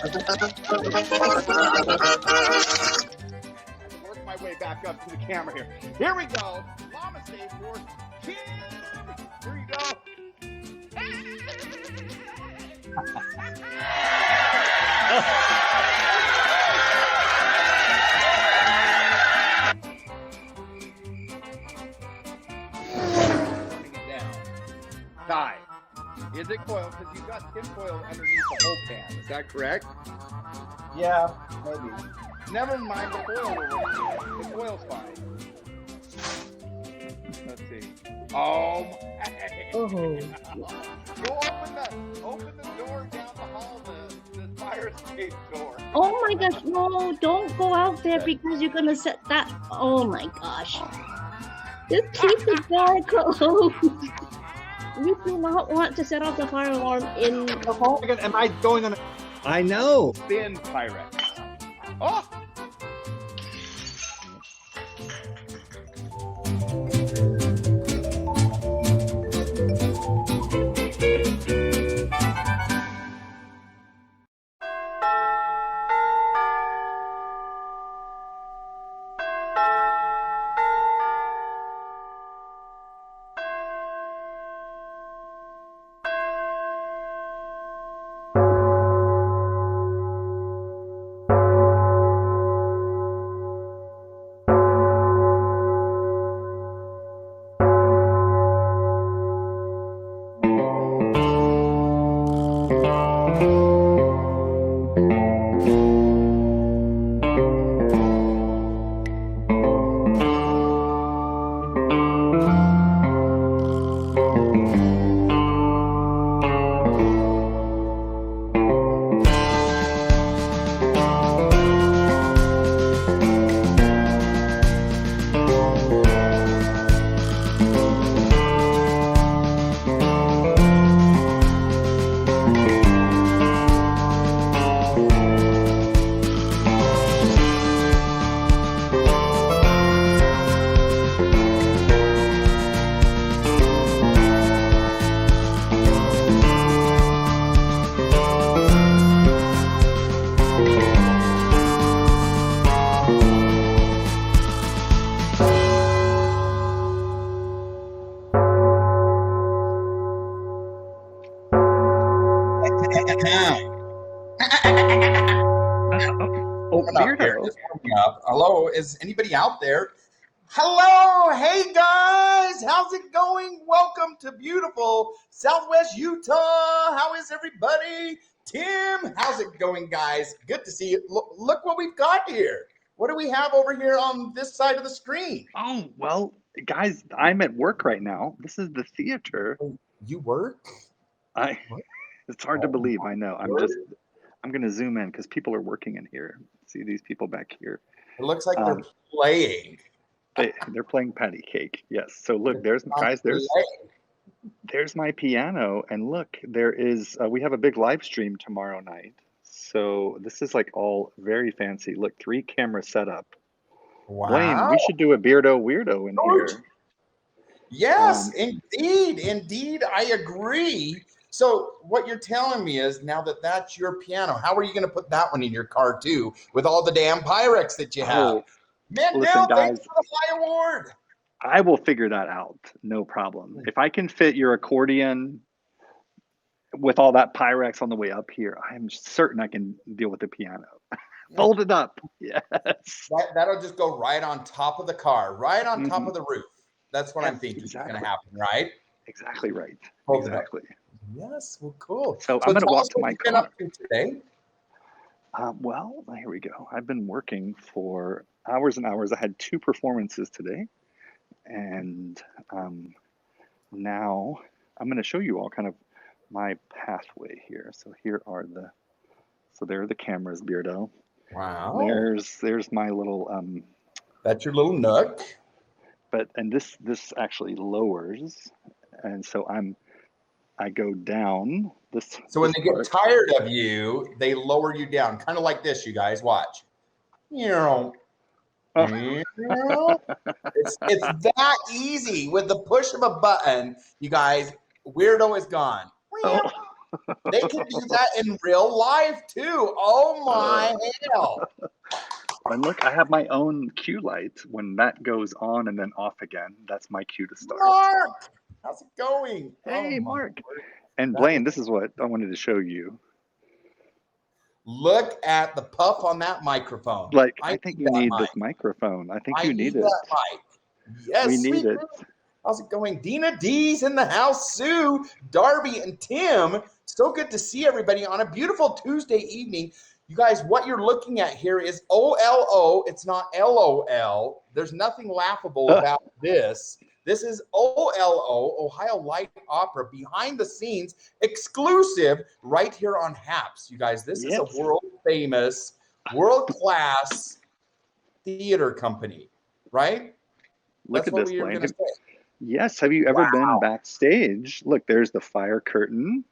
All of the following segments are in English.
Work my way back up to the camera here. Here we go. Llama stage for Kim. Here you go. Ty, is it coiled? Because you've got tin foil underneath the whole can. Is that correct? Yeah, maybe. Never mind the foil. The foil's fine. Let's see. Oh my. Oh. Go open the door down the hall, the fire escape door. Oh my gosh, no, don't go out there because you're gonna set that. Oh my gosh. Just keep the door closed. We do not want to set off the fire alarm in the hall. Am I going on? I know. Thin Pyrex. Oh! Oh, Beardo. Hello, is anybody out there? Hello, hey guys, how's it going? Welcome to beautiful Southwest Utah. How is everybody? Tim, how's it going, guys? Good to see you. Look what we've got here. What do we have over here on this side of the screen? Oh, well, guys, I'm at work right now. This is the theater. You work? It's hard to believe, I know. I'm going to zoom in because people are working in here. See these people back here. It looks like they're playing. They're playing patty cake. Yes. So look, there's my piano, and look, there is. We have a big live stream tomorrow night. So this is like all very fancy. Look, 3 camera setup. Wow. Blaine, we should do a Beardo Weirdo in here. Yes, indeed, I agree. So what you're telling me is now that that's your piano, how are you going to put that one in your car too with all the damn Pyrex that you have? Oh, Mandel, thanks for the Fly Award. I will figure that out. No problem. If I can fit your accordion with all that Pyrex on the way up here, I'm certain I can deal with the piano. Fold it up. Yes. That'll just go right on top of the car, right on top of the roof. That's what I'm thinking is going to happen, right? Exactly right. Hold exactly. Yes, well, cool. So I'm going to walk to my car. Up to today? Well, here we go. I've been working for hours and hours. I had 2 performances today. And now I'm going to show you all kind of my pathway here. So here are there are the cameras, Beardo. Wow. There's my little that's your little nook. And this actually lowers, and so I go down this. So when they get tired of you, they lower you down, kind of like this. You guys watch. It's that easy with the push of a button. You guys, Weirdo is gone. Oh. They can do that in real life too. Oh my hell. And look, I have my own cue light. When that goes on and then off again, that's my cue to start. Mark, how's it going? Hey, Oh, my Mark. Lord. And Blaine, this is what I wanted to show you. Look at the puff on that microphone. Like, I think you need mic. this microphone. I think I you need it. that mic. Yes, We need sweet. it. How's it going? Dina D's in the house. Sue, Darby, and Tim. So good to see everybody on a beautiful Tuesday evening. You guys, what you're looking at here is OLO. It's not LOL. There's nothing laughable about this. This is OLO, Ohio Light Opera, behind the scenes, exclusive right here on HAPS. You guys, this is a world famous, world class theater company, right? Look at this, Blaine. Say. Yes. Have you ever been backstage? Look, there's the fire curtain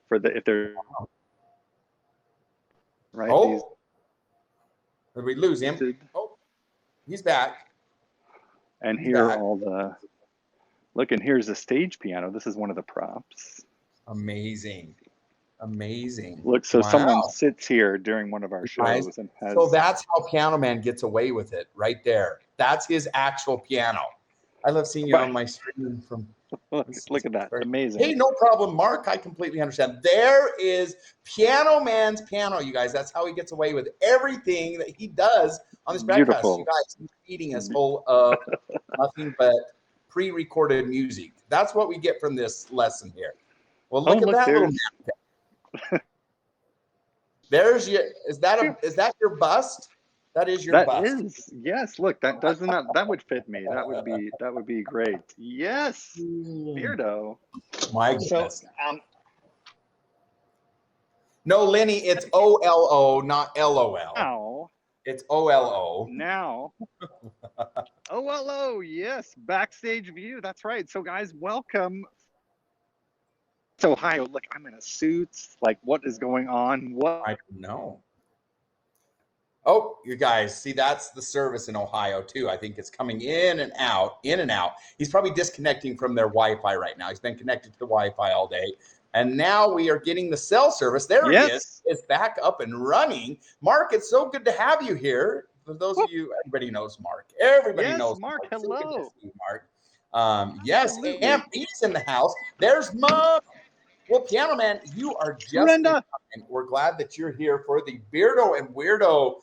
for the if they're right. Oh, did we lose him? Oh, he's back. And here are all the look, and here's the stage piano. This is one of the props. Amazing. Amazing. Look, so someone sits here during one of our shows and has. So that's how Piano Man gets away with it right there. That's his actual piano. I love seeing you on my screen from. Look at that. Amazing. Hey, no problem, Mark. I completely understand. There is Piano Man's piano, you guys. That's how he gets away with everything that he does on this broadcast. You guys, he's feeding us full of nothing but pre-recorded music. That's what we get from this lesson here. Well, look at that little map. There's your. Is that your bust? That is your bust. That is. Yes. Look, that that would fit me. That would be great. Yes. Beardo. My goodness. No, Lenny, it's OLO, not LOL. Now. It's OLO. Now. OLO, yes. Backstage view. That's right. So, guys, welcome. It's Ohio. Look, I'm in a suit. Like, what is going on? What? I don't know. Oh, you guys, see, that's the service in Ohio, too. I think it's coming in and out, in and out. He's probably disconnecting from their Wi-Fi right now. He's been connected to the Wi-Fi all day. And now we are getting the cell service. There he is. It's back up and running. Mark, it's so good to have you here. For those of you, everybody knows Mark. Everybody knows Mark. Hello. So good to see you, Mark. Yes, and Pete's in the house. There's Mom. Well, Piano Man, you are just Brenda. And we're glad that you're here for the Beardo and Weirdo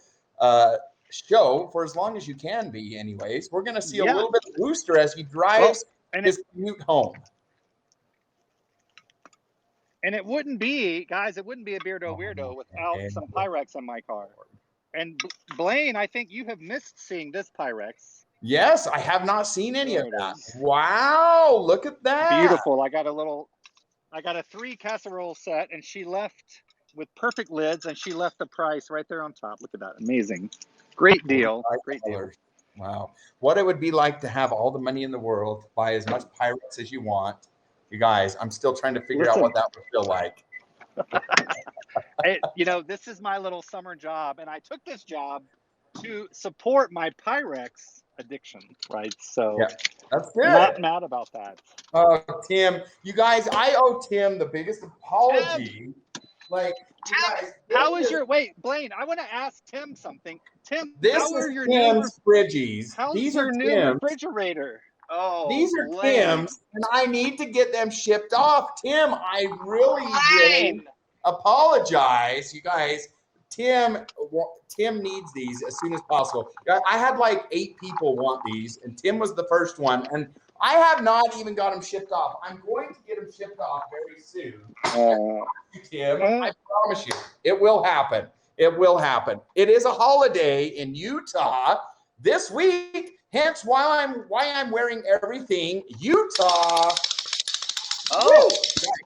show for as long as you can be. Anyways, we're going to see a little bit of Booster as he drives his commute home. And it wouldn't be, guys, it wouldn't be a Beardo Weirdo without some Pyrex in my car. And Blaine, I think you have missed seeing this Pyrex. Yes, I have not seen any of that. Wow, look at that. Beautiful. I got a 3 casserole set, and she left with perfect lids, and she left the price right there on top. Look at that. Amazing. Great deal. Great deal. Wow. What it would be like to have all the money in the world, buy as much Pyrex as you want. You guys, I'm still trying to figure out what that would feel like. This is my little summer job, and I took this job to support my Pyrex addiction, right? So that's good. Not mad about that. Tim, you guys, I owe Tim the biggest apology. Like, Tim, how is your Blaine? I want to ask Tim something. Tim, this is your Tim's fridgies. These are new refrigerator. Oh, these are Tim's, and I need to get them shipped off. Tim, I really apologize, you guys. Tim needs these as soon as possible. I had like 8 people want these, and Tim was the first one, and I have not even got them shipped off. I'm going to get them shipped off very soon. Tim, I promise you, it will happen. It will happen. It is a holiday in Utah this week. Hence why I'm wearing everything Utah. Oh,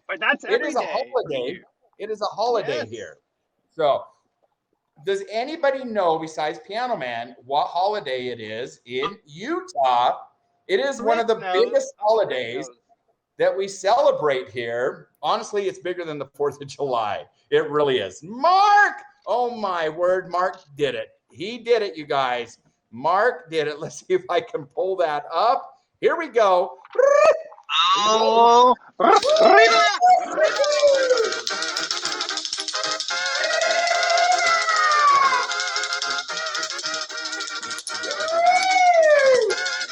but that's every day. It is a holiday. It is a holiday here. So, does anybody know besides Piano Man what holiday it is in Utah? It is one of the biggest holidays that we celebrate here. Honestly, it's bigger than the 4th of July. It really is. Mark! Oh my word, Mark did it. He did it, you guys. Mark did it. Let's see if I can pull that up. Here we go. Oh, Rita!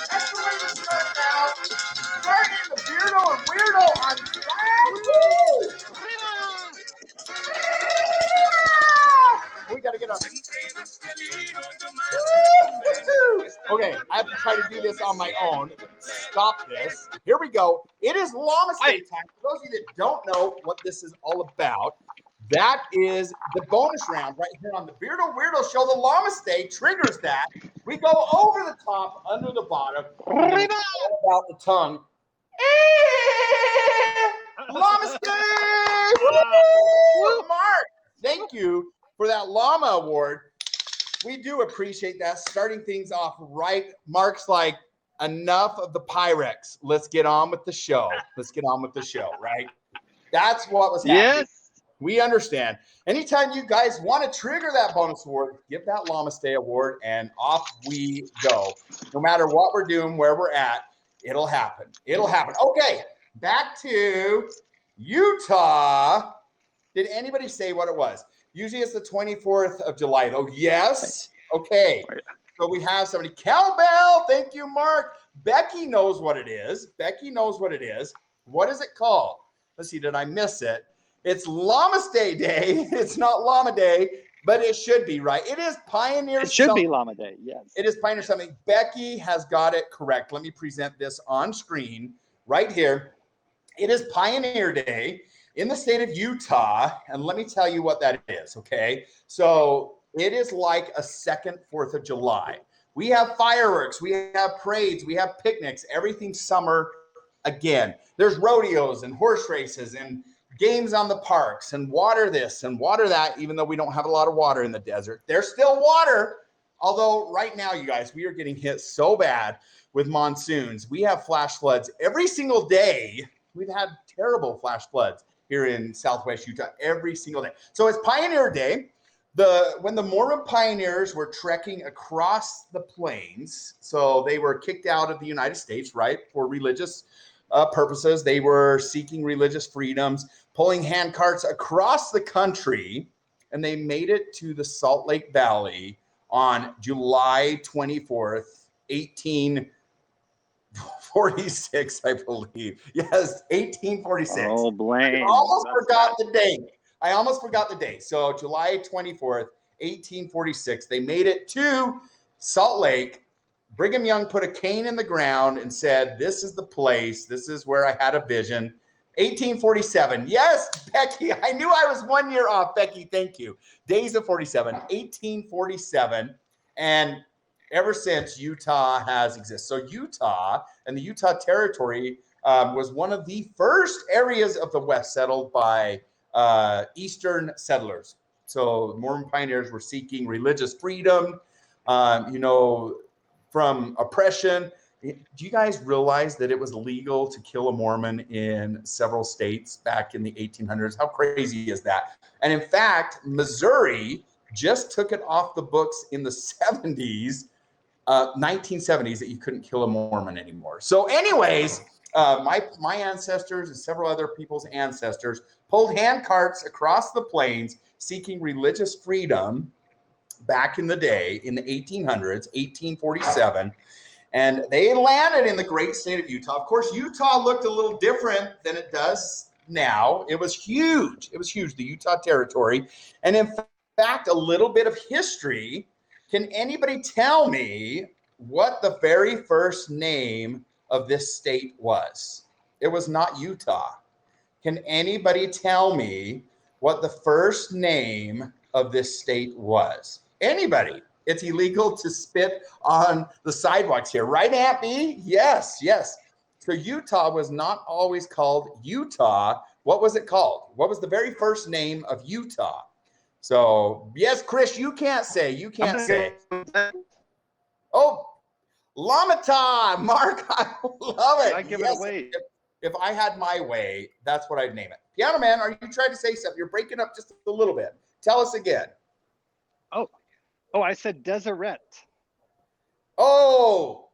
That's the way to start now. Starting the Beardo and Weirdo on track. We got to get up. Okay, I have to try to do this on my own. Stop this. Here we go. It is Llama State time. For those of you that don't know what this is all about, that is the bonus round right here on the Beardo Weirdo Show. The Llama State triggers that. We go over the top, under the bottom. Rita! All about the tongue. Llama State! Woo! Mark, thank you for that Llama Award. We do appreciate that. Starting things off right. Mark's like, enough of the Pyrex. Let's get on with the show. Let's get on with the show, right? That's what was happening. Yes. We understand. Anytime you guys want to trigger that bonus award, give that Llama Stay award, and off we go. No matter what we're doing, where we're at, it'll happen. It'll happen. Okay, back to Utah. Did anybody say what it was? Usually it's the 24th of July, though. Yes? Okay. So we have somebody. Cowbell. Thank you, Mark. Becky knows what it is. Becky knows what it is. What is it called? Let's see. Did I miss it? It's Llama Day Day. It's not Llama Day, but it should be, right? It is Pioneer It should something. be Llama Day, yes. It is Pioneer something. Becky has got it correct. Let me present this on screen right here. It is Pioneer Day in the state of Utah, and let me tell you what that is, okay? So it is like a second 4th of July. We have fireworks, we have parades, we have picnics, everything summer again. There's rodeos and horse races and games on the parks and water this and water that, even though we don't have a lot of water in the desert. There's still water, although right now, you guys, we are getting hit so bad with monsoons. We have flash floods every single day. We've had terrible flash floods here in Southwest Utah every single day. So it's Pioneer Day. When the Mormon pioneers were trekking across the plains, so they were kicked out of the United States, right, for religious purposes. They were seeking religious freedoms, pulling hand carts across the country, and they made it to the Salt Lake Valley on July 24th, 1846, I believe. Yes, 1846. Oh, blame. I almost forgot the date. So July 24th, 1846, they made it to Salt Lake. Brigham Young put a cane in the ground and said, this is the place. This is where I had a vision. 1847. Yes, Becky. I knew I was 1 year off, Becky. Thank you. Days of 47. 1847. And ever since, Utah has existed. So Utah and the Utah Territory was one of the first areas of the West settled by Eastern settlers. So Mormon pioneers were seeking religious freedom, from oppression. Do you guys realize that it was legal to kill a Mormon in several states back in the 1800s? How crazy is that? And in fact, Missouri just took it off the books in the 1970s, that you couldn't kill a Mormon anymore. So anyways, my ancestors and several other people's ancestors pulled hand carts across the plains seeking religious freedom back in the day in the 1800s, 1847, and they landed in the great state of Utah. Of course, Utah looked a little different than it does now. It was huge. It was huge, the Utah Territory. And in fact, a little bit of history. Can anybody tell me what the very first name of this state was? It was not Utah. Can anybody tell me what the first name of this state was? Anybody? It's illegal to spit on the sidewalks here, right, Aunt B? Yes, yes. So Utah was not always called Utah. What was it called? What was the very first name of Utah? So, yes, Chris, you can't say. You can't say. Oh, Lamata, Mark, I love it. I give Yes, it away. If I had my way, that's what I'd name it. Piano Man, are you trying to say something? You're breaking up just a little bit. Tell us again. Oh, I said Deseret. Oh,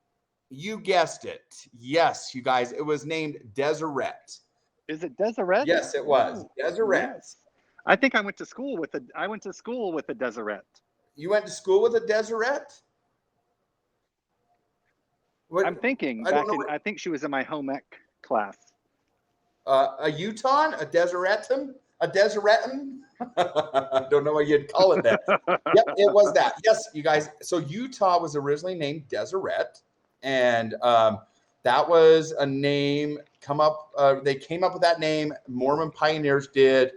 You guessed it. Yes, you guys. It was named Deseret. Is it Deseret? Yes, it was. Oh, Deseret. yes. I think I went to school with a Deseret. You went to school with a Deseret? What? I'm thinking I don't back know. in. I think she was in my home ec class. A Utah? A Deseretan? A Deseretan? I don't know what you'd call it that. Yep, it was that. Yes, you guys. So Utah was originally named Deseret, and that was a name they came up with that name. Mormon pioneers did.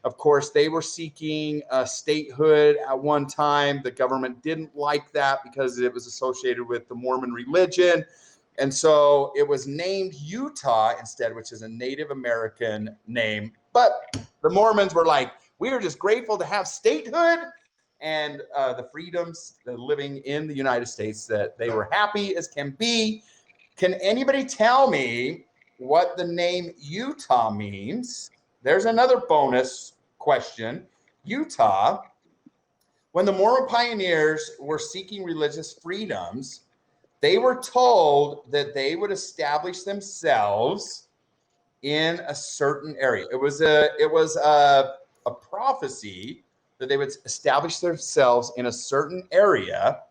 Of course, they were seeking statehood at one time. The government didn't like that because it was associated with the Mormon religion. And so it was named Utah instead, which is a Native American name. But the Mormons were like, we are just grateful to have statehood and the freedoms, living in the United States, that they were happy as can be. Can anybody tell me what the name Utah means? There's another bonus question. Utah, when the Mormon pioneers were seeking religious freedoms, they were told that they would establish themselves in a certain area. It was a prophecy that they would establish themselves in a certain area.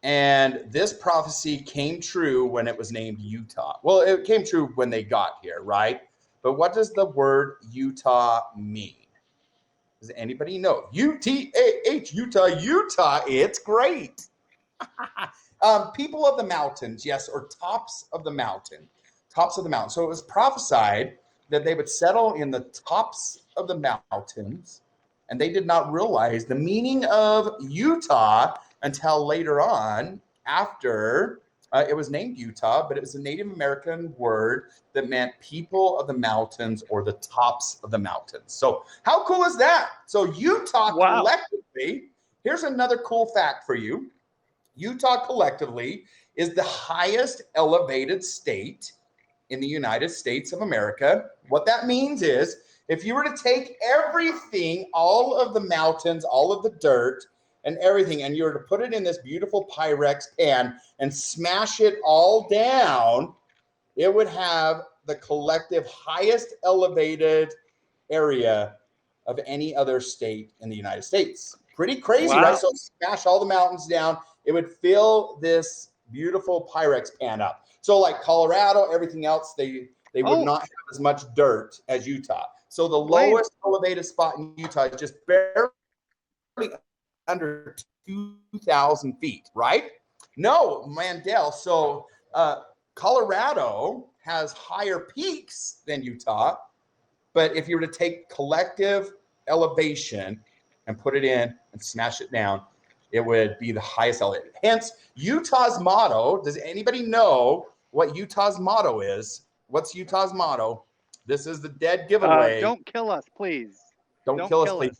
And this prophecy came true when it was named Utah. Well, it came true when they got here, right? But what does the word Utah mean? Does anybody know? UTAH, Utah, Utah. It's great. People of the mountains, yes, or tops of the mountain. Tops of the mountain. So it was prophesied that they would settle in the tops of the mountains, and they did not realize the meaning of Utah until later on, after it was named Utah, but it was a Native American word that meant people of the mountains or the tops of the mountains. So how cool is that? So Utah collectively, here's another cool fact for you. Utah collectively is the highest elevated state in the United States of America. What that means is if you were to take everything, all of the mountains, all of the dirt and everything, and you were to put it in this beautiful Pyrex pan and smash it all down, it would have the collective highest elevated area of any other state in the United States. Pretty crazy, right? So smash all the mountains down. It would fill this beautiful Pyrex pan up. So like Colorado, everything else, they would not have as much dirt as Utah. So the lowest elevated spot in Utah is just barely under 2,000 feet, right? No, Mandel. So Colorado has higher peaks than Utah, but if you were to take collective elevation and put it in and smash it down, it would be the highest elevated. Hence, Utah's motto. Does anybody know what Utah's motto is? What's Utah's motto? This is the dead giveaway. Don't kill us, please. Don't kill us, please.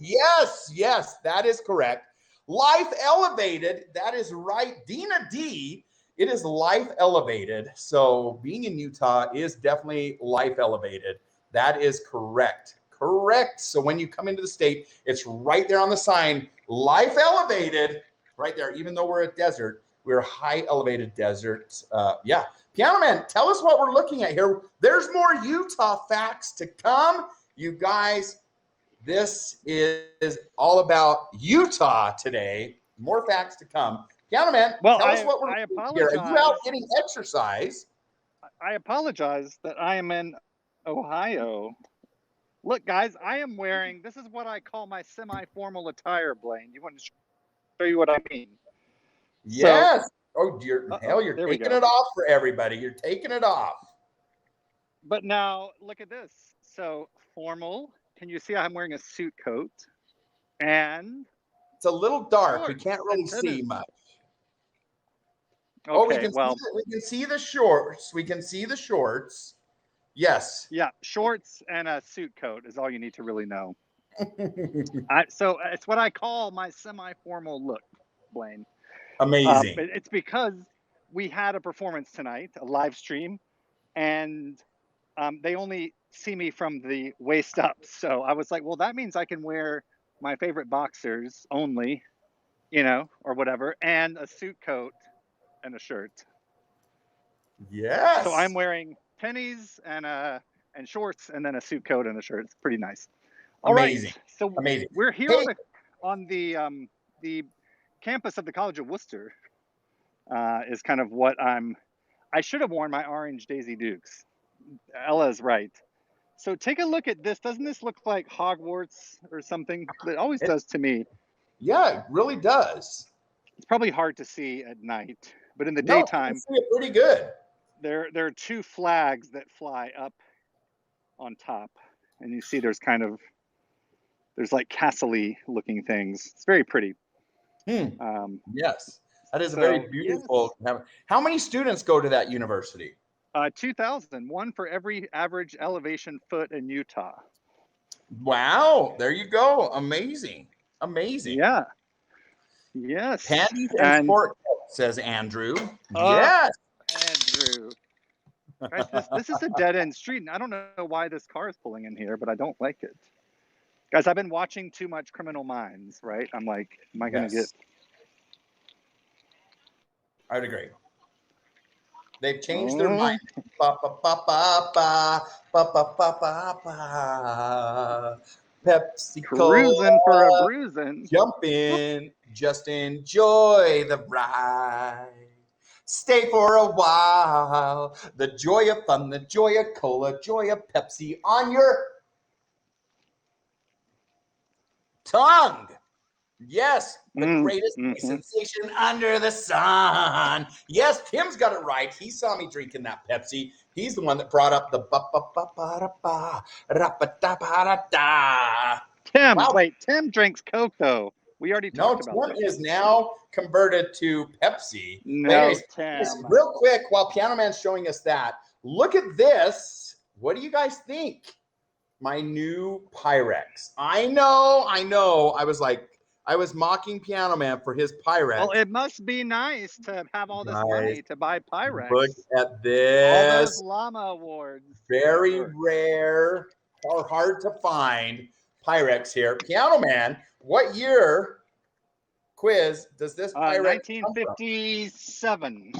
Yes, that is correct. Life elevated. That is right. Dina D, it is life elevated. So being in Utah is definitely life elevated. That is correct. Correct. So when you come into the state, it's right there on the sign, life elevated, right there. Even though we're a desert, we're a high elevated desert. Yeah. Piano Man, tell us what we're looking at here. There's more Utah facts to come. You guys, this is all about Utah today. More facts to come. Piano Man, tell us what we're looking at here. Are you out getting exercise? I apologize that I am in Ohio. Look, guys, I am wearing, this is what I call my semi-formal attire, Blaine. You want to show you what I mean? Yes. So, you're taking it off for everybody. You're taking it off. But now, look at this. So, formal. Can you see I'm wearing a suit coat? And it's a little dark. We can't really see much. Okay, we can see the shorts. We can see the shorts. Yes. Yeah, shorts and a suit coat is all you need to really know. So it's what I call my semi-formal look, Blaine. Amazing. It's because we had a performance tonight, a live stream, and they only see me from the waist up. So I was like, well, that means I can wear my favorite boxers only, or whatever, and a suit coat and a shirt. Yes. So I'm wearing pennies and shorts and then a suit coat and a shirt. It's pretty nice. All Amazing. right. So Amazing. we're here Hey. on the campus of the College of Worcester. Is kind of what I should have worn my orange Daisy Dukes. Ella's right. So take a look at this. Doesn't this look like Hogwarts or something? It always does to me. Yeah, it really does. It's probably hard to see at night, but in the No, daytime, you can see it pretty good. there are two flags that fly up on top, and you see there's like castle-y looking things. It's very pretty. Yes, that is a very beautiful. Yes. How many students go to that university? 2,000, one for every average elevation foot in Utah. Wow, there you go. Amazing. Amazing. Yeah. Yes. Panties and sport coats, says Andrew. Yes. Andrew. Guys, this is a dead-end street, and I don't know why this car is pulling in here, but I don't like it. Guys, I've been watching too much Criminal Minds, right? I'm like, am I going to get... I would agree. They've changed their mind. Ba, ba, ba, ba, ba, ba, ba, ba, ba, ba. Pepsi Cola. Cruising for a bruising. Jump in, just enjoy the ride. Stay for a while. The joy of fun, the joy of cola, joy of Pepsi on your tongue. Yes, the greatest sensation under the sun. Yes, Tim's got it right. He saw me drinking that Pepsi. He's the one that brought up the ba-ba-ba-ba-da-ba, Tim, wait, Tim drinks Coke, though. We already talked about Tim this. is now converted to Pepsi. No, anyways, Tim. Real quick, while Piano Man's showing us that, look at this. What do you guys think? My new Pyrex. I know. I was mocking Piano Man for his Pyrex. Well, it must be nice to have all this money to buy Pyrex. Look at this. All those llama awards. Very rare or hard to find Pyrex here. Piano Man, what year quiz does this Pyrex 1957.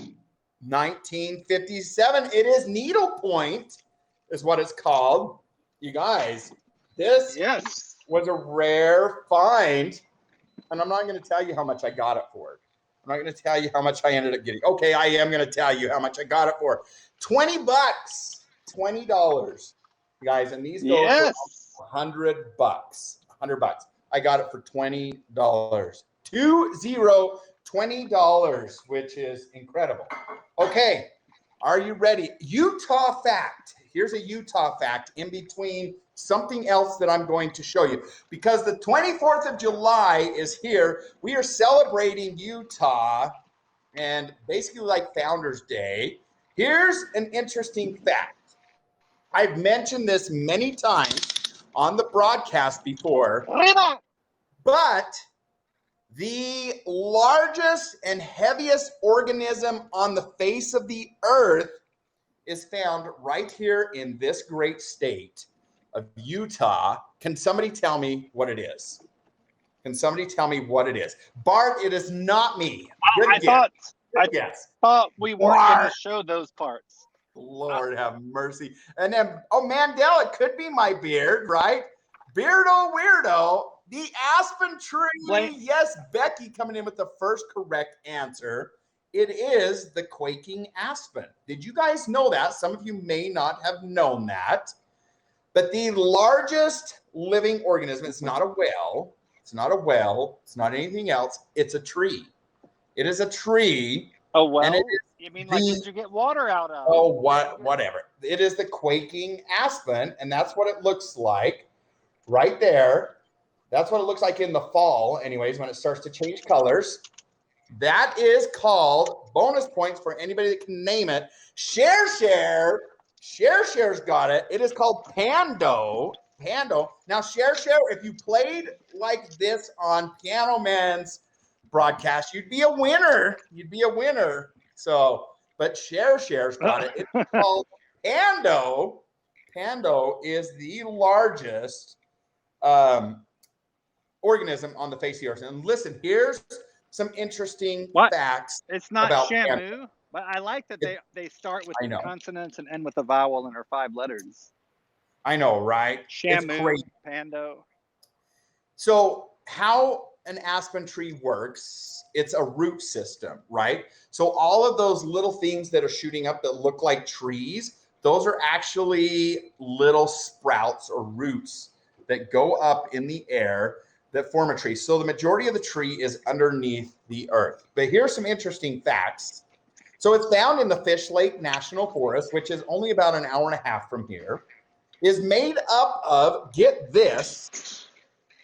1957. It is needlepoint, is what it's called. You guys, this was a rare find. And I'm not going to tell you how much I got it for. I'm not going to tell you how much I ended up getting. Okay, I am going to tell you how much I got it for. $20. $20. Guys, and these go for $100. $100. I got it for $20. $20, which is incredible. Okay, are you ready? Utah fact. Here's a Utah fact in between something else that I'm going to show you. Because the 24th of July is here, we are celebrating Utah and basically like Founders Day. Here's an interesting fact. I've mentioned this many times on the broadcast before, but the largest and heaviest organism on the face of the earth is found right here in this great state of Utah. Can somebody tell me what it is? Can somebody tell me what it is? Bart, it is not me. I thought we weren't going to show those parts. Lord have mercy. And then, Mandela, it could be my beard, right? Beardo weirdo. The aspen tree. Yes, Becky coming in with the first correct answer. It is the quaking aspen. Did you guys know that? Some of you may not have known that. But the largest living organism, it's not a whale. It's not a whale. It's not anything else. It's a tree. It is a tree. Oh, well, and you mean like did you get water out of? Oh, whatever. It is the quaking aspen, and that's what it looks like right there. That's what it looks like in the fall, anyways, when it starts to change colors. That is called, bonus points for anybody that can name it, Share's got it. It is called Pando. Now, Share, if you played like this on Piano Man's broadcast, you'd be a winner. So, but Share's got it. It's called Pando. Pando is the largest organism on the face of the earth. And listen, here's some interesting facts. It's not about Shamu. But I like that they start with I know. consonants and end with a vowel and are 5 letters. I know, right? It's Shamu, crazy. Pando. So how an aspen tree works, it's a root system, right? So all of those little things that are shooting up that look like trees, those are actually little sprouts or roots that go up in the air that form a tree. So the majority of the tree is underneath the earth. But here's some interesting facts. So it's found in the Fish Lake National Forest, which is only about an hour and a half from here, is made up of, get this,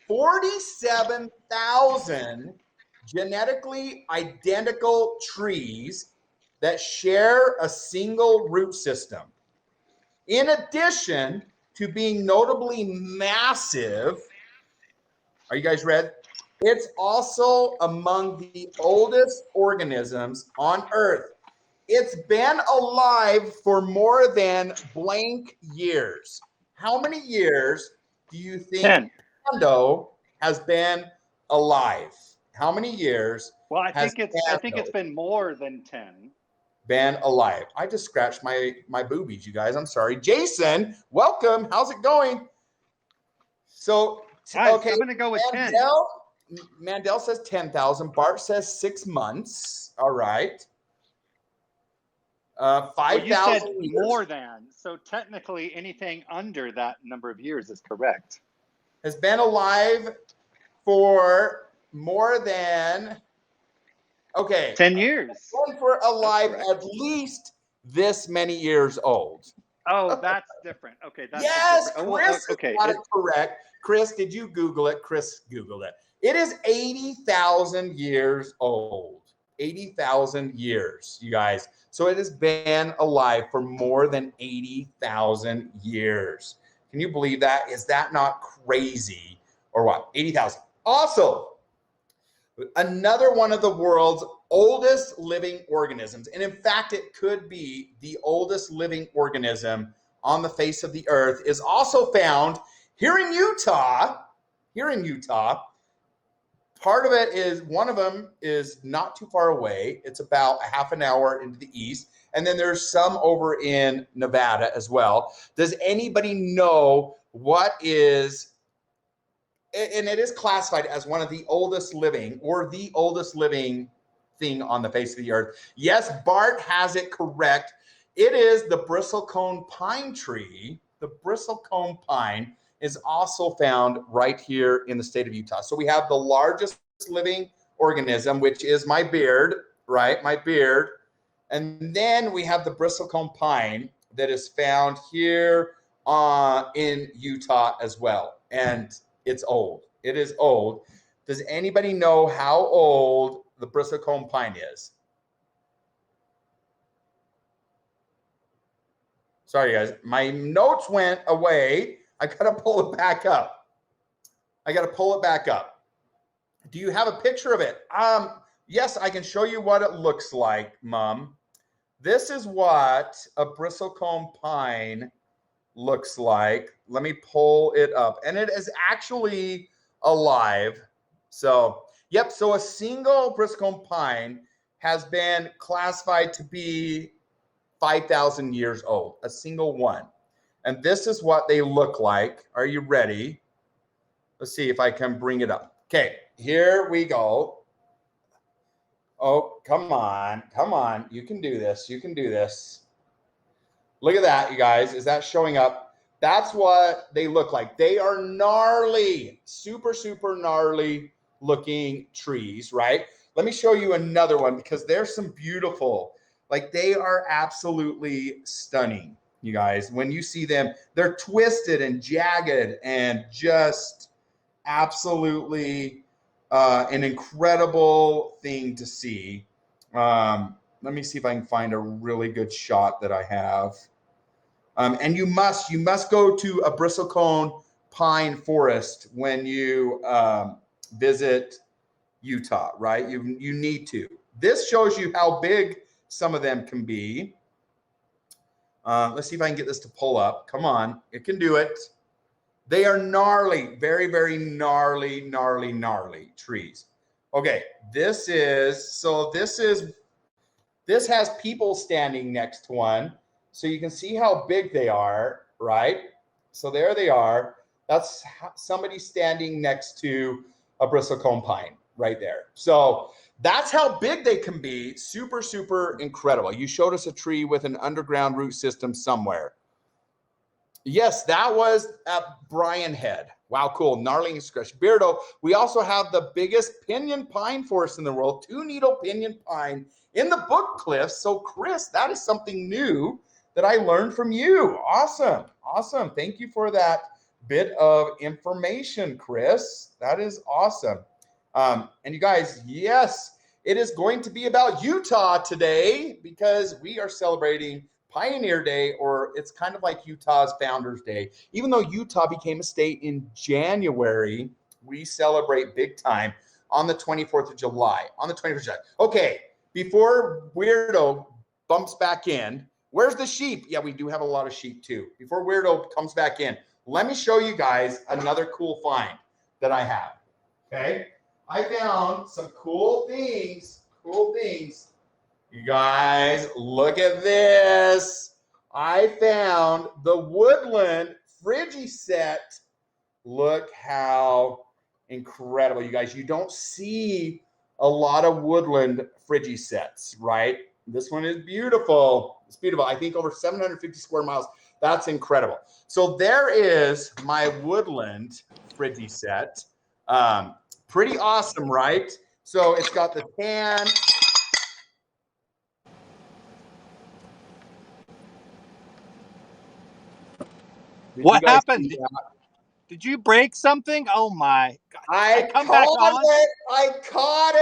47,000 genetically identical trees that share a single root system. In addition to being notably massive, are you guys ready? It's also among the oldest organisms on Earth. It's been alive for more than blank years. How many years do you think 10. Beardo has been alive? How many years Well, I has think Beardo it's been more than 10. been alive? I just scratched my boobies, you guys. I'm sorry. Jason, welcome. How's it going? So, okay. I'm going to go with 10. Mandel says 10,000. Bart says 6 months. All right. Well, you said 5,000 years. more than. So technically, anything under that number of years is correct. Has been alive for more than 10 years. For alive at least this many years old. Oh, that's different. Okay, that's Yes, different. Chris okay. got it correct. Chris, did you Google it? Chris Googled it. It is 80,000 years old. 80,000 years, you guys. So it has been alive for more than 80,000 years. Can you believe that? Is that not crazy or what? 80,000. Also, another one of the world's oldest living organisms, and in fact, it could be the oldest living organism on the face of the earth, is also found here in Utah. Here in Utah. Part of it is, one of them is not too far away. It's about a half an hour into the east. And then there's some over in Nevada as well. Does anybody know what is, and it is classified as one of the oldest living or the oldest living thing on the face of the earth? Yes, Bart has it correct. It is the bristlecone pine tree. The bristlecone pine is also found right here in the state of Utah. So we have the largest living organism, which is my beard, right? My beard. And then we have the bristlecone pine that is found here in Utah as well. And it's old. It is old. Does anybody know how old the bristlecone pine is? Sorry, guys. My notes went away. I got to pull it back up. Do you have a picture of it? Yes, I can show you what it looks like, Mom. This is what a bristlecone pine looks like. Let me pull it up. And it is actually alive. So, yep. So a single bristlecone pine has been classified to be 5,000 years old, a single one. And this is what they look like. Are you ready? Let's see if I can bring it up. Okay, here we go. Oh, come on. Come on. You can do this. You can do this. Look at that, you guys. Is that showing up? That's what they look like. They are gnarly, super, super gnarly looking trees, right? Let me show you another one because there's some beautiful, like they are absolutely stunning, you guys. When you see them, they're twisted and jagged and just absolutely an incredible thing to see. Let me see if I can find a really good shot that I have. And you must go to a bristlecone pine forest when you visit Utah, right? You need to. This shows you how big some of them can be. Let's see if I can get this to pull up. Come on, it can do it. They are gnarly, very, very gnarly, gnarly, gnarly trees. Okay, this is This has people standing next to one. So you can see how big they are, right? So there they are. That's somebody standing next to a bristlecone pine right there. So that's how big they can be. Super, super incredible. You showed us a tree with an underground root system somewhere. Yes, that was at Brian Head. Wow, cool. Gnarly expression. Beardo, we also have the biggest pinyon pine forest in the world, 2-needle pinyon pine in the Book Cliffs. So, Chris, that is something new that I learned from you. Awesome. Awesome. Thank you for that bit of information, Chris. That is awesome. And you guys, yes, it is going to be about Utah today because we are celebrating Pioneer Day, or it's kind of like Utah's Founders Day. Even though Utah became a state in January, we celebrate big time on the 24th of July. On the 24th of July. Okay, before Beardo bumps back in, where's the sheep? Yeah, we do have a lot of sheep too. Before Beardo comes back in, let me show you guys another cool find that I have. Okay, I found some cool things. You guys, look at this. I found the woodland Frigiset. Look how incredible, you guys. You don't see a lot of woodland Frigisets, right? This one is beautiful. It's beautiful. I think over 750 square miles. That's incredible. So there is my woodland Frigiset. Pretty awesome, right? So it's got the tan. What happened? Did you break something? Oh my God. I caught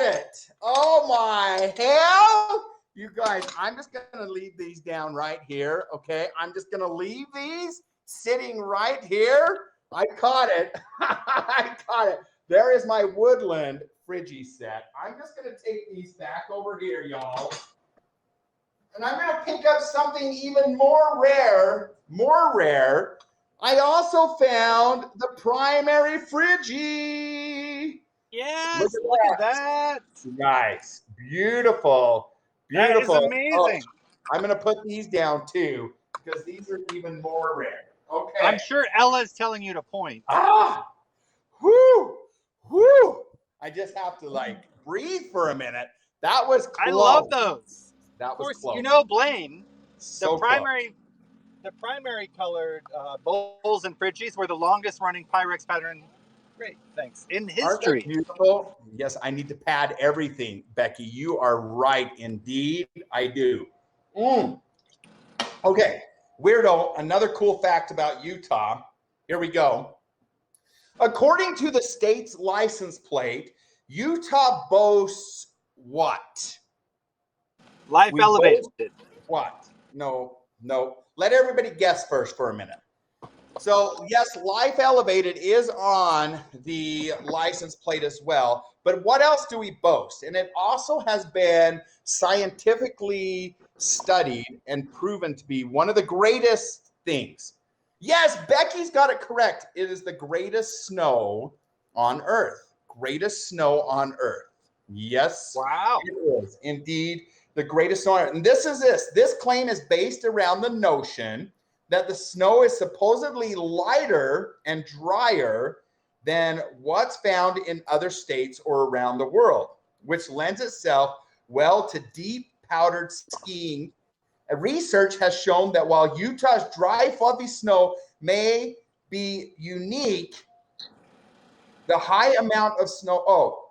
it. Oh my hell. You guys, I'm just going to leave these down right here. Okay. I'm just going to leave these sitting right here. I caught it. I caught it. There is my woodland Frigiset. I'm just going to take these back over here, y'all. And I'm going to pick up something even more rare. I also found the primary Frigi. Yes, look at that. Guys, beautiful. That is amazing. I'm going to put these down too because these are even more rare. Okay. I'm sure Ella's telling you to point. Whoo. I just have to breathe for a minute. That was close. I love those. That was close. You know, Blaine, so the primary colored bowls and Frigis were the longest running Pyrex pattern. Great, thanks. In history. Aren't they beautiful? Yes, I need to pad everything, Becky. You are right, indeed. I do. Okay, Weirdo, another cool fact about Utah. Here we go. According to the state's license plate, Utah boasts what? Life elevated. What? No. Let everybody guess first for a minute. So, yes, Life Elevated is on the license plate as well. But what else do we boast? And it also has been scientifically studied and proven to be one of the greatest things. Yes, Becky's got it correct. It is the greatest snow on Earth. Greatest snow on Earth. Yes. Wow. It is indeed the greatest snow on Earth. And this claim is based around the notion that the snow is supposedly lighter and drier than what's found in other states or around the world, which lends itself well to deep powdered skiing. Research has shown that while Utah's dry, fluffy snow may be unique, the high amount of snow,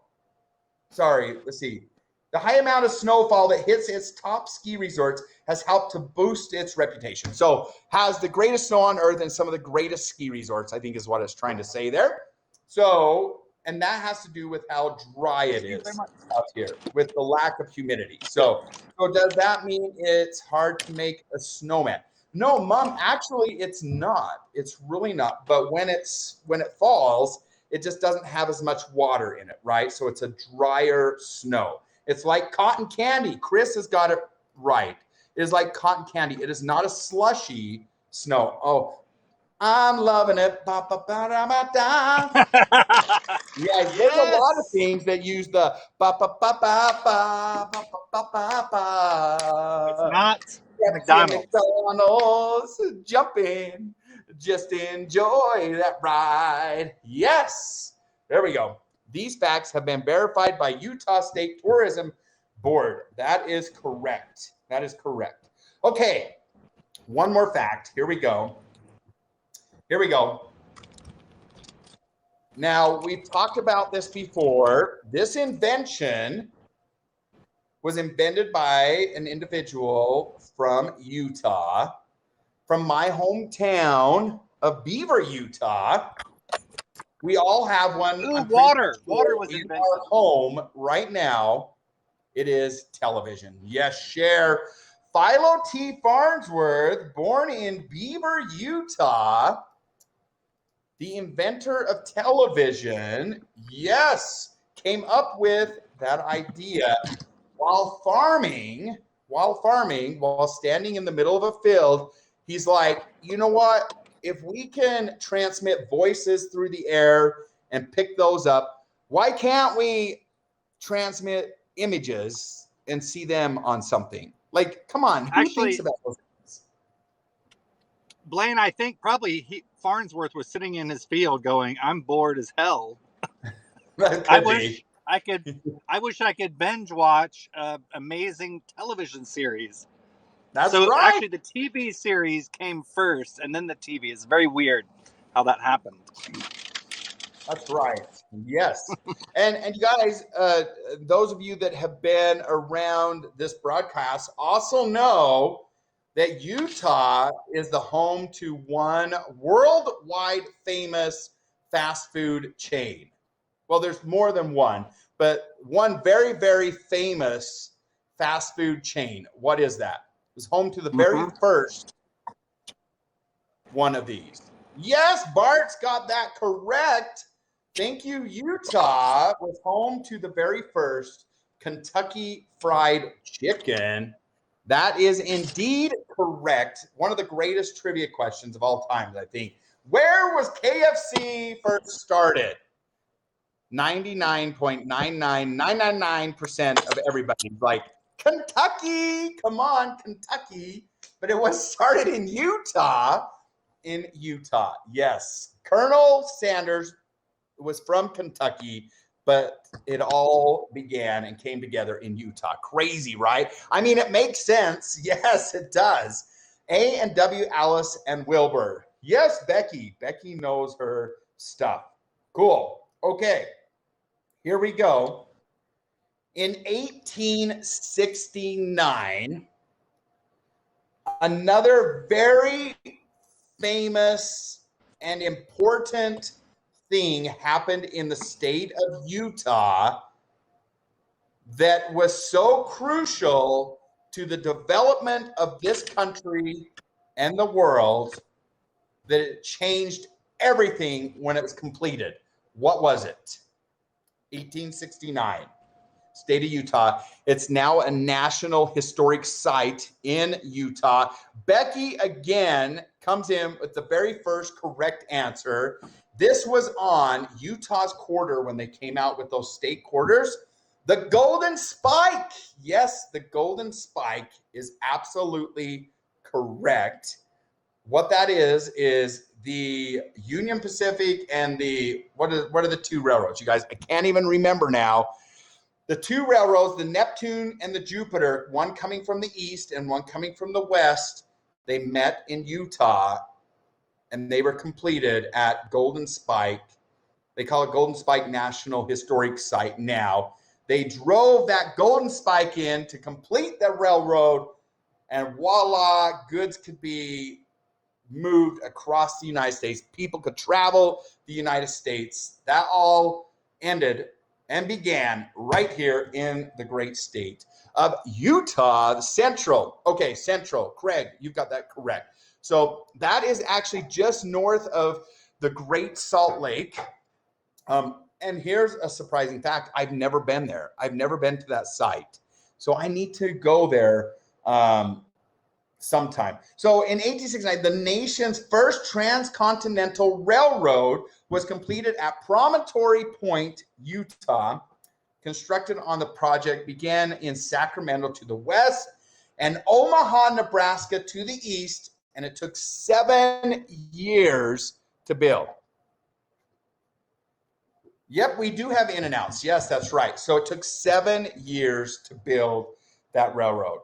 the high amount of snowfall that hits its top ski resorts has helped to boost its reputation. So has the greatest snow on Earth and some of the greatest ski resorts, I think is what it's trying to say there. So, and that has to do with how dry it is up here with the lack of humidity. So does that mean it's hard to make a snowman? No, Mom, actually it's not. It's really not. But when it falls, it just doesn't have as much water in it, right? So it's a drier snow. It's like cotton candy. Chris has got it right. It is like cotton candy. It is not a slushy snow. Oh, I'm loving it. Ba, ba, ba, da, ba, da. Yeah, there's a lot of things that use the ba ba ba ba ba ba ba ba ba. It's not Pepsi McDonald's. McDonald's, jump in, just enjoy that ride. Yes, there we go. These facts have been verified by Utah State Tourism Board. That is correct. That is correct. Okay, one more fact. Here we go. Here we go. Now, we've talked about this before. This invention was invented by an individual from Utah, from my hometown of Beaver, Utah. We all have one. Ooh, water. Water was in invented. our home right now. It is television. Yes, share. Philo T. Farnsworth, born in Beaver, Utah, the inventor of television, yes, came up with that idea while standing in the middle of a field. He's like, you know what? If we can transmit voices through the air and pick those up, why can't we transmit images and see them on something? Like, come on, who thinks about those things? Blaine, I think probably Farnsworth was sitting in his field going, I'm bored as hell. I wish I could binge watch an amazing television series. That's so right. Actually, the TV series came first, and then the TV. It's very weird how that happened. That's right. Yes. and you guys, those of you that have been around this broadcast also know that Utah is the home to one worldwide famous fast food chain. Well, there's more than one, but one very, very famous fast food chain. What is that? It was home to the very first one of these. Yes, Bart's got that correct. Thank you, Utah. Was home to the very first Kentucky Fried Chicken. That is indeed correct. One of the greatest trivia questions of all time, I think. Where was KFC first started? 99.99999% of everybody's like, Kentucky, come on, Kentucky. But it was started in Utah. In Utah, yes. Colonel Sanders was from Kentucky, but it all began and came together in Utah. Crazy, right? I mean, it makes sense. Yes, it does. A&W, Alice, and Wilbur. Yes, Becky. Becky knows her stuff. Cool. Okay, here we go. In 1869, another very famous and important thing happened in the state of Utah that was so crucial to the development of this country and the world that it changed everything when it was completed. What was it? 1869, state of Utah. It's now a National Historic Site in Utah. Becky again comes in with the very first correct answer. This was on Utah's quarter when they came out with those state quarters. The Golden Spike. Yes, the Golden Spike is absolutely correct. What that is the Union Pacific and the, what are the two railroads? You guys, I can't even remember now. The two railroads, the Neptune and the Jupiter, one coming from the east and one coming from the west, they met in Utah and they were completed at Golden Spike. They call it Golden Spike National Historic Site now. They drove that Golden Spike in to complete the railroad, and voila, goods could be moved across the United States. People could travel the United States. That all ended and began right here in the great state of Utah, the Central. Okay, Central. Craig, you've got that correct. So that is actually just north of the Great Salt Lake. And here's a surprising fact. I've never been there. I've never been to that site. So I need to go there sometime. So in 1869, the nation's first transcontinental railroad was completed at Promontory Point, Utah. Constructed on the project began in Sacramento to the west and Omaha, Nebraska to the east, and it took 7 years to build. Yep, we do have in and outs. Yes, that's right. So it took 7 years to build that railroad.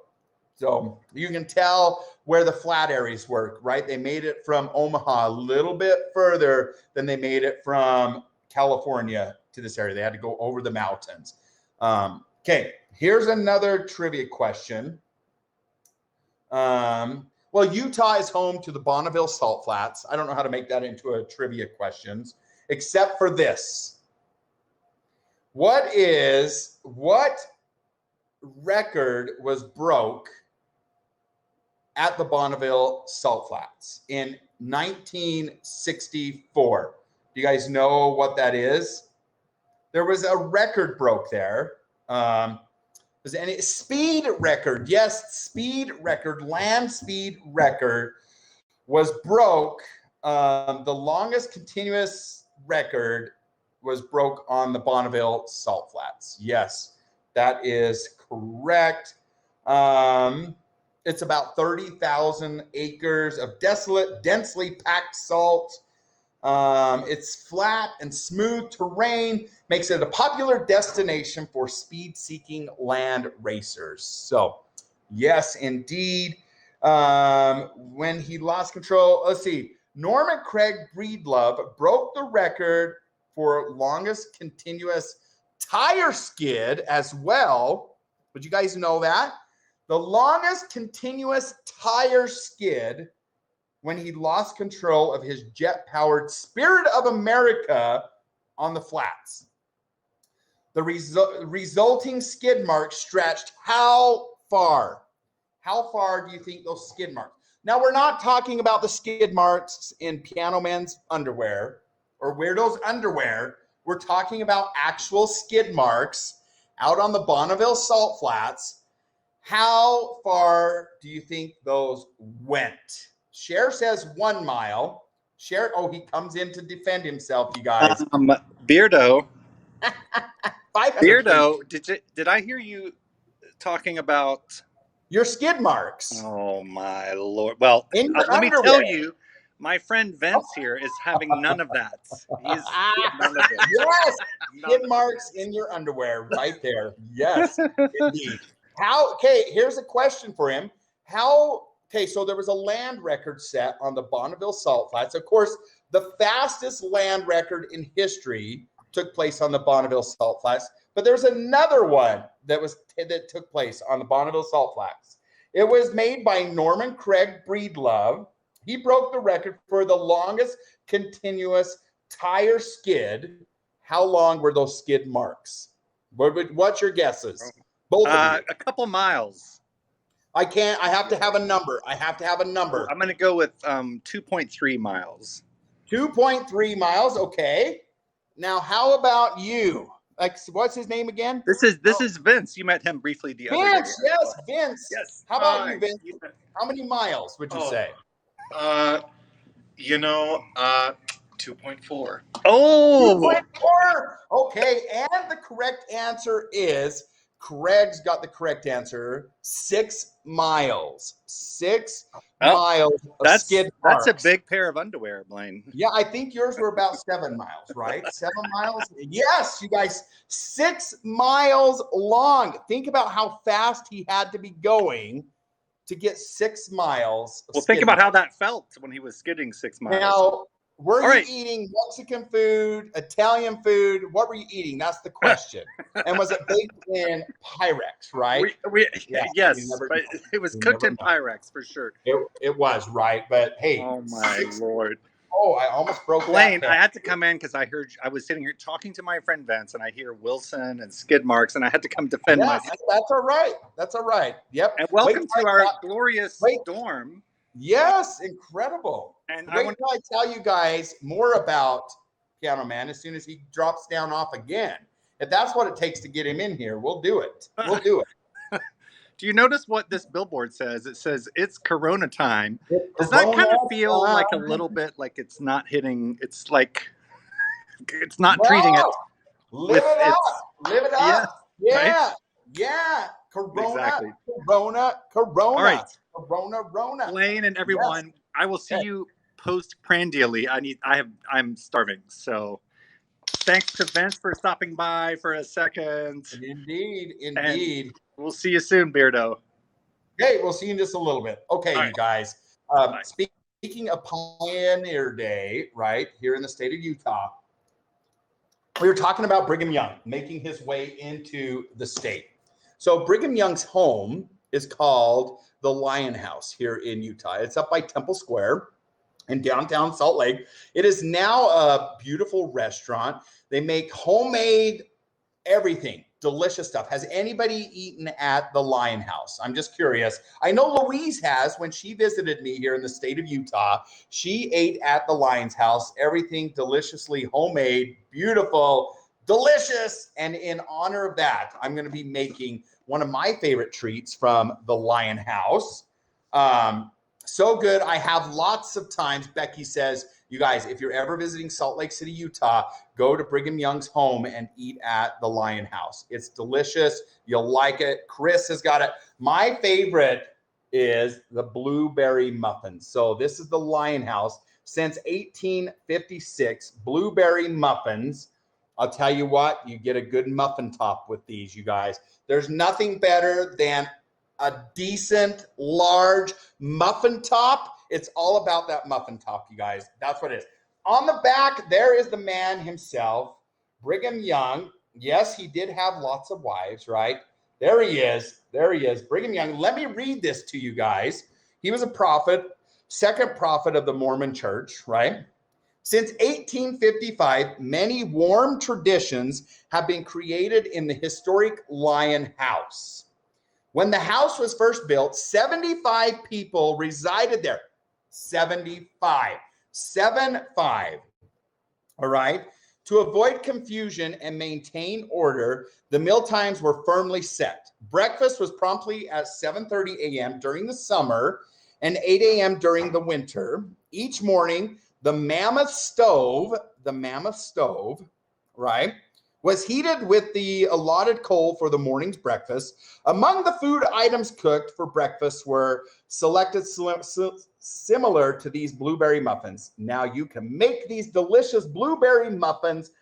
So you can tell where the flat areas work, right? They made it from Omaha a little bit further than they made it from California to this area. They had to go over the mountains. Okay, here's another trivia question. Well, Utah is home to the Bonneville Salt Flats. I don't know how to make that into a trivia questions, except for this. What record was broke at the Bonneville Salt Flats in 1964? Do you guys know what that is? There was a record broke there. Was any speed record? Yes, speed record, land speed record was broke. The longest continuous record was broke on the Bonneville Salt Flats. Yes, that is correct. It's about 30,000 acres of desolate, densely packed salt. It's flat and smooth terrain, makes it a popular destination for speed-seeking land racers. So, yes, indeed. When he lost control, let's see, Norman Craig Breedlove broke the record for longest continuous tire skid as well. Would you guys know that? The longest continuous tire skid when he lost control of his jet-powered Spirit of America on the flats. The resulting skid marks stretched how far? How far do you think those skid marks? Now, we're not talking about the skid marks in Piano Man's underwear or Weirdo's underwear. We're talking about actual skid marks out on the Bonneville Salt Flats. How far do you think those went? Cher says 1 mile. Cher, oh, he comes in to defend himself, you guys. Beardo. 500 Beardo, did I hear you talking about your skid marks? Oh my Lord! Well, let me tell you, my friend Vince here is having none of that. He's none of it. Yes, skid marks in your underwear, right there. Yes, indeed. Okay, here's a question for him. Okay, so there was a land record set on the Bonneville Salt Flats. Of course, the fastest land record in history took place on the Bonneville Salt Flats, but there's another one that took place on the Bonneville Salt Flats. It was made by Norman Craig Breedlove. He broke the record for the longest continuous tire skid. How long were those skid marks? What's your guesses? Both of you. A couple miles. I can't. I have to have a number. I'm going to go with 2.3 miles. 2.3 miles. Okay. Now, how about you? Like, what's his name again? This is Vince. You met him briefly the other day. Vince. Yes, Vince. Yes. How about you, Vince? How many miles would you say? 2.4. Oh. 2.4. Okay, and the correct answer is. Craig's got the correct answer. 6 miles. 6 miles of skid marks. That's a big pair of underwear, Blaine. Yeah, I think yours were about 7 miles, right? 7 miles? Yes, you guys. 6 miles long. Think about how fast he had to be going to get 6 miles. Well, think about how that felt when he was skidding 6 miles. Now, were you eating Mexican food, Italian food? What were you eating? That's the question. And was it baked in Pyrex, right? Yes, but it was cooked in Pyrex for sure. It was, right? But hey. Oh, my Lord. Oh, I almost broke Blaine, that. I had to come in because I was sitting here talking to my friend Vince, and I hear Wilson and skid marks, and I had to come defend myself. That's all right. That's all right. Yep. And welcome to our glorious dorm. Yes, incredible. And wait until I tell you guys more about Piano Man as soon as he drops down off again. If that's what it takes to get him in here, we'll do it. We'll do it. Do you notice what this billboard says? It says it's Corona time. Does Corona that kind of feel time. like a little bit like it's not hitting? It's like it's not Wow. treating it. Live it up. Live it up. Yeah. Yeah. Right? Yeah. Corona. Exactly. Corona. Corona. All right. Corona. Rona. Blaine and everyone, yes. I will see you postprandially. I'm starving. So thanks to Vince for stopping by for a second. Indeed. And we'll see you soon, Beardo. Hey, we'll see you in just a little bit. Okay, right. You guys. Speaking of Pioneer Day, right, here in the state of Utah, we were talking about Brigham Young making his way into the state. So Brigham Young's home is called the Lion House here in Utah. It's up by Temple Square in downtown Salt Lake. It is now a beautiful restaurant. They make homemade everything, delicious stuff. Has anybody eaten at the Lion House? I'm just curious. I know Louise has. When she visited me here in the state of Utah, she ate at the Lion's House. Everything deliciously homemade, beautiful, delicious. And in honor of that, I'm going to be making one of my favorite treats from the Lion House. So good. I have lots of times. Becky says, you guys, if you're ever visiting Salt Lake City, Utah, go to Brigham Young's home and eat at the Lion House. It's delicious. You'll like it. Chris has got it. My favorite is the blueberry muffins. So this is the Lion House. Since 1856, blueberry muffins. I'll tell you what, you get a good muffin top with these, you guys. There's nothing better than a decent, large muffin top. It's all about that muffin top, you guys. That's what it is. On the back, there is the man himself, Brigham Young. Yes, he did have lots of wives, right? There he is. There he is. Brigham Young. Let me read this to you guys. He was a prophet, second prophet of the Mormon church, right? Since 1855, many warm traditions have been created in the historic Lion House. When the house was first built, 75 people resided there. 75. 75. All right. To avoid confusion and maintain order, the meal times were firmly set. Breakfast was promptly at 7:30 a.m. during the summer and 8 a.m. during the winter. Each morning, the mammoth stove, right, was heated with the allotted coal for the morning's breakfast. Among the food items cooked for breakfast were selected similar to these blueberry muffins. Now you can make these delicious blueberry muffins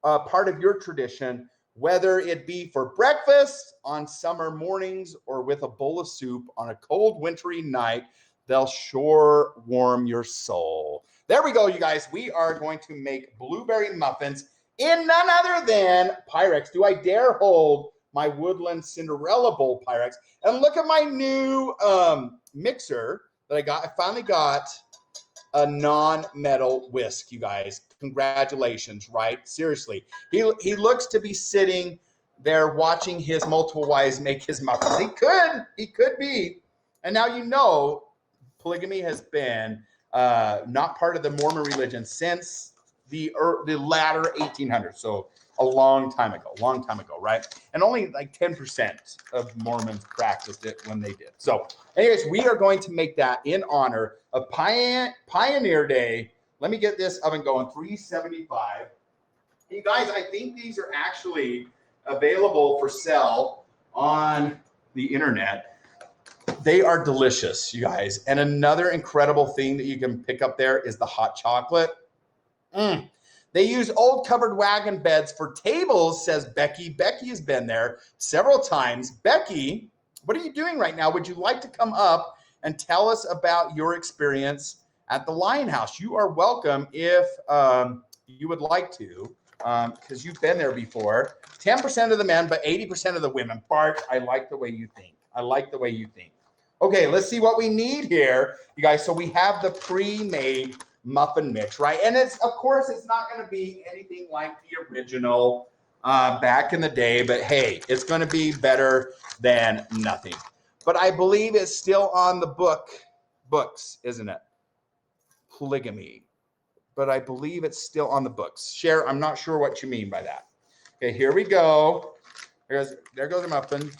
part of your tradition, whether it be for breakfast on summer mornings or with a bowl of soup on a cold wintry night. They'll sure warm your soul. There we go, you guys. We are going to make blueberry muffins in none other than Pyrex. Do I dare hold my Woodland Cinderella Bowl Pyrex? And look at my new mixer that I got. I finally got a non-metal whisk, you guys. Congratulations, right? Seriously. He looks to be sitting there watching his multiple wives make his muffins. He could be. And now you know polygamy has been not part of the Mormon religion since the latter 1800s. So a long time ago, right? And only like 10% of Mormons practiced it when they did. So anyways, we are going to make that in honor of Pioneer Day. Let me get this oven going, 375. You guys, I think these are actually available for sale on the internet. They are delicious, you guys. And another incredible thing that you can pick up there is the hot chocolate. They use old covered wagon beds for tables, says Becky. Becky has been there several times. Becky, what are you doing right now? Would you like to come up and tell us about your experience at the Lion House? You are welcome if you would like to, because you've been there before. 10% of the men, but 80% of the women. Bart, I like the way you think. Okay, let's see what we need here, you guys. So we have the pre-made muffin mix, right? And it's, of course, it's not going to be anything like the original back in the day, but hey, it's going to be better than nothing. But I believe it's still on the books, isn't it? Polygamy. But I believe it's still on the books. Cher, I'm not sure what you mean by that. Okay, here we go. There goes the muffin.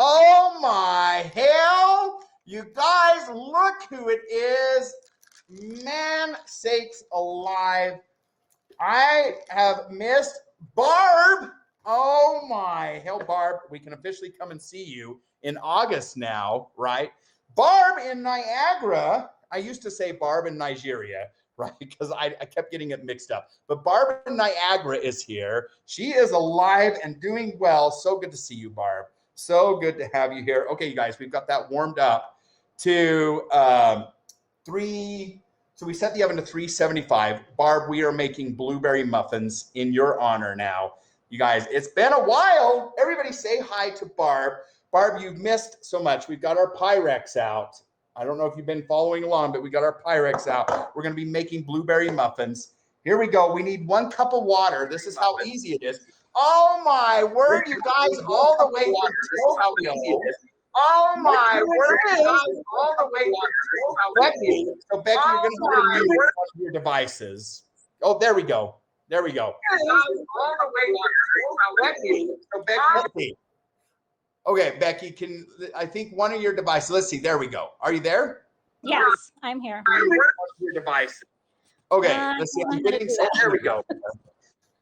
Oh my hell! You guys, look who it is. Man sakes alive. I have missed Barb. Oh my hell, Barb. We can officially come and see you in August now, right? Barb in Niagara. I used to say Barb in Nigeria, right? Because I kept getting it mixed up. But Barb in Niagara is here. She is alive and doing well. So good to see you, Barb. So good to have you here. Okay, you guys, we've got that warmed up to 3. So we set the oven to 375. Barb, we are making blueberry muffins in your honor now. You guys, it's been a while. Everybody say hi to Barb. Barb, you've missed so much. We've got our Pyrex out. I don't know if you've been following along, but we got our Pyrex out. We're going to be making blueberry muffins. Here we go. We need 1 cup of water. This is how easy it is. Oh my word, you guys, all the way from Tokyo. Oh my word, you guys, all the way from Becky. So Becky, you're going to have to mute one of your devices. Oh, there we go. There we go. Becky. So Becky. Okay, Becky, I think one of your devices. Let's see. There we go. Are you there? Yes, I'm here. Your device. Okay, let's see. I'm getting so there we go.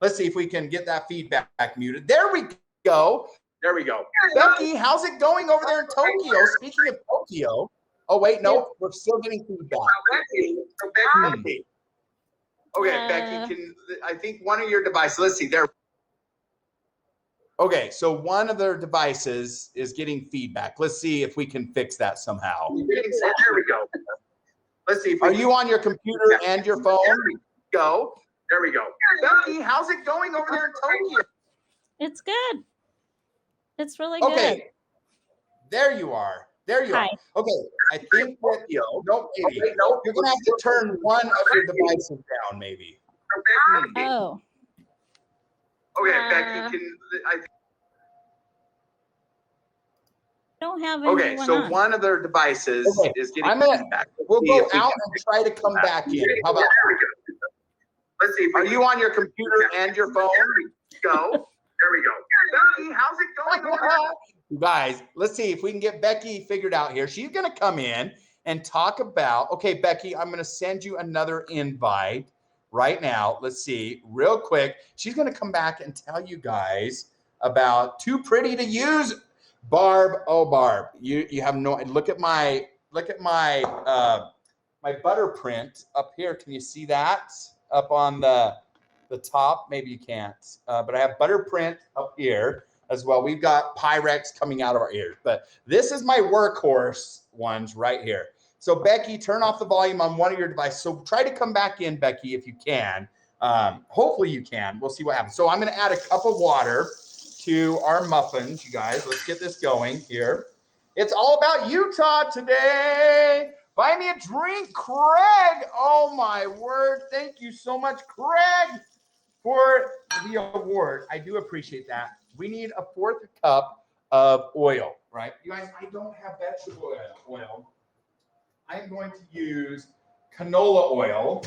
Let's see if we can get that feedback muted. There we go. There we go. Becky, how's it going over there in Tokyo? Speaking of Tokyo. Oh, wait, no, we're still getting feedback. Becky. Okay, Becky, I think one of your devices. Let's see. There. Okay, so one of their devices is getting feedback. Let's see if we can fix that somehow. There we go. Let's see. Are you on your computer and your phone? There we go. There we go. Becky, how's it going over there in Tokyo? It's good. It's really good. Okay. There you are. There you are. Okay. I think that nope, maybe. You're gonna have to turn one of your devices down, maybe. Oh. Okay, Becky, I don't have anyone okay, so on. one of their devices is getting feedback. We'll go out and try to come back in. How about that? Let's see. Are you on your computer and your phone? Go. There we go. Becky, how's it going? You guys, let's see if we can get Becky figured out here. She's going to come in and talk about, okay, Becky, I'm going to send you another invite right now. Let's see real quick. She's going to come back and tell you guys about Too Pretty to Use. Barb, oh Barb, you have no, look at my my butter print up here. Can you see that up on the top? Maybe you can't, but I have butter print up here as well. We've got Pyrex coming out of our ears, but this is my workhorse ones right here. So Becky, turn off the volume on one of your devices. So try to come back in, Becky, if you can. Hopefully you can. We'll see what happens. So I'm going to add a cup of water to our muffins, you guys. Let's get this going here. It's all about Utah today. Buy me a drink, Craig. Oh my word. Thank you so much, Craig, for the award. I do appreciate that. We need a 4th cup of oil, right? You guys, I don't have vegetable oil. I'm going to use canola oil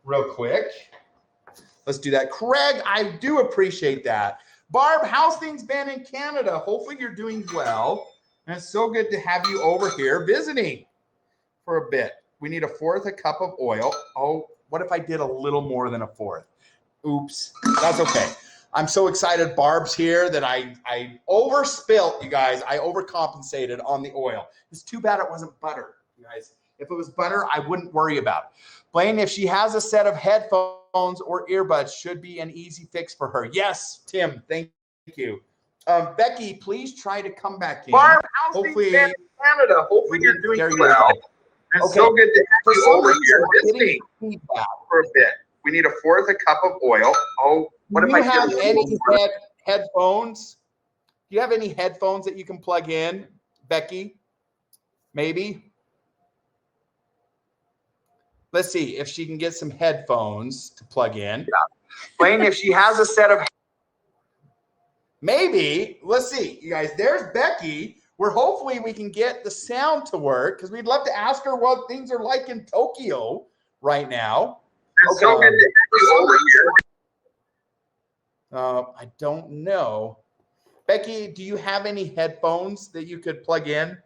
real quick. Let's do that. Craig, I do appreciate that. Barb, how's things been in Canada? Hopefully you're doing well. And it's so good to have you over here visiting for a bit. We need a 4th cup of oil. Oh, what if I did a little more than a 4th? Oops, that's okay. I'm so excited Barb's here that I overspilt, you guys. I overcompensated on the oil. It's too bad it wasn't butter, you guys. If it was butter, I wouldn't worry about it. Blaine, if she has a set of headphones or earbuds, should be an easy fix for her. Yes, Tim, thank you. Becky, please try to come back in. Barb, how's things been in Canada? Hopefully you're doing well. It's okay. So good to have you over here visiting feedback for a bit. We need a 4th cup of oil. Oh, what if I have any headphones? Do you have any headphones that you can plug in, Becky? Maybe. Let's see if she can get some headphones to plug in. Blaine, if she has a set of, maybe. Let's see, you guys. There's Becky. Where hopefully we can get the sound to work because we'd love to ask her what things are like in Tokyo right now. Okay. So good to have you over here. I don't know. Becky, do you have any headphones that you could plug in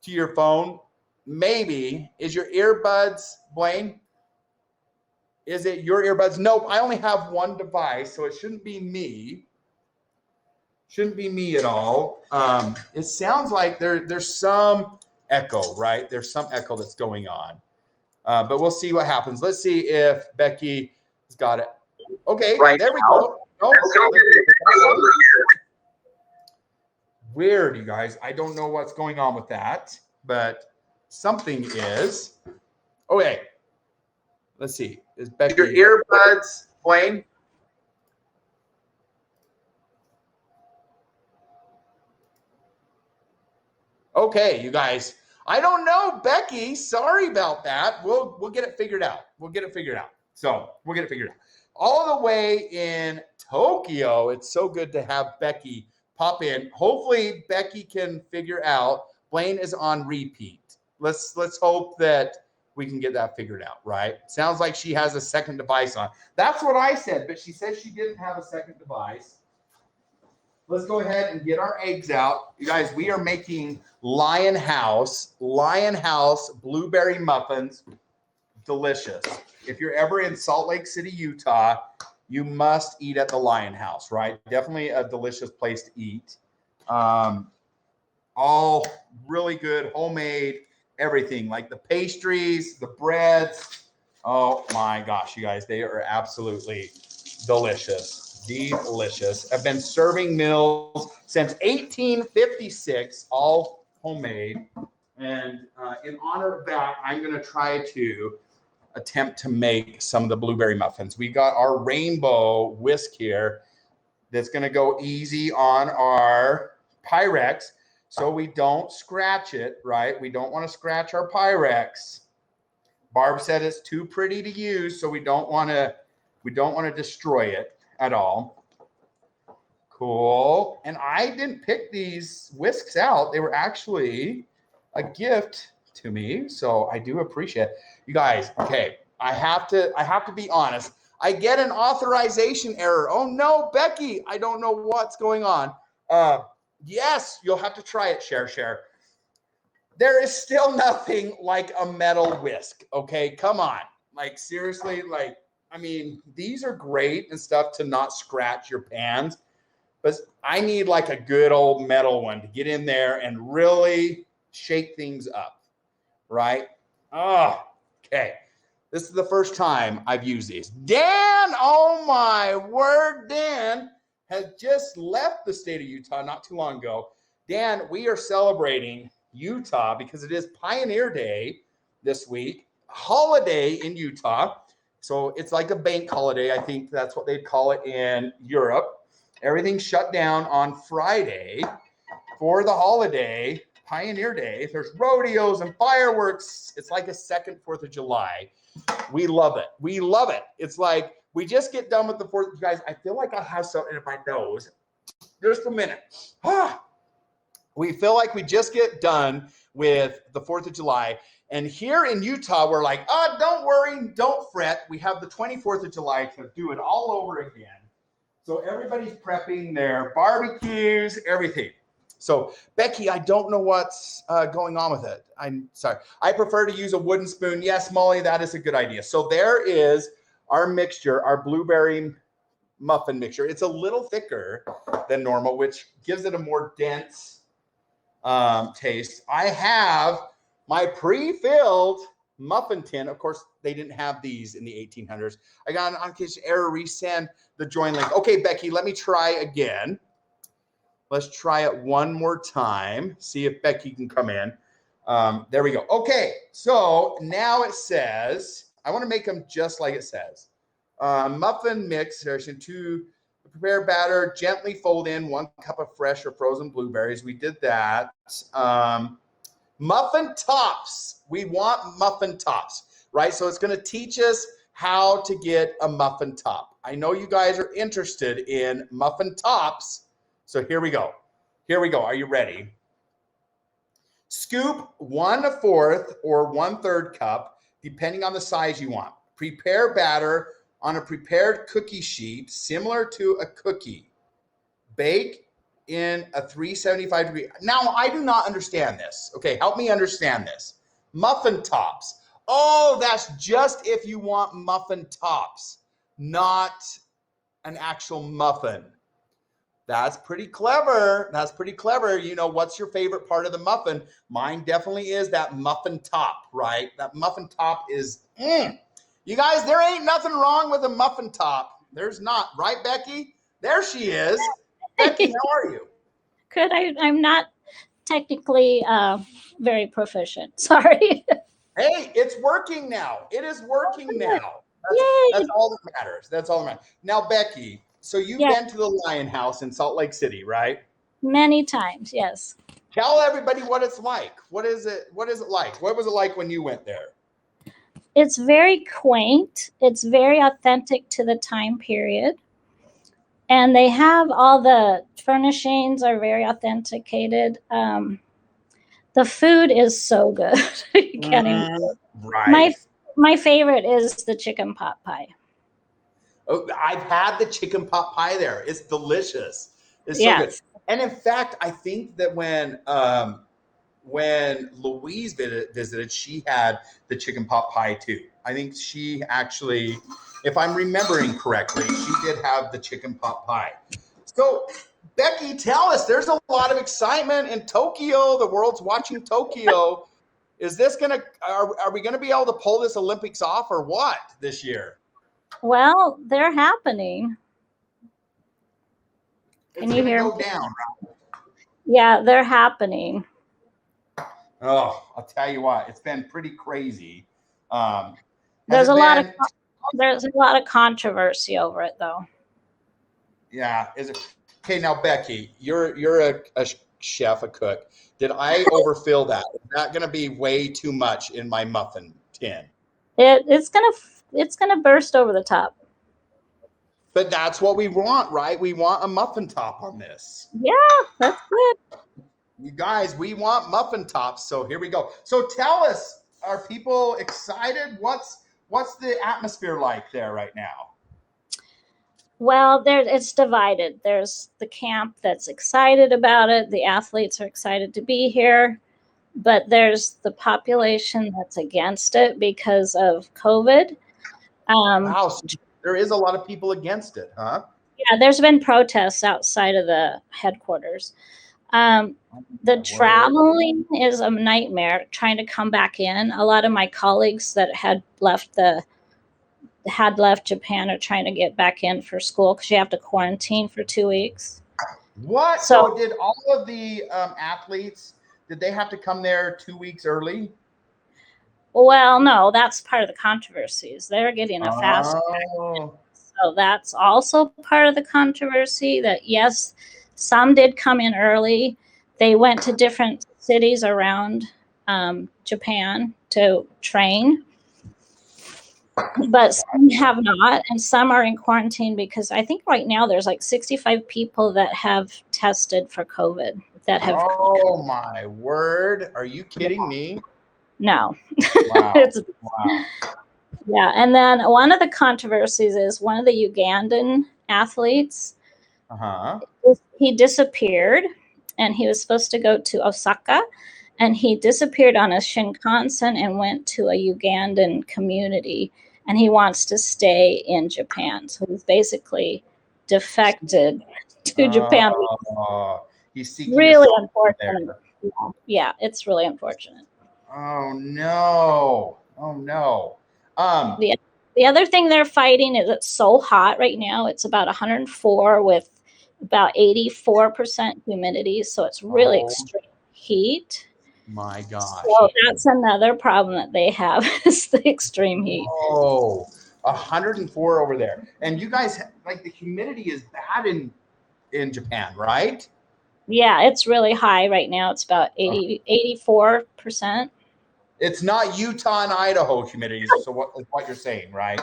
to your phone? Maybe. Is your earbuds, Blaine? Is it your earbuds? Nope, I only have one device, so it shouldn't be me. Shouldn't be me at all. It sounds like there's some echo, right? There's some echo that's going on. But we'll see what happens. Let's see if Becky has got it. Okay, right, there we go. Nope. Weird, you guys. I don't know what's going on with that, but something is. Okay. Let's see. Is Becky your earbuds playing? Okay, you guys. I don't know, Becky. Sorry about that. We'll get it figured out. We'll get it figured out. So we'll get it figured out. All the way in Tokyo. It's so good to have Becky pop in. Hopefully, Becky can figure out. Blaine is on repeat. Let's hope that we can get that figured out, right? Sounds like she has a second device on. That's what I said, but she said she didn't have a second device. Let's go ahead and get our eggs out. You guys, we are making Lion House blueberry muffins. Delicious. If you're ever in Salt Lake City, Utah, you must eat at the Lion House, right? Definitely a delicious place to eat. All really good, homemade, everything, like the pastries, the breads. Oh my gosh, you guys, they are absolutely delicious. Delicious. I've been serving meals since 1856, all homemade. And in honor of that, I'm going to try to attempt to make some of the blueberry muffins. We got our rainbow whisk here that's going to go easy on our Pyrex so we don't scratch it, right? We don't want to scratch our Pyrex. Barb said it's too pretty to use, so we don't want to destroy it at all. Cool. And I didn't pick these whisks out. They were actually a gift to me, so I do appreciate it. You guys, okay, I have to be honest. I get an authorization error. Oh no, Becky, I don't know what's going on. Yes, you'll have to try it, share. There is still nothing like a metal whisk, okay? Come on. Like seriously, like I mean, these are great and stuff to not scratch your pans, but I need like a good old metal one to get in there and really shake things up, right? Oh, okay. This is the first time I've used these. Dan, oh my word, Dan has just left the state of Utah not too long ago. Dan, we are celebrating Utah because it is Pioneer Day this week, holiday in Utah. So it's like a bank holiday. I think that's what they'd call it in Europe. Everything's shut down on Friday for the holiday, Pioneer Day. There's rodeos and fireworks. It's like a second 4th of July. We love it. We love it. It's like we just get done with the 4th. You guys, I feel like I have something in my nose. Just a minute. We feel like we just get done with the 4th of July. And here in Utah, we're like, don't worry, don't fret. We have the 24th of July to do it all over again. So everybody's prepping their barbecues, everything. So Becky, I don't know what's going on with it. I'm sorry. I prefer to use a wooden spoon. Yes, Molly, that is a good idea. So there is our mixture, our blueberry muffin mixture. It's a little thicker than normal, which gives it a more dense taste. I have my pre-filled muffin tin. Of course, they didn't have these in the 1800s. I got an on-occasion error, resend the join link. Okay, Becky, let me try again. Let's try it one more time. See if Becky can come in. There we go. Okay, so now it says, I want to make them just like it says. Muffin mix version 2. Prepare batter, gently fold in 1 cup of fresh or frozen blueberries. We did that. Muffin tops. We want muffin tops, right? So it's going to teach us how to get a muffin top. I know you guys are interested in muffin tops. So here we go. Here we go. Are you ready? Scoop 1/4 or 1/3 cup, depending on the size you want. Prepare batter on a prepared cookie sheet, similar to a cookie. Bake in a 375 degree. Now, I do not understand this. Okay, help me understand this. Muffin tops. Oh, that's just if you want muffin tops, not an actual muffin. That's pretty clever. That's pretty clever. You know, what's your favorite part of the muffin? Mine definitely is that muffin top, right? That muffin top is, You guys, there ain't nothing wrong with a muffin top. There's not, right, Becky? There she is. Becky, how are you? Good. I'm not technically very proficient. Sorry. Hey, it's working now. It is working now. That's all that matters. That's all that matters. Now, Becky, so you've been to the Lion House in Salt Lake City, right? Many times, yes. Tell everybody what it's like. What is it like? What was it like when you went there? It's very quaint. It's very authentic to the time period. And they have all the furnishings are very authenticated. The food is so good. You can't even. Right. My favorite is the chicken pot pie. Oh, I've had the chicken pot pie there. It's delicious. It's so good. And in fact, I think that when Louise visited, she had the chicken pot pie too. I think she actually, if I'm remembering correctly, she did have the chicken pot pie. So, Becky, tell us, there's a lot of excitement in Tokyo. The world's watching Tokyo. Is this are we going to be able to pull this Olympics off or what this year? Well, they're happening. Can you hear me? Go down, right? Yeah, they're happening. Oh, I'll tell you what, it's been pretty crazy. There's a lot of controversy over it, though. Yeah, is it okay? Now, Becky, you're a chef, a cook. Did I overfill that? Is that going to be way too much in my muffin tin? It's gonna burst over the top. But that's what we want, right? We want a muffin top on this. Yeah, that's good. You guys, we want muffin tops. So here we go. So tell us, are people excited? What's the atmosphere like there right now? Well, it's divided. There's the camp that's excited about it. The athletes are excited to be here. But there's the population that's against it because of COVID. Wow, so there is a lot of people against it, huh? Yeah, there's been protests outside of the headquarters. The traveling is a nightmare trying to come back in. A lot of my colleagues that had left Japan are trying to get back in for school because you have to quarantine for 2 weeks. What? So did all of the athletes, did they have to come there 2 weeks early? Well, no, that's part of the controversies. They're getting a fast track. So that's also part of the controversy that, yes, some did come in early. They went to different cities around Japan to train. But some have not, and some are in quarantine because I think right now there's like 65 people that have tested for COVID that have. Oh my word! Are you kidding me? No. Wow. Wow. Yeah, and then one of the controversies is one of the Ugandan athletes. He disappeared, and he was supposed to go to Osaka, and he disappeared on a Shinkansen and went to a Ugandan community, and he wants to stay in Japan. So he's basically defected to Japan. He's seeking really unfortunate. Yeah, it's really unfortunate. Oh no! Oh no! The other thing they're fighting is it's so hot right now. It's about 104 with about 84% humidity, so it's really extreme heat. My gosh! So that's another problem that they have is the extreme heat. Oh, 104 over there, and you guys like the humidity is bad in Japan, right? Yeah, it's really high right now. It's about 84%. It's not Utah and Idaho humidity. So what you're saying, right?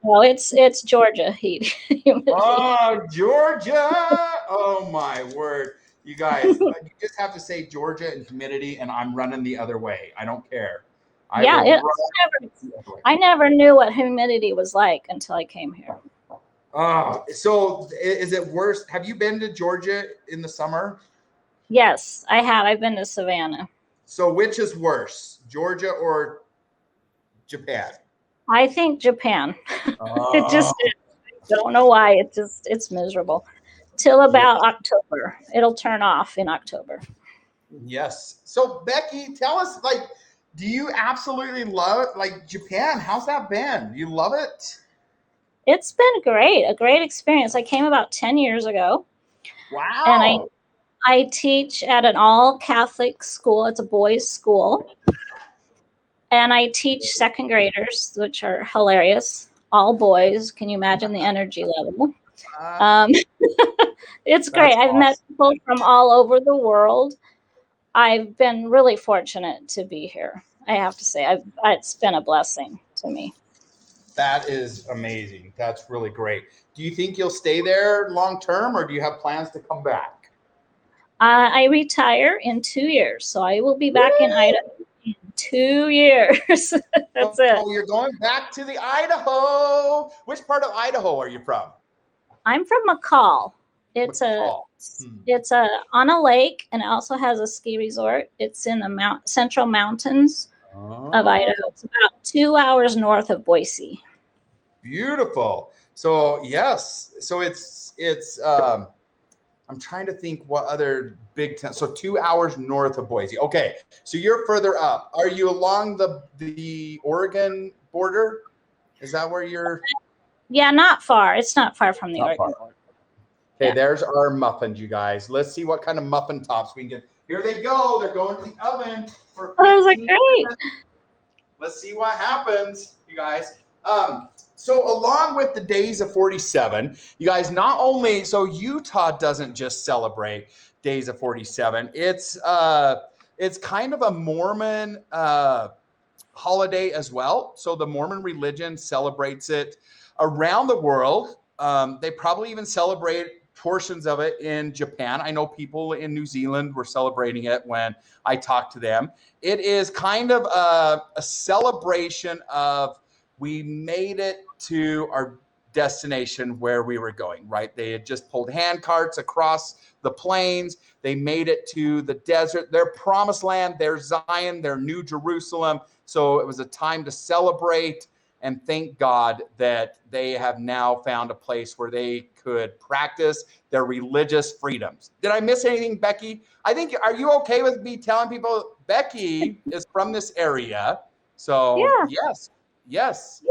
No, it's Georgia heat. Humidity. Oh, Georgia! Oh my word, you guys! You just have to say Georgia and humidity, and I'm running the other way. I don't care. I never knew what humidity was like until I came here. So is it worse? Have you been to Georgia in the summer? Yes, I have. I've been to Savannah. So which is worse, Georgia or Japan? I think Japan. It just is. I don't know why. It's miserable. Till about October. It'll turn off in October. Yes. So Becky, tell us, like, do you absolutely love like Japan? How's that been? You love it? It's been great. A great experience. I came about 10 years ago. Wow. And I teach at an all Catholic school. It's a boys' school. And I teach second graders, which are hilarious. All boys. Can you imagine the energy level? It's great. I've met people from all over the world. I've been really fortunate to be here. I have to say, it's been a blessing to me. That is amazing. That's really great. Do you think you'll stay there long term, or do you have plans to come back? I retire in 2 years, so I will be back in Idaho in 2 years. That's it. Oh, you're going back to the Idaho. Which part of Idaho are you from? I'm from McCall. It's on a lake, and it also has a ski resort. It's in the central mountains of Idaho. It's about 2 hours north of Boise. Beautiful. So yes, so it's I'm trying to think what other big town. So 2 hours north of Boise. Okay, so you're further up. Are you along the Oregon border? Is that where you're? Yeah, not far. It's not far from the Oregon border. Okay, yeah. There's our muffins, you guys. Let's see what kind of muffin tops we can get. Here they go. They're going to the oven for. Oh, those are great. Let's see what happens, you guys. So along with the Days of 47, you guys, not only, so Utah doesn't just celebrate Days of 47. It's kind of a Mormon holiday as well. So the Mormon religion celebrates it around the world. They probably even celebrate portions of it in Japan. I know people in New Zealand were celebrating it when I talked to them. It is kind of a celebration of we made it to our destination where we were going, right? They had just pulled hand carts across the plains. They made it to the desert, their promised land, their Zion, their New Jerusalem. So it was a time to celebrate and thank God that they have now found a place where they could practice their religious freedoms. Did I miss anything, Becky? I think, are you okay with me telling people Becky is from this area? So yeah. Yes.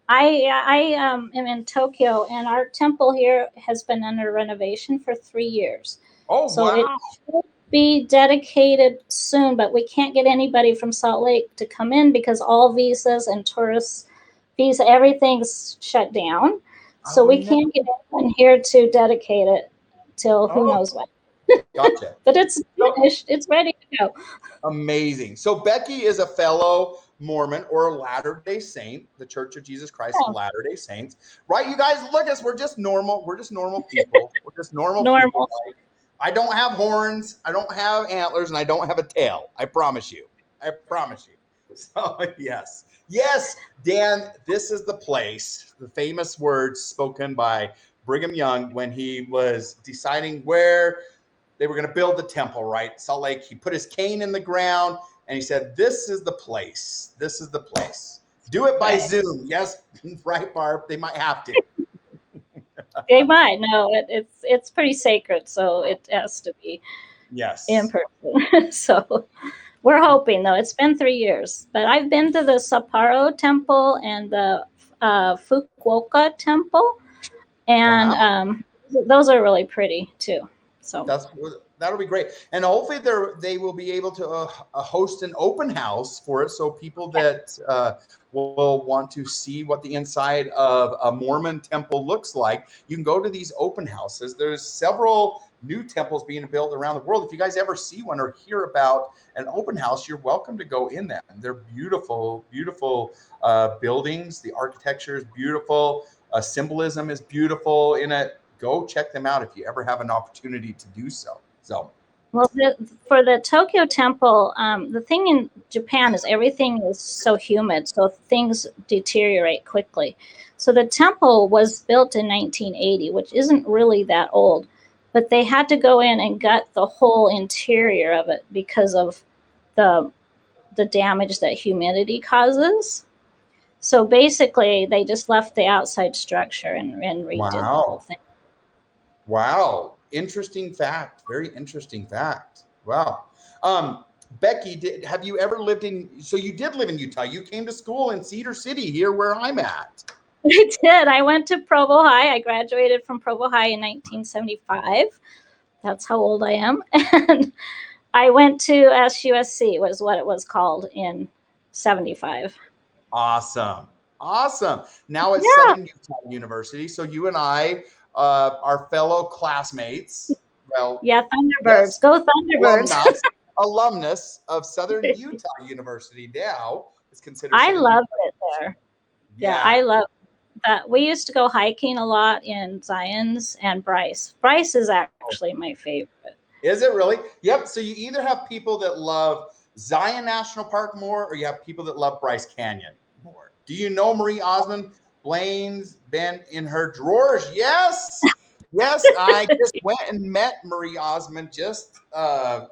I am in Tokyo, and our temple here has been under renovation for 3 years. Oh, so wow. It should be dedicated soon, but we can't get anybody from Salt Lake to come in because all visas and tourist visa, everything's shut down. So we can't get anyone here to dedicate it till who knows when. Gotcha. But it's finished. It's ready to go. Amazing. So Becky is a fellow Mormon or Latter-day Saint, the Church of Jesus Christ of Latter-day Saints. Right, you guys, look at us. We're just normal. We're just normal people. We're just normal people. I don't have horns. I don't have antlers, and I don't have a tail. I promise you. I promise you. So, yes. Yes, Dan, this is the place, the famous words spoken by Brigham Young when he was deciding where they were going to build the temple, right? Salt Lake. He put his cane in the ground and he said, this is the place. This is the place. Do it by Zoom. Yes, right, Barb? They might have to. They might. No, it's pretty sacred, so it has to be in person. So we're hoping, though. It's been 3 years. But I've been to the Sapporo Temple and the Fukuoka Temple. And those are really pretty, too. So that'll be great, and hopefully they will be able to host an open house for it, so people that will want to see what the inside of a Mormon temple looks like. You can go to these open houses. There's several new temples being built around the world. If you guys ever see one or hear about an open house, you're welcome to go in them. They're beautiful, beautiful buildings. The architecture is beautiful. Symbolism is beautiful in it. Go check them out if you ever have an opportunity to do so. So, Well, for the Tokyo Temple, the thing in Japan is everything is so humid, so things deteriorate quickly. So the temple was built in 1980, which isn't really that old, but they had to go in and gut the whole interior of it because of the damage that humidity causes. So basically, they just left the outside structure and redid the whole thing. Wow. Interesting fact. Very interesting fact. Wow. Becky, have you ever lived so you did live in Utah. You came to school in Cedar City, here where I'm at. I did. I went to Provo High. I graduated from Provo High in 1975. That's how old I am. And I went to SUSC, was what it was called, in 75. Awesome. Awesome. Now it's Southern Utah University. So you and I are fellow classmates. Well, yeah, Thunderbirds. Yes, go Thunderbirds. Alumnus of Southern Utah University now is considered. I loved it there. Yeah, I love that. We used to go hiking a lot in Zion's and Bryce. Bryce is actually my favorite. Is it really? Yep. So you either have people that love Zion National Park more, or you have people that love Bryce Canyon more. Do you know Marie Osmond? Blaine's been in her drawers. Yes. Yes, I just went and met Marie Osmond just a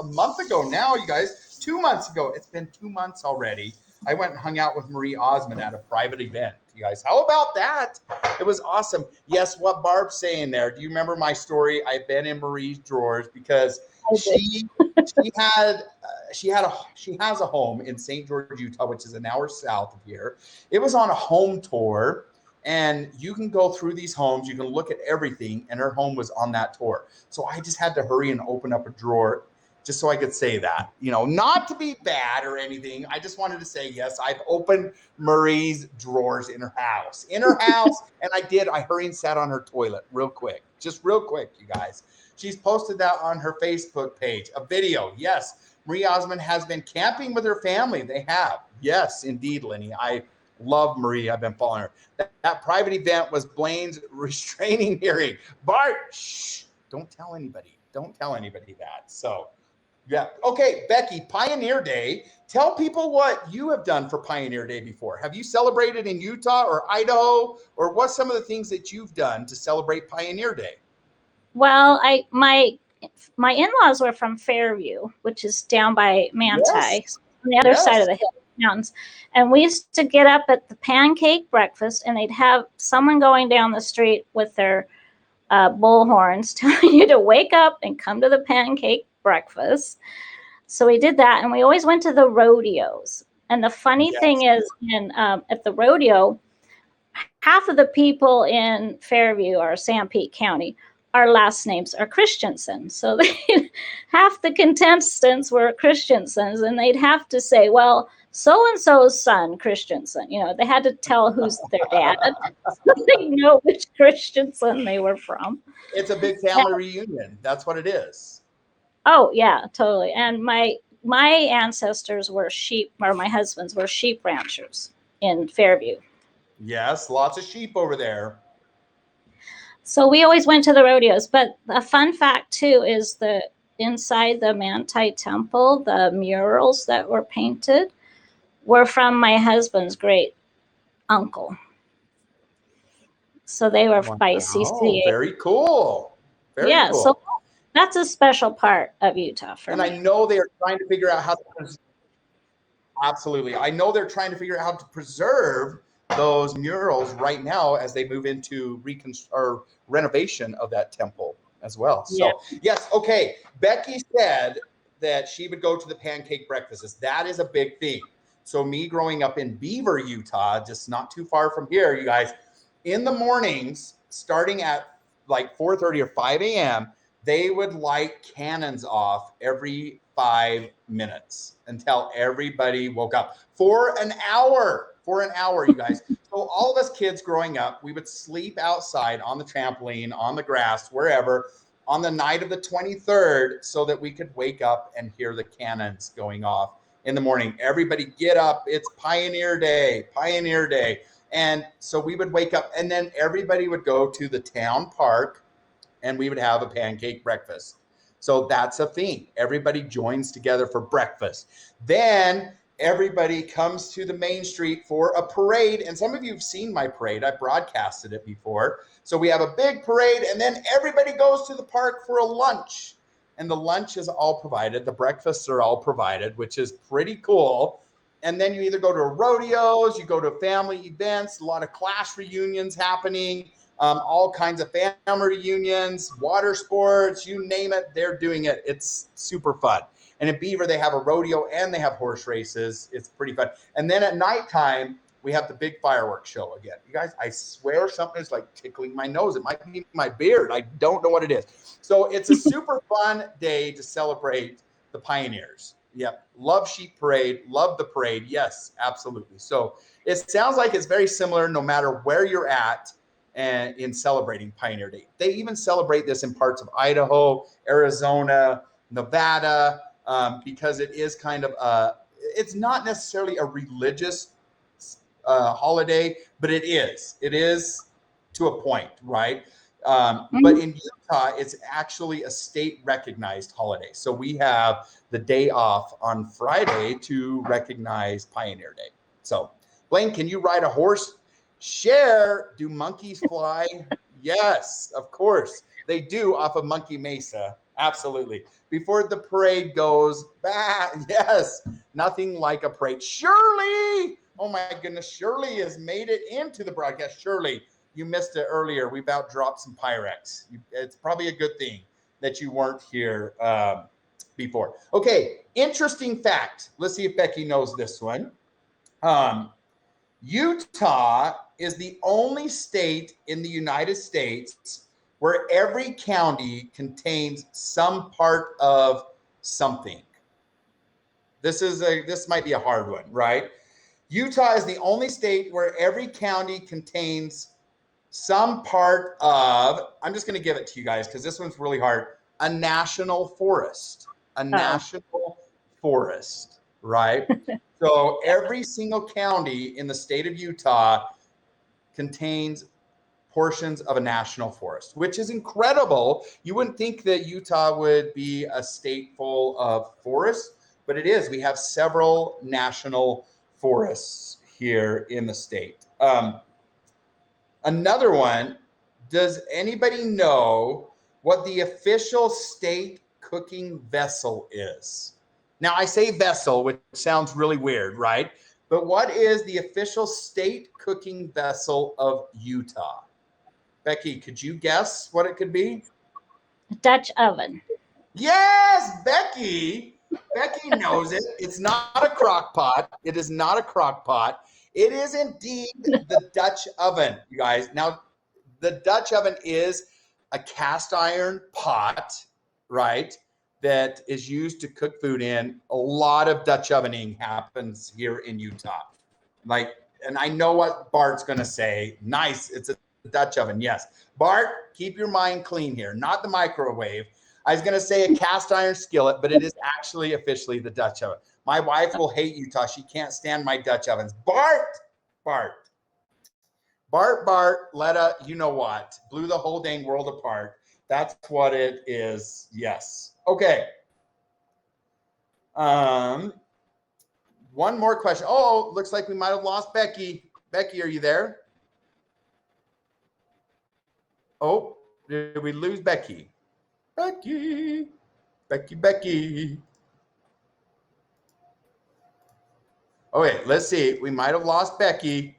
month ago now, you guys. 2 months ago. It's been 2 months already. I went and hung out with Marie Osmond at a private event. You guys, how about that? It was awesome. Yes, what Barb's saying there. Do you remember my story? I've been in Marie's drawers because she has a home in St. George, Utah, which is an hour south of here. It was on a home tour. And you can go through these homes, you can look at everything, and her home was on that tour. So I just had to hurry and open up a drawer just so I could say that, not to be bad or anything. I just wanted to say, yes, I've opened Marie's drawers in her house, and I hurried and sat on her toilet real quick, you guys. She's posted that on her Facebook page, a video. Yes, Marie Osmond has been camping with her family. They have. Yes, indeed, Lenny. I love Marie. I've been following her. That private event was Blaine's restraining hearing. Bart, shh, don't tell anybody. Don't tell anybody that. So, yeah. Okay, Becky, Pioneer Day. Tell people what you have done for Pioneer Day before. Have you celebrated in Utah or Idaho? Or what's some of the things that you've done to celebrate Pioneer Day? Well, my in-laws were from Fairview, which is down by Manti, on the other side of the hill. Mountains. And we used to get up at the pancake breakfast, and they'd have someone going down the street with their bullhorns telling you to wake up and come to the pancake breakfast. So we did that, and we always went to the rodeos. And the funny thing is, at the rodeo, half of the people in Fairview or Sanpete County, our last names are Christensen. So half the contestants were Christensens, and they'd have to say, well, so-and-so's son, Christensen. They had to tell who's their dad so they know which Christensen they were from. It's a big family reunion. That's what it is. Oh, yeah, totally. And my ancestors were my husband's were sheep ranchers in Fairview. Yes, lots of sheep over there. So we always went to the rodeos. But a fun fact, too, is inside the Manti Temple, the murals that were painted were from my husband's great uncle. So they were by CCA. Very cool. Very cool. So that's a special part of Utah for me. And I know they're trying to figure out how to absolutely. I know they're trying to figure out how to preserve those murals right now as they move into renovation of that temple as well. So yes, okay. Becky said that she would go to the pancake breakfasts. That is a big thing. So me growing up in Beaver, Utah, just not too far from here, you guys, in the mornings, starting at like 4:30 or 5 a.m., they would light cannons off every 5 minutes until everybody woke up for an hour. For an hour, you guys. So all of us kids growing up, we would sleep outside on the trampoline, on the grass, wherever, on the night of the 23rd, so that we could wake up and hear the cannons going off in the morning. Everybody get up. It's Pioneer Day, Pioneer Day. And so we would wake up, and then everybody would go to the town park, and we would have a pancake breakfast. So that's a thing. Everybody joins together for breakfast. Then everybody comes to the main street for a parade. And some of you have seen my parade. I broadcasted it before. So we have a big parade, and then everybody goes to the park for a lunch. And the lunch is all provided. The breakfasts are all provided, which is pretty cool. And then you either go to rodeos, you go to family events, a lot of class reunions happening, all kinds of family reunions, water sports, you name it, they're doing it. It's super fun. And in Beaver, they have a rodeo and they have horse races. It's pretty fun. And then at nighttime, we have the big fireworks show again. You guys, I swear something is like tickling my nose. It might be my beard. I don't know what it is. So it's a super fun day to celebrate the pioneers. Yep. Love Sheep Parade. Love the parade. Yes, absolutely. So it sounds like it's very similar no matter where you're at and in celebrating Pioneer Day. They even celebrate this in parts of Idaho, Arizona, Nevada, because it is kind of it's not necessarily a religious holiday, but it is to a point, right? But in Utah, it's actually a state recognized holiday. So we have the day off on Friday to recognize Pioneer Day. So Blaine, can you ride a horse? Share, do monkeys fly? Yes, of course. They do off of Monkey Mesa. Absolutely. Before the parade goes back, yes, nothing like a parade. Shirley, oh my goodness, Shirley has made it into the broadcast. Shirley, you missed it earlier. We about dropped some Pyrex. It's probably a good thing that you weren't here before. Okay, interesting fact. Let's see if Becky knows this one. Utah is the only state in the United States where every county contains some part of something. This might be a hard one, right? Utah is the only state where every county contains some part of, I'm just going to give it to you guys because this one's really hard, a national forest. A national forest, right? So every single county in the state of Utah contains portions of a national forest, which is incredible. You wouldn't think that Utah would be a state full of forests, but it is. We have several national forests here in the state. Another one, does anybody know what the official state cooking vessel is? Now, I say vessel, which sounds really weird, right? But what is the official state cooking vessel of Utah? Becky, could you guess what it could be? Dutch oven. Yes, Becky. Becky knows it. It's not a crock pot. It is not a crock pot. It is indeed the Dutch oven, you guys. Now, the Dutch oven is a cast iron pot, right, that is used to cook food in. A lot of Dutch ovening happens here in Utah. And I know what Bart's going to say. Nice. It's a Dutch oven. Yes. Bart, keep your mind clean here. Not the microwave. I was going to say a cast iron skillet, but it is actually officially the Dutch oven. My wife will hate Utah. She can't stand my Dutch ovens. Bart, Letta, you know what? Blew the whole dang world apart. That's what it is. Yes. Okay. One more question. Oh, looks like we might have lost Becky. Becky, are you there? Oh, did we lose Becky? Becky. Okay, let's see. We might have lost Becky.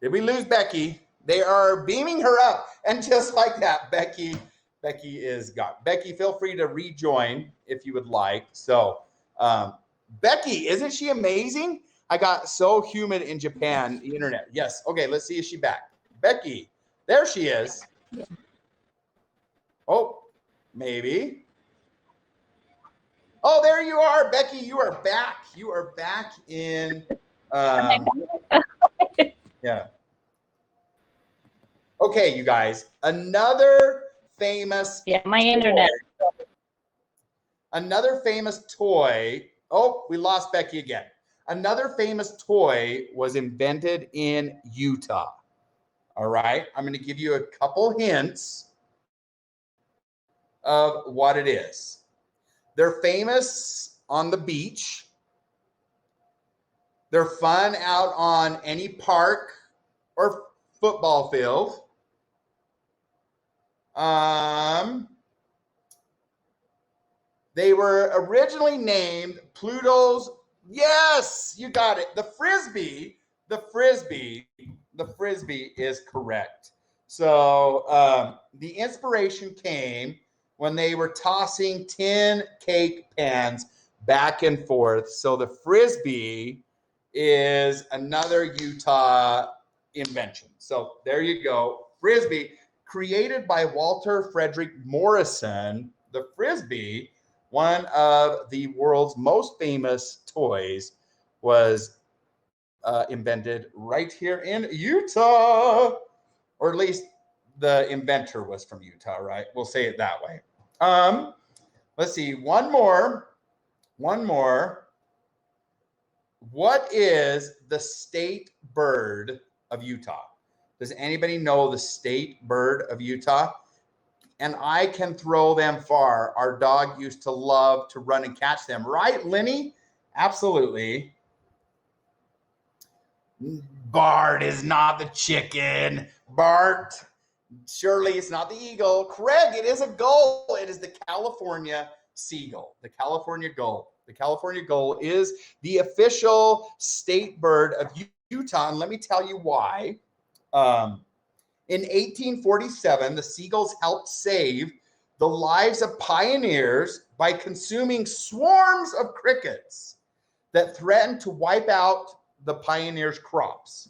Did we lose Becky? They are beaming her up. And just like that, Becky is gone. Becky, feel free to rejoin if you would like. So, Becky, isn't she amazing? I got so humid in Japan, the internet. Yes. Okay, let's see if she's back. Becky, there she is. Oh, maybe. Oh, there you are, Becky. You are back. You are back in. Yeah. Okay, you guys. Another famous. Yeah, my internet. Another famous toy. Oh, we lost Becky again. Another famous toy was invented in Utah. All right. I'm going to give you a couple hints of what it is. They're famous on the beach. They're fun out on any park or football field. They were originally named Pluto's. Yes, you got it. The frisbee is correct. So the inspiration came when they were tossing tin cake pans back and forth. So the frisbee is another Utah invention. So there you go. Frisbee, created by Walter Frederick Morrison. The frisbee, one of the world's most famous toys, was invented right here in Utah, or at least the inventor was from Utah, right? We'll say it that way. Let's see, one more. What is the state bird of Utah? Does anybody know the state bird of Utah? And I can throw them far. Our dog used to love to run and catch them. Right, Lenny? Absolutely. Bart is not the chicken. Bart, surely it's not the eagle. Craig, it is a gull. It is the California seagull, the California gull. The California gull is the official state bird of Utah. And let me tell you why. In 1847, the seagulls helped save the lives of pioneers by consuming swarms of crickets that threatened to wipe out the pioneers' crops.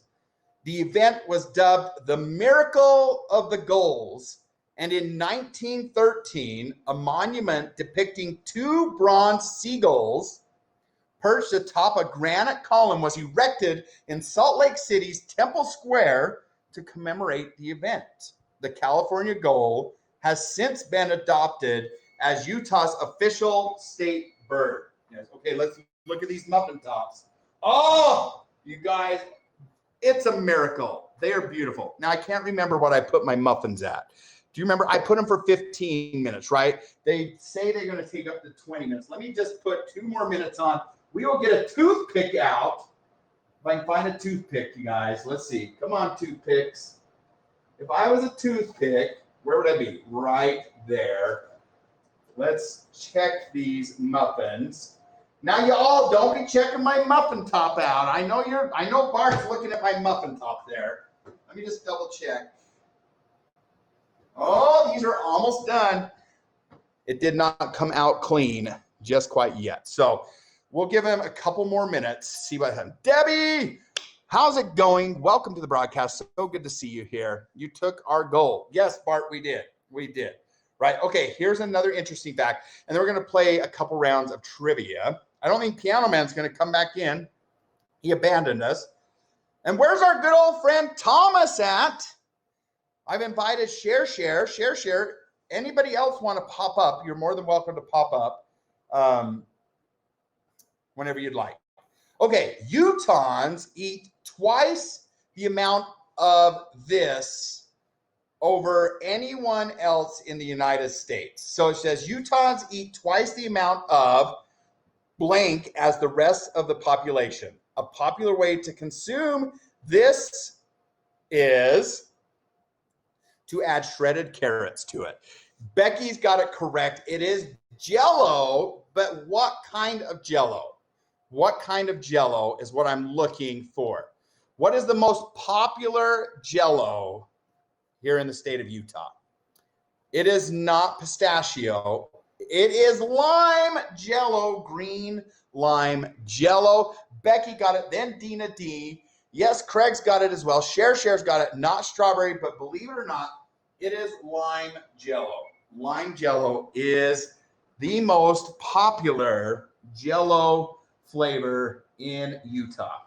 The event was dubbed the Miracle of the Gulls, and in 1913, a monument depicting two bronze seagulls perched atop a granite column was erected in Salt Lake City's Temple Square to commemorate the event. The California gull has since been adopted as Utah's official state bird. Yes. Okay, let's look at these muffin tops. Oh, you guys, it's a miracle. They are beautiful. Now, I can't remember what I put my muffins at. Do you remember? I put them for 15 minutes, right? They say they're going to take up to 20 minutes. Let me just put 2 more minutes on. We will get a toothpick out. If I can find a toothpick, you guys. Let's see. Come on, toothpicks. If I was a toothpick, where would I be? Right there. Let's check these muffins. Now, y'all, don't be checking my muffin top out. I know Bart's looking at my muffin top there. Let me just double check. Oh, these are almost done. It did not come out clean just quite yet. So we'll give him a couple more minutes, see what happens. Debbie, how's it going? Welcome to the broadcast. So good to see you here. You took our goal. Yes, Bart, we did. We did. Right. Okay, here's another interesting fact. And then we're going to play a couple rounds of trivia. I don't think Piano Man's going to come back in. He abandoned us. And where's our good old friend Thomas at? I've invited Share. Anybody else want to pop up? You're more than welcome to pop up whenever you'd like. Okay, Utahns eat twice the amount of this over anyone else in the United States. So it says Utahns eat twice the amount of blank as the rest of the population. A popular way to consume this is to add shredded carrots to it. Becky's got it correct. It is Jell-O, but what kind of Jell-O? What kind of Jell-O is what I'm looking for? What is the most popular Jell-O here in the state of Utah? It is not pistachio. It is lime Jell-O, green lime Jell-O. Becky got it, then Dina D. Yes, Craig's got it as well. Share's got it, not strawberry, but believe it or not, it is lime Jell-O. Lime Jell-O is the most popular Jell-O flavor in Utah.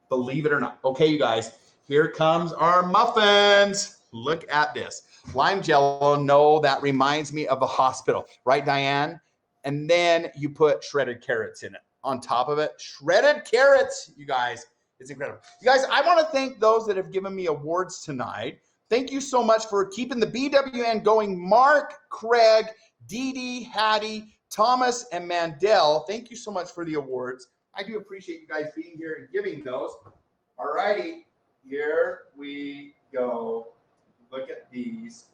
Believe it or not. Okay, you guys, here comes our muffins. Look at this. Lime Jell-O, no, that reminds me of the hospital. Right, Diane? And then you put shredded carrots in it. On top of it, shredded carrots, you guys. It's incredible. You guys, I want to thank those that have given me awards tonight. Thank you so much for keeping the BWN going. Mark, Craig, Dee Dee, Hattie, Thomas and Mandel, thank you so much for the awards. I do appreciate you guys being here and giving those. All righty, here we go. Look at these.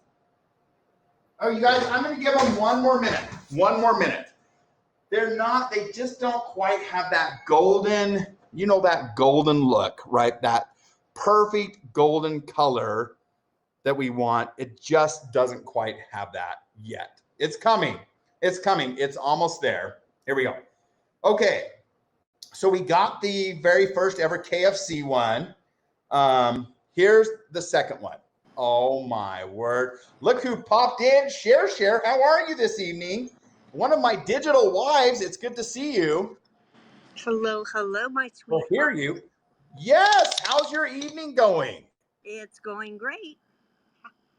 Oh, you guys, I'm going to give them one more minute. One more minute. They just don't quite have that golden, that golden look, right? That perfect golden color that we want. It just doesn't quite have that yet. It's coming. It's coming. It's almost there. Here we go. Okay. So we got the very first ever KFC one. Here's the second one. Oh my word. Look who popped in. Share. How are you this evening? One of my digital wives. It's good to see you. Hello, my sweet. We'll hear you. Yes. How's your evening going? It's going great.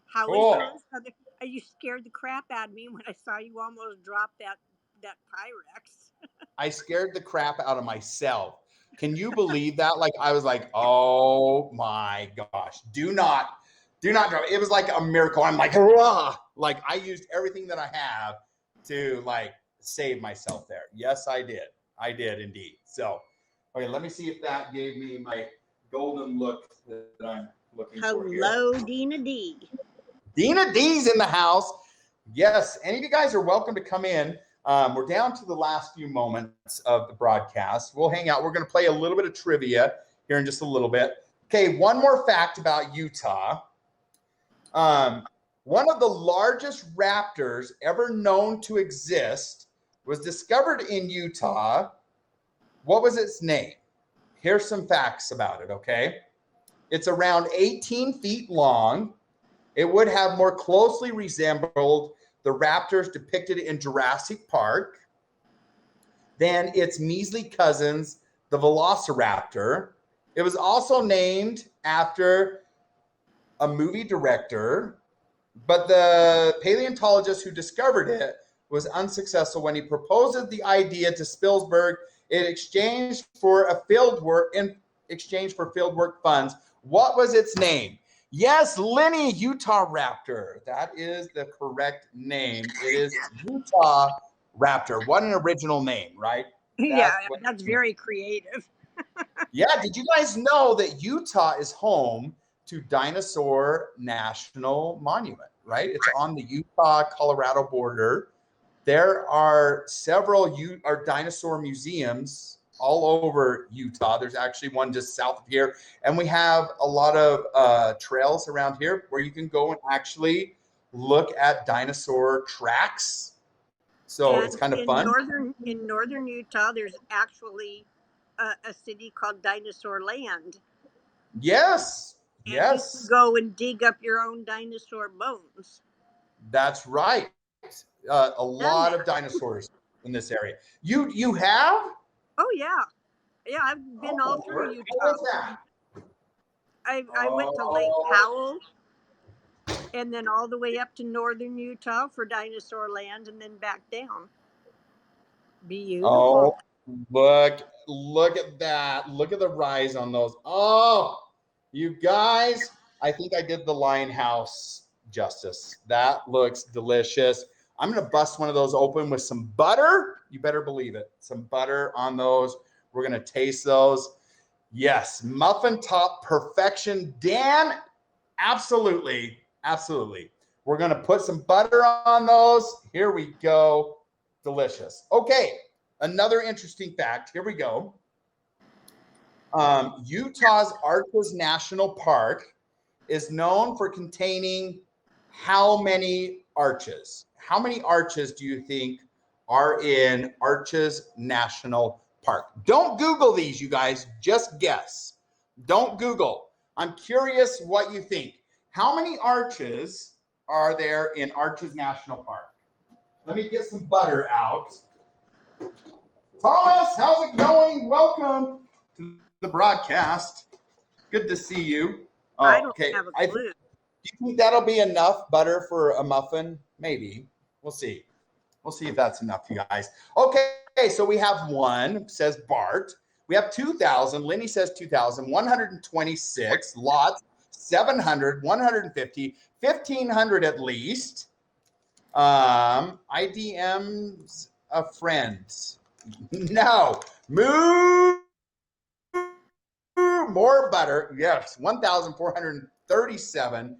How cool. is yours? You scared the crap out of me when I saw you almost drop that Pyrex. I scared the crap out of myself. Can you believe that? Like, I was like, oh my gosh, do not drop it. It was like a miracle. I'm like, hurrah! Like, I used everything that I have to like save myself there. Yes, I did. I did indeed. So, okay, let me see if that gave me my golden look that I'm looking for here. Hello, Dina D. Dina D's in the house. Yes, any of you guys are welcome to come in. We're down to the last few moments of the broadcast. We'll hang out. We're going to play a little bit of trivia here in just a little bit. Okay, one more fact about Utah. One of the largest raptors ever known to exist was discovered in Utah. What was its name? Here's some facts about it, okay? It's around 18 feet long. It would have more closely resembled the raptors depicted in Jurassic Park than its measly cousins, the Velociraptor. It was also named after a movie director, but the paleontologist who discovered it was unsuccessful when he proposed the idea to Spielberg in exchange for fieldwork funds. What was its name? Yes, Lenny, Utah Raptor. That is the correct name. It is Utah Raptor. What an original name, right? That's very creative. Yeah, did you guys know that Utah is home to Dinosaur National Monument, right? It's on the Utah-Colorado border. There are several dinosaur museums all over Utah. There's actually one just south of here. And we have a lot of trails around here where you can go and actually look at dinosaur tracks. So it's kind of fun. In northern Utah, there's actually a city called Dinosaur Land. Yes. And yes. You can go and dig up your own dinosaur bones. That's right. A lot of dinosaurs in this area. You have? Oh yeah, I've been all through Utah. Where's that? I went to Lake Powell, and then all the way up to northern Utah for Dinosaur Land, and then back down. Beautiful. Oh, look at that! Look at the rise on those. Oh, you guys! I think I did the Lion House justice. That looks delicious. I'm going to bust one of those open with some butter. You better believe it. Some butter on those. We're going to taste those. Yes, muffin top perfection. Dan, absolutely. Absolutely. We're going to put some butter on those. Here we go. Delicious. Okay, another interesting fact. Here we go. Utah's Arches National Park is known for containing how many arches? How many arches do you think are in Arches National Park? Don't Google these, you guys. Just guess. Don't Google. I'm curious what you think. How many arches are there in Arches National Park? Let me get some butter out. Thomas, how's it going? Welcome to the broadcast. Good to see you. I don't have a clue. Do you think that'll be enough butter for a muffin? Maybe. We'll see. We'll see if that's enough, you guys. Okay, so we have one, says Bart. We have 2,000. Lenny says 2,000. 126. Lots, 700. 150. 1,500 at least. IDM's a friend. No. Moo. More butter. Yes. 1,437.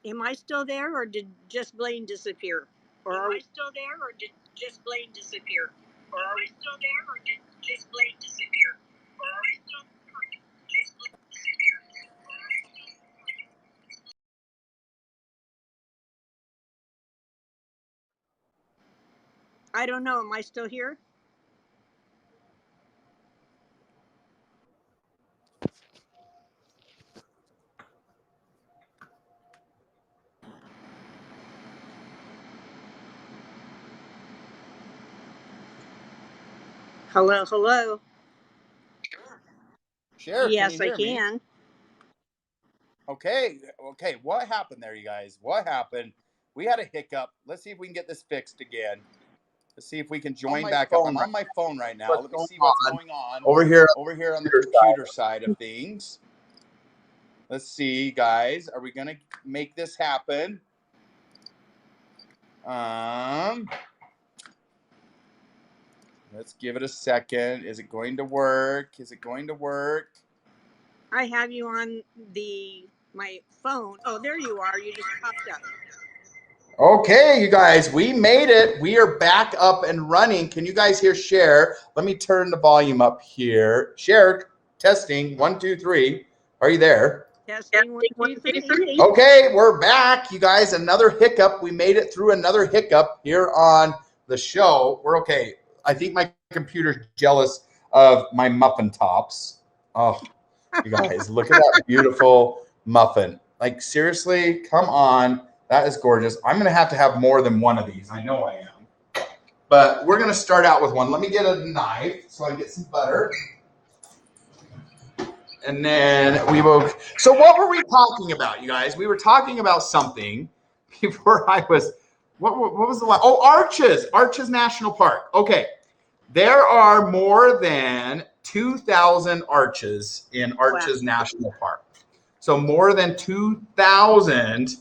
Am I still there, or did just Blaine disappear? Or Am I still there, or did just Blaine disappear? Or are we still there, or did just Blaine disappear? Or are we still there, or did just Blaine disappear? I don't know. Am I still here? Hello, hello. Cher, can you Yes, I hear me? can. Okay. What happened there, you guys? What happened? We had a hiccup. Let's see if we can get this fixed again. Let's see if we can join back up. I'm on my phone right now. Let me see what's going on over here on the computer side of things. Let's see, guys. Are we gonna make this happen? Let's give it a second. Is it going to work? Is it going to work? I have you on my phone. Oh, there you are. You just popped up. Okay, you guys, we made it. We are back up and running. Can you guys hear Cher? Let me turn the volume up here. Cher, testing. 1, 2, 3. Are you there? Testing 1, 2, 3. Okay, we're back, you guys. Another hiccup. We made it through another hiccup here on the show. We're okay. I think my computer's jealous of my muffin tops. Oh, you guys, look at that beautiful muffin. Like, seriously, come on. That is gorgeous. I'm going to have more than one of these. I know I am. But we're going to start out with one. Let me get a knife so I can get some butter. And then we will. So what were we talking about, you guys? We were talking about something before I was. What was the last? Oh, Arches. Arches National Park. Okay. There are more than 2,000 arches in Arches National Park. So more than 2,000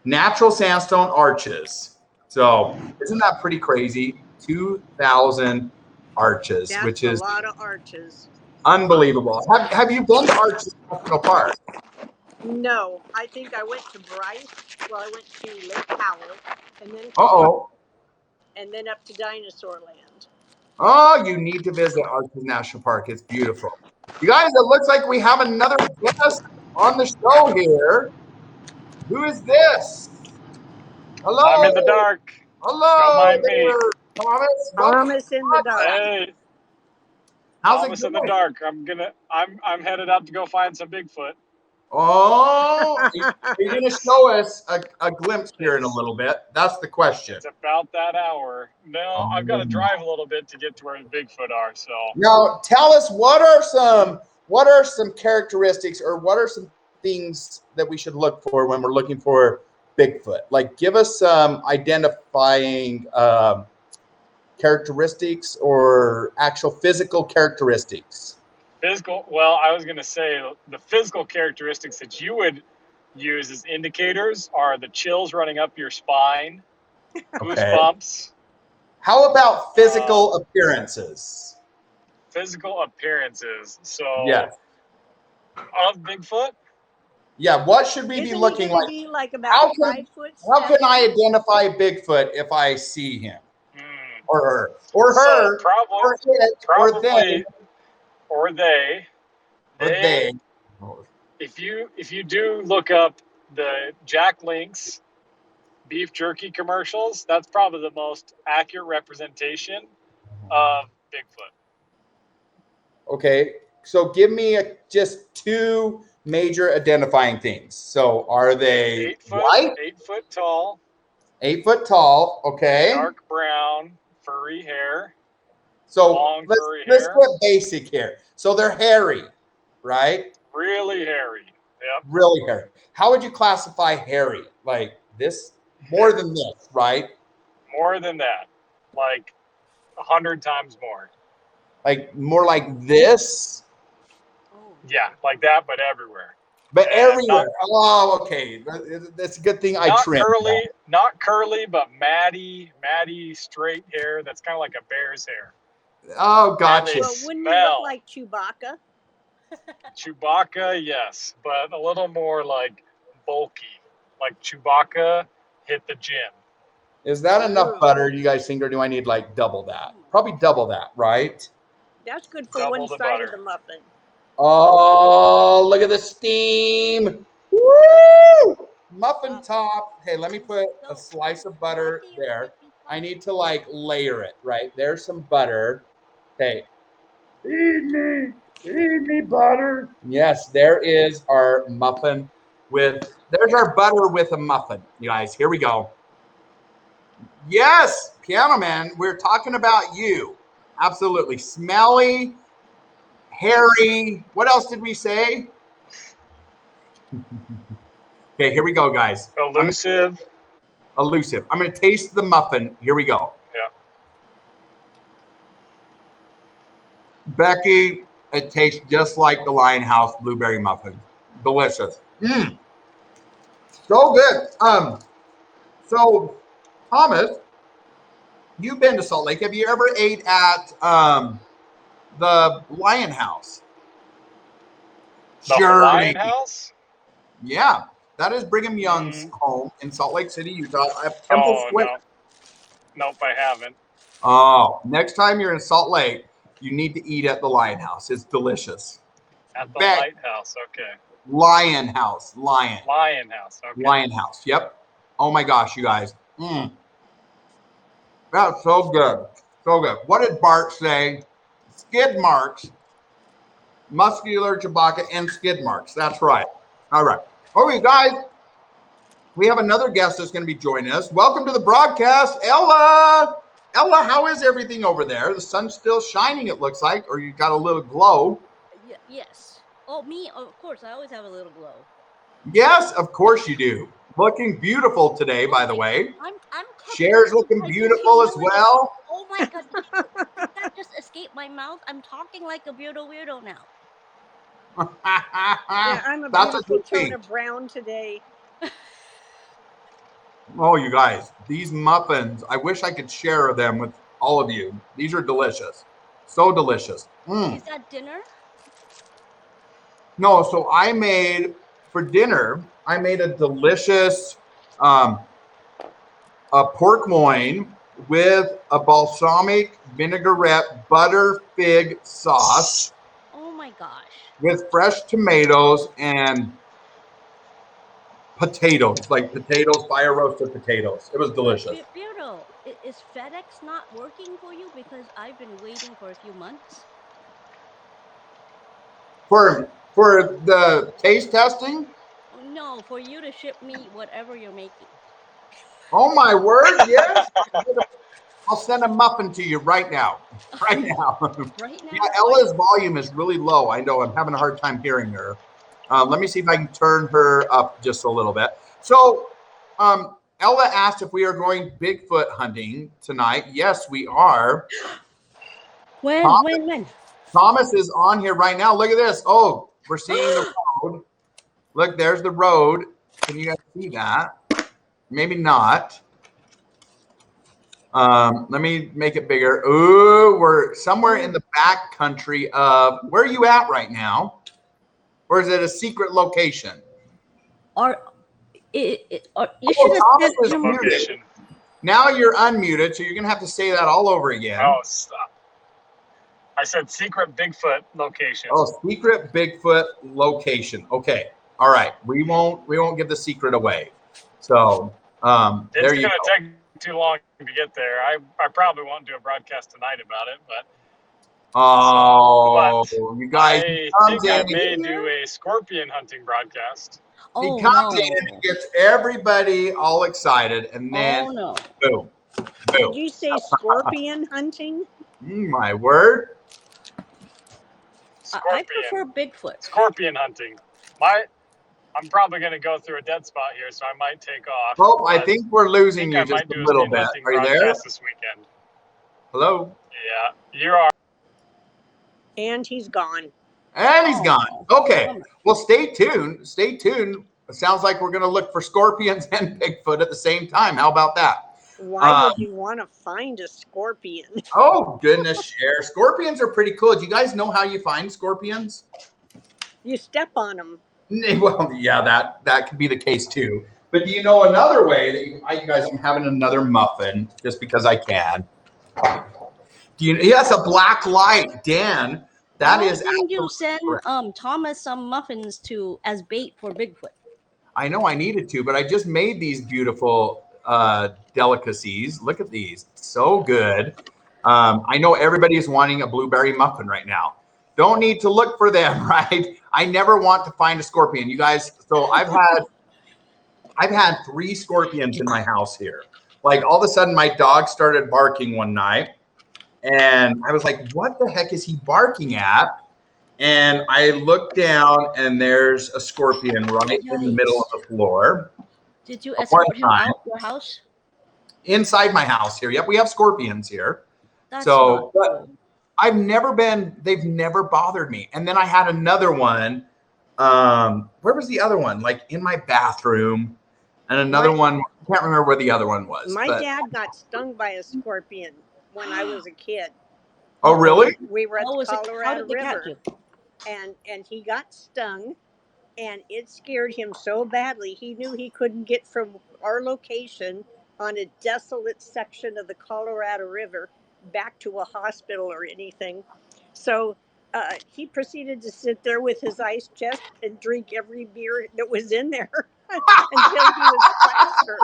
natural sandstone arches. So isn't that pretty crazy? 2,000 arches, That's which is a lot of arches. Unbelievable. Have you been to Arches National Park? No, I think I went to Bryce. Well, I went to Lake Howell, and then and then up to Dinosaur Land. Oh, you need to visit Arches National Park. It's beautiful. You guys, it looks like we have another guest on the show here. Who is this? Hello. I'm in the dark. Hello. Don't mind me. Thomas. Thomas in the dark. Hey. How's Thomas it in the going? dark. I'm headed out to go find some Bigfoot. Oh, you're going to show us a glimpse here in a little bit. That's the question. It's about that hour. No, I've got to drive a little bit to get to where the Bigfoot are. So now, tell us what are some characteristics, or what are some things that we should look for when we're looking for Bigfoot? Like, give us some identifying characteristics or actual physical characteristics. Well, I was going to say the physical characteristics that you would use as indicators are the chills running up your spine, goosebumps. How about physical appearances? Physical appearances. So, yes. Of Bigfoot? Yeah, what should we be looking like? Be like about 5 foot 7? How can I identify Bigfoot if I see him? Or her. Or her. So probably, or they. If you do look up the Jack Link's beef jerky commercials, that's probably the most accurate representation of Bigfoot. Okay, so give me just 2 major identifying things. So are they white? 8 foot tall. 8 foot tall. Okay. Dark brown, furry hair. So long furry let's hair. get basic here. So they're hairy, right? Really hairy. Yep. Really hairy. How would you classify hairy? Like this, more than this, right? More than that, like 100 times more. Like more like this? Yeah, like that, but everywhere. But everywhere. Oh, okay. That's a good thing I trimmed. Not curly, but matty, straight hair. That's kind of like a bear's hair. Oh, gotcha. Well, wouldn't you look like Chewbacca? Chewbacca, yes, but a little more like bulky. Like Chewbacca hit the gym. Is that enough butter, you guys think, or do I need like double that? Probably double that, right? That's good for one side of the muffin. Oh, look at the steam. Woo! Muffin top. Hey, let me put a slice of butter there. I need to like layer it, right? There's some butter. Okay. Feed me butter. Yes, there is our muffin there's our butter with a muffin, you guys. Here we go. Yes, Piano Man, we're talking about you. Absolutely. Smelly, hairy. What else did we say? Okay, here we go, guys. Elusive. Elusive. I'm going to taste the muffin. Here we go. Yeah. Becky, it tastes just like the Lion House blueberry muffin. Delicious. So good. So Thomas, you've been to Salt Lake. Have you ever ate at the Lion House? The Lion House? Yeah, that is Brigham Young's home in Salt Lake City, Utah. At Temple Square. No. Nope, I haven't. Oh, next time you're in Salt Lake, you need to eat at the Lion House. It's delicious. At the Lighthouse, okay. Lion House. Lion House, okay. Lion House, yep. Oh my gosh, you guys. That's so good. So good. What did Bart say? Skid marks. Muscular Chewbacca and skid marks. That's right. All right. Okay, guys. We have another guest that's going to be joining us. Welcome to the broadcast, Ella. Ella, how is everything over there? The sun's still shining, it looks like, or you got a little glow. Yes. Oh, me? Of course. I always have a little glow. Yes, of course you do. Looking beautiful today, by the way. I'm Cher's looking beautiful as well. Oh my God. That just escaped my mouth. I'm talking like a weirdo now. Yeah, I'm a beautiful tone of brown today. Oh, you guys, these muffins, I wish I could share them with all of you. These are delicious. So delicious. Is that dinner? No, so I made, for dinner, I made a delicious a pork loin with a balsamic vinaigrette butter fig sauce. Oh my gosh. With fresh tomatoes and potatoes, fire roasted potatoes. It was delicious. Beardo, is FedEx not working for you? Because I've been waiting for a few months. For the taste testing? No, for you to ship me whatever you're making. Oh my word, yes. I'll send a muffin to you right now. Right now. Right now? Yeah, Ella's volume is really low. I know. I'm having a hard time hearing her. Let me see if I can turn her up just a little bit. So, Ella asked if we are going Bigfoot hunting tonight. Yes, we are. When? Thomas is on here right now. Look at this. Oh, we're seeing the road. Look, there's the road. Can you guys see that? Maybe not. Let me make it bigger. Ooh, we're somewhere in the back country of, where are you at right now? Or is it a secret location? You should have said muted. Now you're unmuted, so you're going to have to say that all over again. Oh, stop. I said secret Bigfoot location. Oh, secret Bigfoot location. Okay. All right. We won't give the secret away. So It's there you going go. to take too long to get there. I probably won't do a broadcast tonight about it, but you guys, I comes think I in, may do a scorpion hunting broadcast. he Oh comes no. in and gets everybody all excited, and then Oh no. boom, Did boom. you say scorpion hunting? My word. I Scorpion. prefer Bigfoot. Scorpion hunting. I'm probably going to go through a dead spot here, so I might take off. Oh, I think we're losing you I just might a do a little speed bit. hunting Are you there? broadcast this weekend. Hello? Yeah, you are. And he's gone. And he's gone. Okay. Bummer. Well, stay tuned. Stay tuned. It sounds like we're going to look for scorpions and Bigfoot at the same time. How about that? Why would you want to find a scorpion? Oh, goodness, Cher. Scorpions are pretty cool. Do you guys know how you find scorpions? You step on them. Well, yeah, that could be the case too. But do you know another way that you guys, I'm having another muffin just because I can. Do you? Yes, a black light, Dan. That Why is. didn't you send correct. Thomas some muffins as bait for Bigfoot? I know I needed to, but I just made these beautiful delicacies. Look at these, so good. I know everybody is wanting a blueberry muffin right now. Don't need to look for them, right? I never want to find a scorpion, you guys. So I've had 3 scorpions in my house here. Like all of a sudden, my dog started barking one night, and I was like, "What the heck is he barking at?" And I looked down, and there's a scorpion right in the middle of the floor. Did you escort him out your house? Inside my house here. Yep, we have scorpions here. That's So, not cool. they've never bothered me. And then I had another one. Where was the other one? Like in my bathroom. And another one, I can't remember where the other one was. My dad got stung by a scorpion when I was a kid. Oh, really? We were at the How Colorado did they catch River, you? and he got stung, and it scared him so badly he knew he couldn't get from our location on a desolate section of the Colorado River back to a hospital or anything. So he proceeded to sit there with his ice chest and drink every beer that was in there until he was plastered.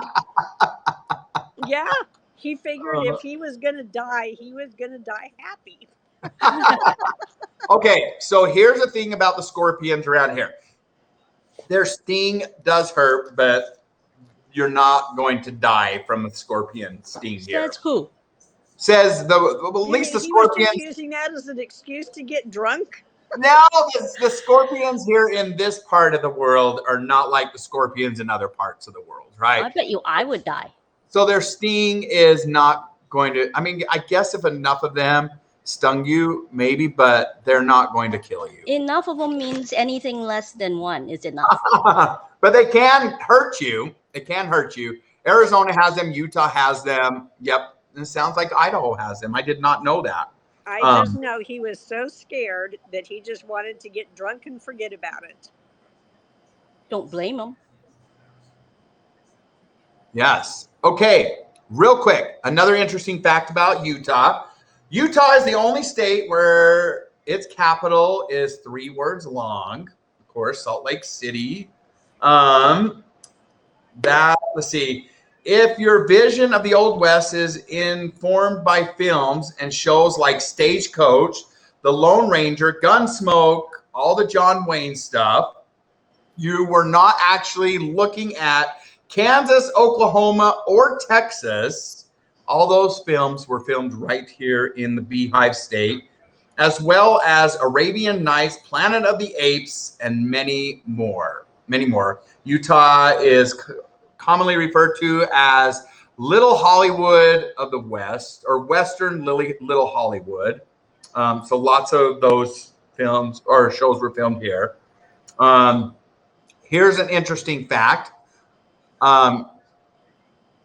Yeah, he figured if he was going to die, he was going to die happy. Okay, so here's the thing about the scorpions around here. Their sting does hurt, but you're not going to die from a scorpion sting here. That's who? Says at least the He scorpions. was just using that as an excuse to get drunk. No, the scorpions here in this part of the world are not like the scorpions in other parts of the world, right? I bet you I would die. So their sting is not going to, I mean, I guess if enough of them stung you, maybe, but they're not going to kill you. Enough of them means anything less than 1 is enough. But they can hurt you. It can hurt you. Arizona has them. Utah has them. Yep. It sounds like Idaho has them. I did not know that. I just know he was so scared that he just wanted to get drunk and forget about it. Don't blame him. Yes. Okay. Real quick. Another interesting fact about Utah. Utah is the only state where its capital is 3 words long. Of course, Salt Lake City. Let's see. If your vision of the Old West is informed by films and shows like Stagecoach, The Lone Ranger, Gunsmoke, all the John Wayne stuff, you were not actually looking at Kansas, Oklahoma, or Texas. All those films were filmed right here in the Beehive State, as well as Arabian Nights, Planet of the Apes, and many more. Many more. Utah is commonly referred to as Little Hollywood of the West, or Western Little Hollywood. So lots of those films or shows were filmed here. Here's an interesting fact.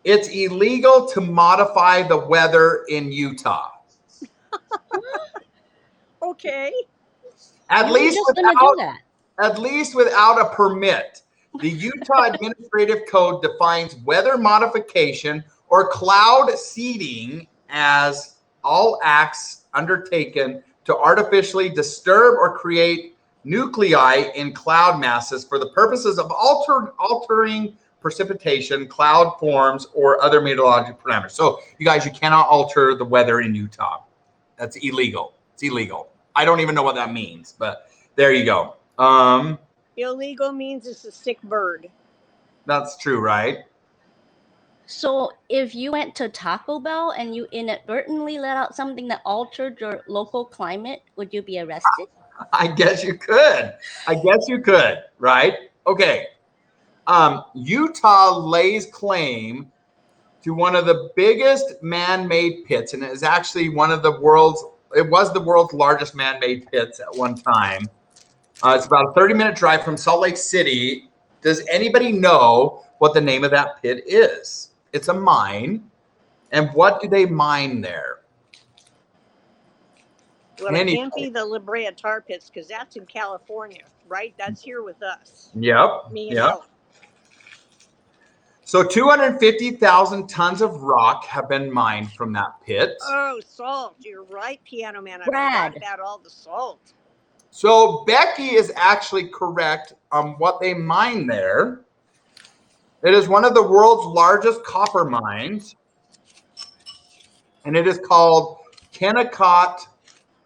It's illegal to modify the weather in Utah. Okay. At least without a permit. The Utah Administrative Code defines weather modification or cloud seeding as all acts undertaken to artificially disturb or create nuclei in cloud masses for the purposes of altering precipitation, cloud forms, or other meteorological parameters. So, you guys, you cannot alter the weather in Utah. That's illegal. It's illegal. I don't even know what that means, but there you go. Illegal means it's a sick bird. That's true, right? So if you went to Taco Bell and you inadvertently let out something that altered your local climate, would you be arrested? I guess you could. Right? Okay. Utah lays claim to one of the biggest man-made pits, and it is actually it was the world's largest man-made pits at one time. It's about a 30-minute drive from Salt Lake City. Does anybody know what the name of that pit is? It's a mine. And what do they mine there? Well, it can't be the La Brea tar pits because that's in California, right? That's here with us. Yep. Me and Ellen. So 250,000 tons of rock have been mined from that pit. Oh, salt. You're right, Piano Man. I forgot about all the salt. So Becky is actually correct on what they mine there. It is one of the world's largest copper mines, and it is called Kennecott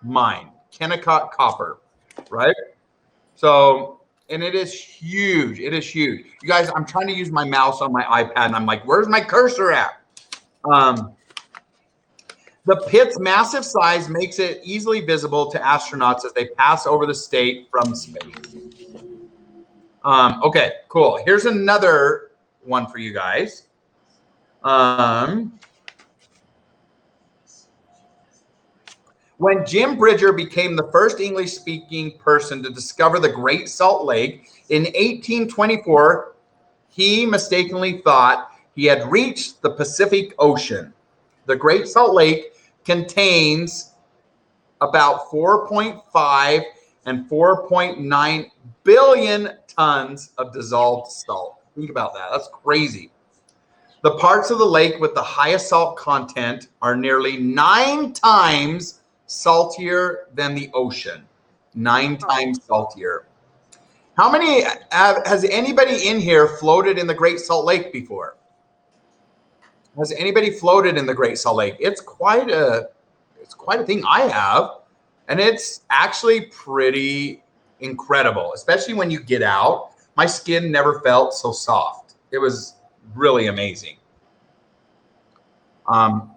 Mine, Kennecott Copper, right? So, and it is huge. It is huge. You guys, I'm trying to use my mouse on my iPad, and I'm like, where's my cursor at? The pit's massive size makes it easily visible to astronauts as they pass over the state from space. Okay, cool. Here's another one for you guys. When Jim Bridger became the first English-speaking person to discover the Great Salt Lake in 1824, he mistakenly thought he had reached the Pacific Ocean. The Great Salt Lake contains about 4.5 and 4.9 billion tons of dissolved salt. Think about that. That's crazy. The parts of the lake with the highest salt content are nearly 9 times saltier than the ocean. 9 times saltier. How many has anybody in here floated in the Great Salt Lake before? Has anybody floated in the Great Salt Lake? It's quite a thing. I have, and it's actually pretty incredible, especially when you get out. My skin never felt so soft. It was really amazing. Have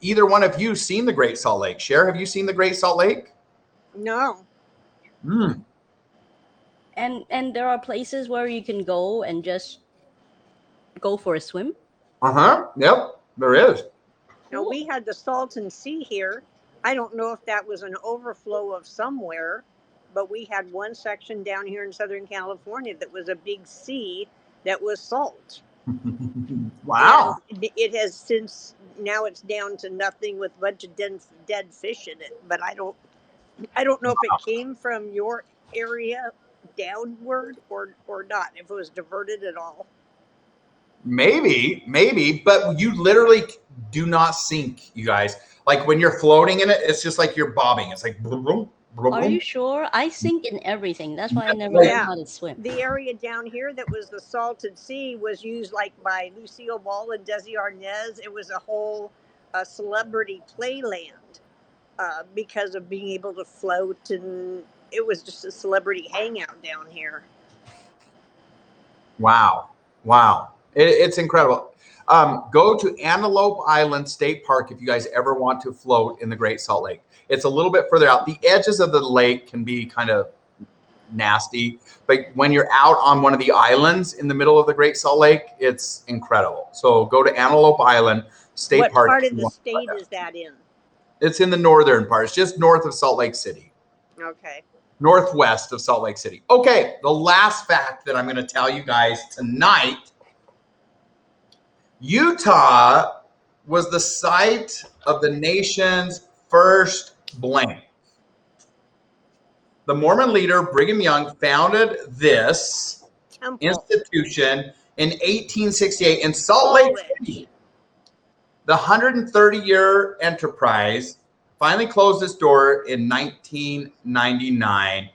either one of you seen the Great Salt Lake? Cher, have you seen the Great Salt Lake? No. And there are places where you can go and just go for a swim? Yep, there is. Now, we had the Salton Sea here. I don't know if that was an overflow of somewhere, but we had one section down here in Southern California that was a big sea that was salt. Wow. And it has since, now it's down to nothing with a bunch of dead fish in it, but I don't know if it came from your area downward or not, if it was diverted at all. Maybe, but you literally do not sink, you guys. Like when you're floating in it, it's just like you're bobbing. It's like boom, boom, boom. Are you sure? I sink in everything. That's why I never learned how to swim. The area down here that was the Salton Sea was used like by Lucille Ball and Desi Arnaz. It was a whole celebrity playland because of being able to float, and it was just a celebrity hangout down here. Wow. It's incredible. Go to Antelope Island State Park if you guys ever want to float in the Great Salt Lake. It's a little bit further out. The edges of the lake can be kind of nasty, but when you're out on one of the islands in the middle of the Great Salt Lake, it's incredible. So go to Antelope Island State Park. What part of the state is that in? It's in the northern part. It's just north of Salt Lake City. Okay. Northwest of Salt Lake City. Okay, the last fact that I'm going to tell you guys tonight. Utah was the site of the nation's first blank. The Mormon leader Brigham Young founded this institution in 1868 in Salt Lake City. The 130-year enterprise finally closed its door in 1999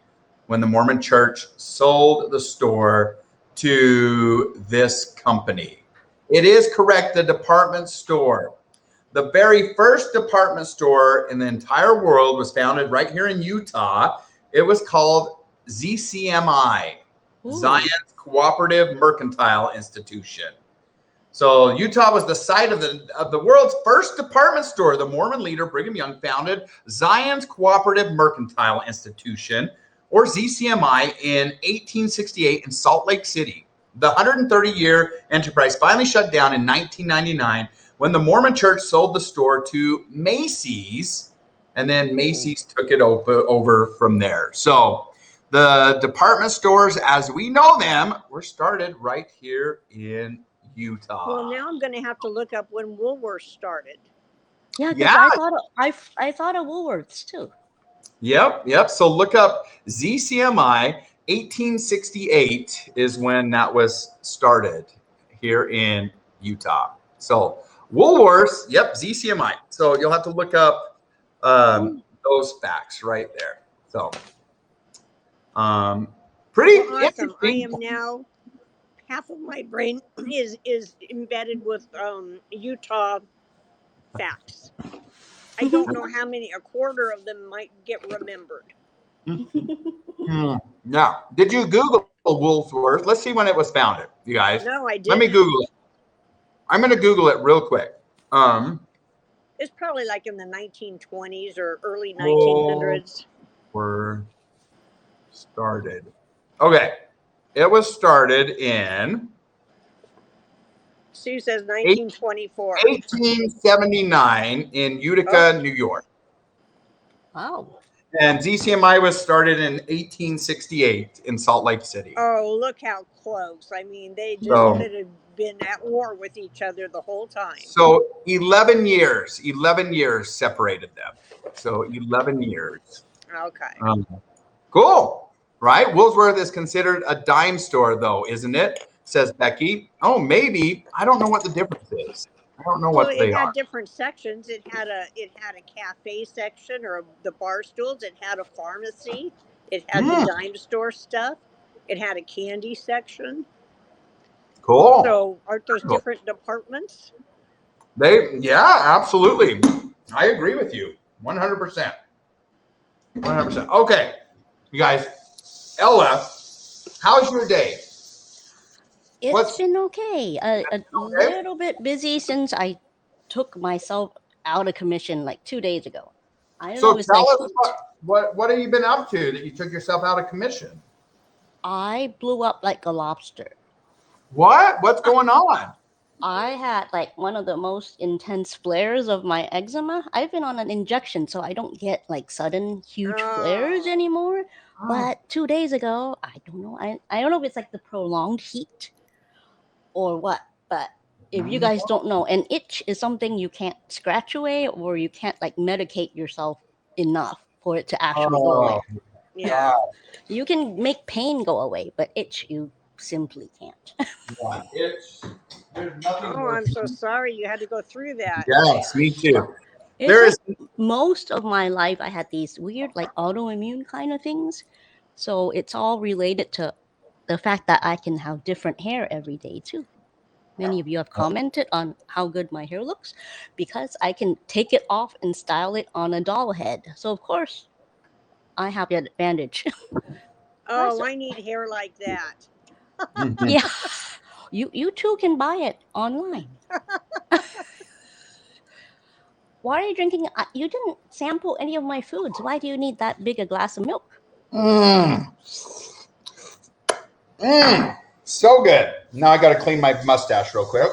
when the Mormon Church sold the store to this company. It is correct, the department store. The very first department store in the entire world was founded right here in Utah. It was called ZCMI, Zion's Cooperative Mercantile Institution. So Utah was the site of the world's first department store. The Mormon leader Brigham Young founded Zion's Cooperative Mercantile Institution, or ZCMI, in 1868 in Salt Lake City. The 130-year enterprise finally shut down in 1999 when the Mormon Church sold the store to Macy's, and then Macy's took it over from there. So the department stores, as we know them, were started right here in Utah. Well, now I'm going to have to look up when Woolworths started. Yeah, because Yeah. I thought of Woolworths too. Yep. So look up ZCMI. 1868 is when that was started here in Utah. So Woolworths, yep, ZCMI. So you'll have to look up those facts right there. So pretty awesome. I interesting. am now, half of my brain is embedded with Utah facts. I don't know how many, a quarter of them might get remembered. Now, did you Google Woolworth? Let's see when it was founded, you guys. No, I didn't. Let me Google it. I'm going to Google it real quick. It's probably like in the 1920s or early 1900s. Were started. Okay. It was started in Sue says 1924. 1879 in Utica, New York. Wow. And ZCMI was started in 1868 in Salt Lake City. Oh, look how close. I mean, they just could have been at war with each other the whole time. So 11 years separated them. So 11 years. Okay. Cool. Right? Woolworth is considered a dime store, though, isn't it? Says Becky. Oh, maybe. I don't know what the difference is. I don't know what they it had are. different sections. It had a cafe section, or the bar stools. It had a pharmacy. It had the dime store stuff. It had a candy section. Cool. So aren't those different departments? Yeah, absolutely. I agree with you. 100%. 100%. Okay. You guys, Ella, how's your day? It's been okay. A little bit busy since I took myself out of commission like 2 days ago. I don't know. It's tell like us what have you been up to that you took yourself out of commission? I blew up like a lobster. What? What's going on? I had like one of the most intense flares of my eczema. I've been on an injection, so I don't get like sudden huge flares anymore. But 2 days ago, I don't know. I don't know if it's like the prolonged heat or what, but if you guys don't know, an itch is something you can't scratch away, or you can't like medicate yourself enough for it to actually go away. Yeah. You can make pain go away, but itch you simply can't. There's nothing I'm so sorry you had to go through that. Yes, me too. Most of my life I had these weird like autoimmune kind of things. So it's all related to the fact that I can have different hair every day too. Many of you have commented on how good my hair looks because I can take it off and style it on a doll head. So of course, I have the advantage. I need hair like that. Yeah, you too can buy it online. Why are you drinking? You didn't sample any of my foods. Why do you need that big a glass of milk? So good. Now I got to clean my mustache real quick.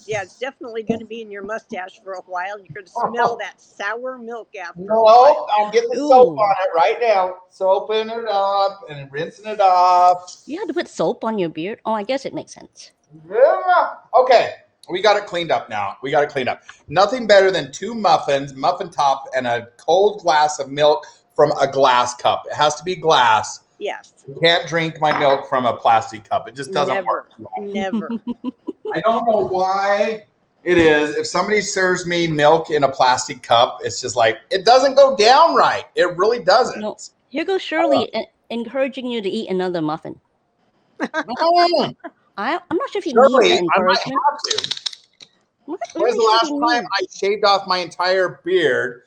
Yeah, it's definitely going to be in your mustache for a while. You're going to smell that sour milk after. No, I'll get the soap on it right now. Soaping it up and rinsing it off. You had to put soap on your beard? Oh, I guess it makes sense. Yeah. Okay. We got it cleaned up now. Nothing better than 2 muffins, muffin top, and a cold glass of milk from a glass cup. It has to be glass. Yes. You can't drink my milk from a plastic cup. It just doesn't work. Never. I don't know why It is. If somebody serves me milk in a plastic cup, it's just like, it doesn't go down right. It really doesn't. No. Here goes Shirley encouraging you to eat another muffin. Mm. I'm not sure if you Shirley, need that I might encouragement. have to. What When's the last time I shaved off my entire beard?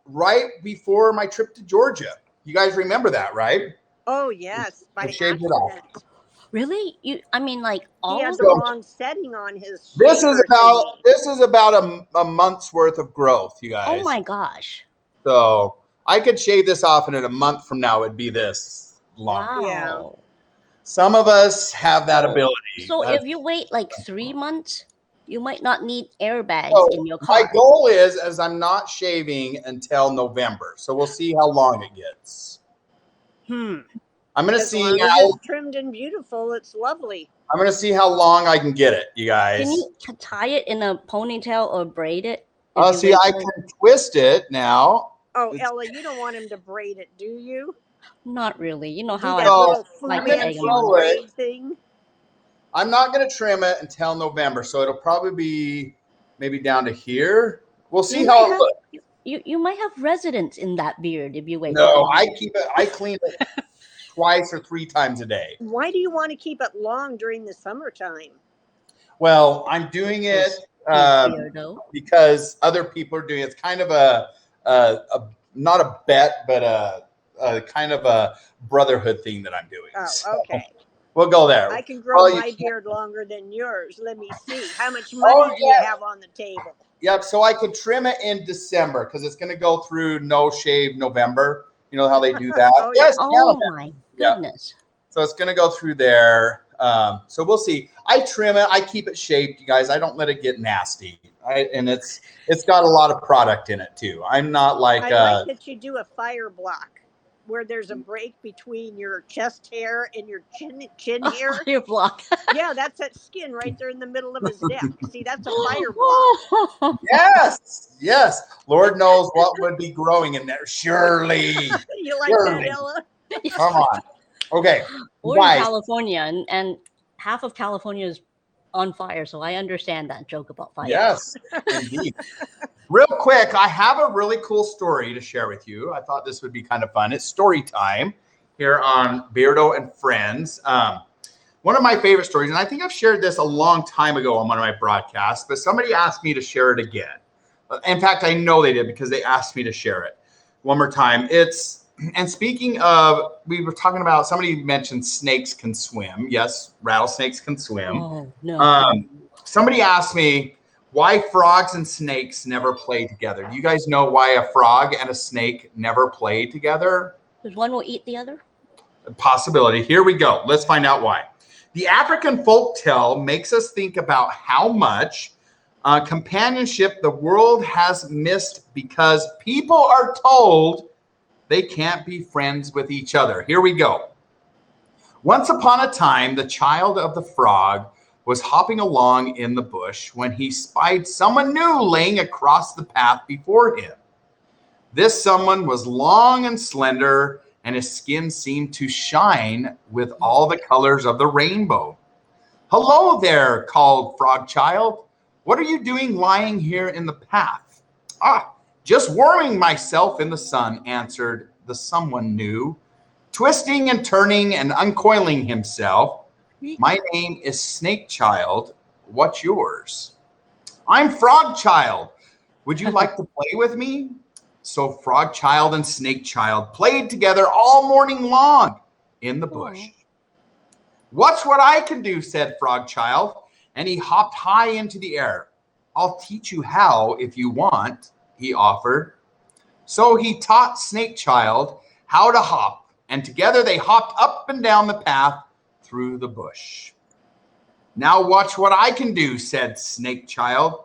Right before my trip to Georgia. You guys remember that, right? Oh yes, by I shaved it off. accident. Really? I mean, like all He had of the it? wrong setting on his. This is shaver about thingy. a month's worth of growth, you guys. Oh my gosh. So I could shave this off, and in a month from now, it'd be this long. Wow. Yeah. Some of us have that ability. So if you wait like 3 months, you might not need airbags So in your car. my goal is I'm not shaving until November. So we'll see how long it gets. I'm going to As see long as how it's trimmed and beautiful, it's lovely. I'm going to see how long I can get it, you guys. Can you tie it in a ponytail or braid it? See, I can twist it now. Oh, Ella, you don't want him to braid it, do you? Not really. You know Do how that I little like Fu the Manchu egg on braid thing. I'm not going to trim it until November, so it'll probably be maybe down to here. We'll see how it looks. You might have residents in that beard if you wait. No, I clean it twice or 3 times a day. Why do you want to keep it long during the summertime? Well, I'm doing it because other people are doing it. It's kind of a not a bet, but a kind of a brotherhood thing that I'm doing. Oh, so okay. We'll go there. I can grow my beard longer than yours. Let me see. How much money do you have on the table? Yep. So I could trim it in December because it's going to go through No Shave November. You know how they do that? Oh, yes. Oh my goodness. Yeah. So it's going to go through there. So we'll see. I trim it. I keep it shaped, you guys. I don't let it get nasty. And it's got a lot of product in it too. I'm not like. I like that you do a fire block where there's a break between your chest hair and your chin hair. Fire block. Yeah, that's that skin right there in the middle of his neck. See, that's a fire block. Yes. Lord knows what would be growing in there. Surely. You like that, Ella? Come on. Okay. We're in California, and half of California is on fire, so I understand that joke about fire. Yes, indeed. Real quick, I have a really cool story to share with you. I thought this would be kind of fun. It's story time here on Beardo and Friends. One of my favorite stories, and I think I've shared this a long time ago on one of my broadcasts, but somebody asked me to share it again. In fact, I know they did because they asked me to share it one more time. And speaking of, we were talking about, somebody mentioned snakes can swim. Yes, rattlesnakes can swim. Oh, no. Somebody asked me why frogs and snakes never play together. Do you guys know why a frog and a snake never play together? Because one will eat the other? Possibility. Here we go. Let's find out why. The African folktale makes us think about how much companionship the world has missed because people are told they can't be friends with each other. Here we go. Once upon a time, the child of the frog was hopping along in the bush when he spied someone new laying across the path before him. This someone was long and slender, and his skin seemed to shine with all the colors of the rainbow. "Hello there," called Frog Child. "What are you doing lying here in the path?" "Just warming myself in the sun," answered the someone new, twisting and turning and uncoiling himself. "My name is Snake Child. What's yours?" "I'm Frog Child. Would you like to play with me?" So Frog Child and Snake Child played together all morning long in the bush. "Watch what I can do," said Frog Child, and he hopped high into the air. "I'll teach you how if you want," he offered. So he taught Snake Child how to hop, and together they hopped up and down the path through the bush. "Now watch what I can do," said Snake Child,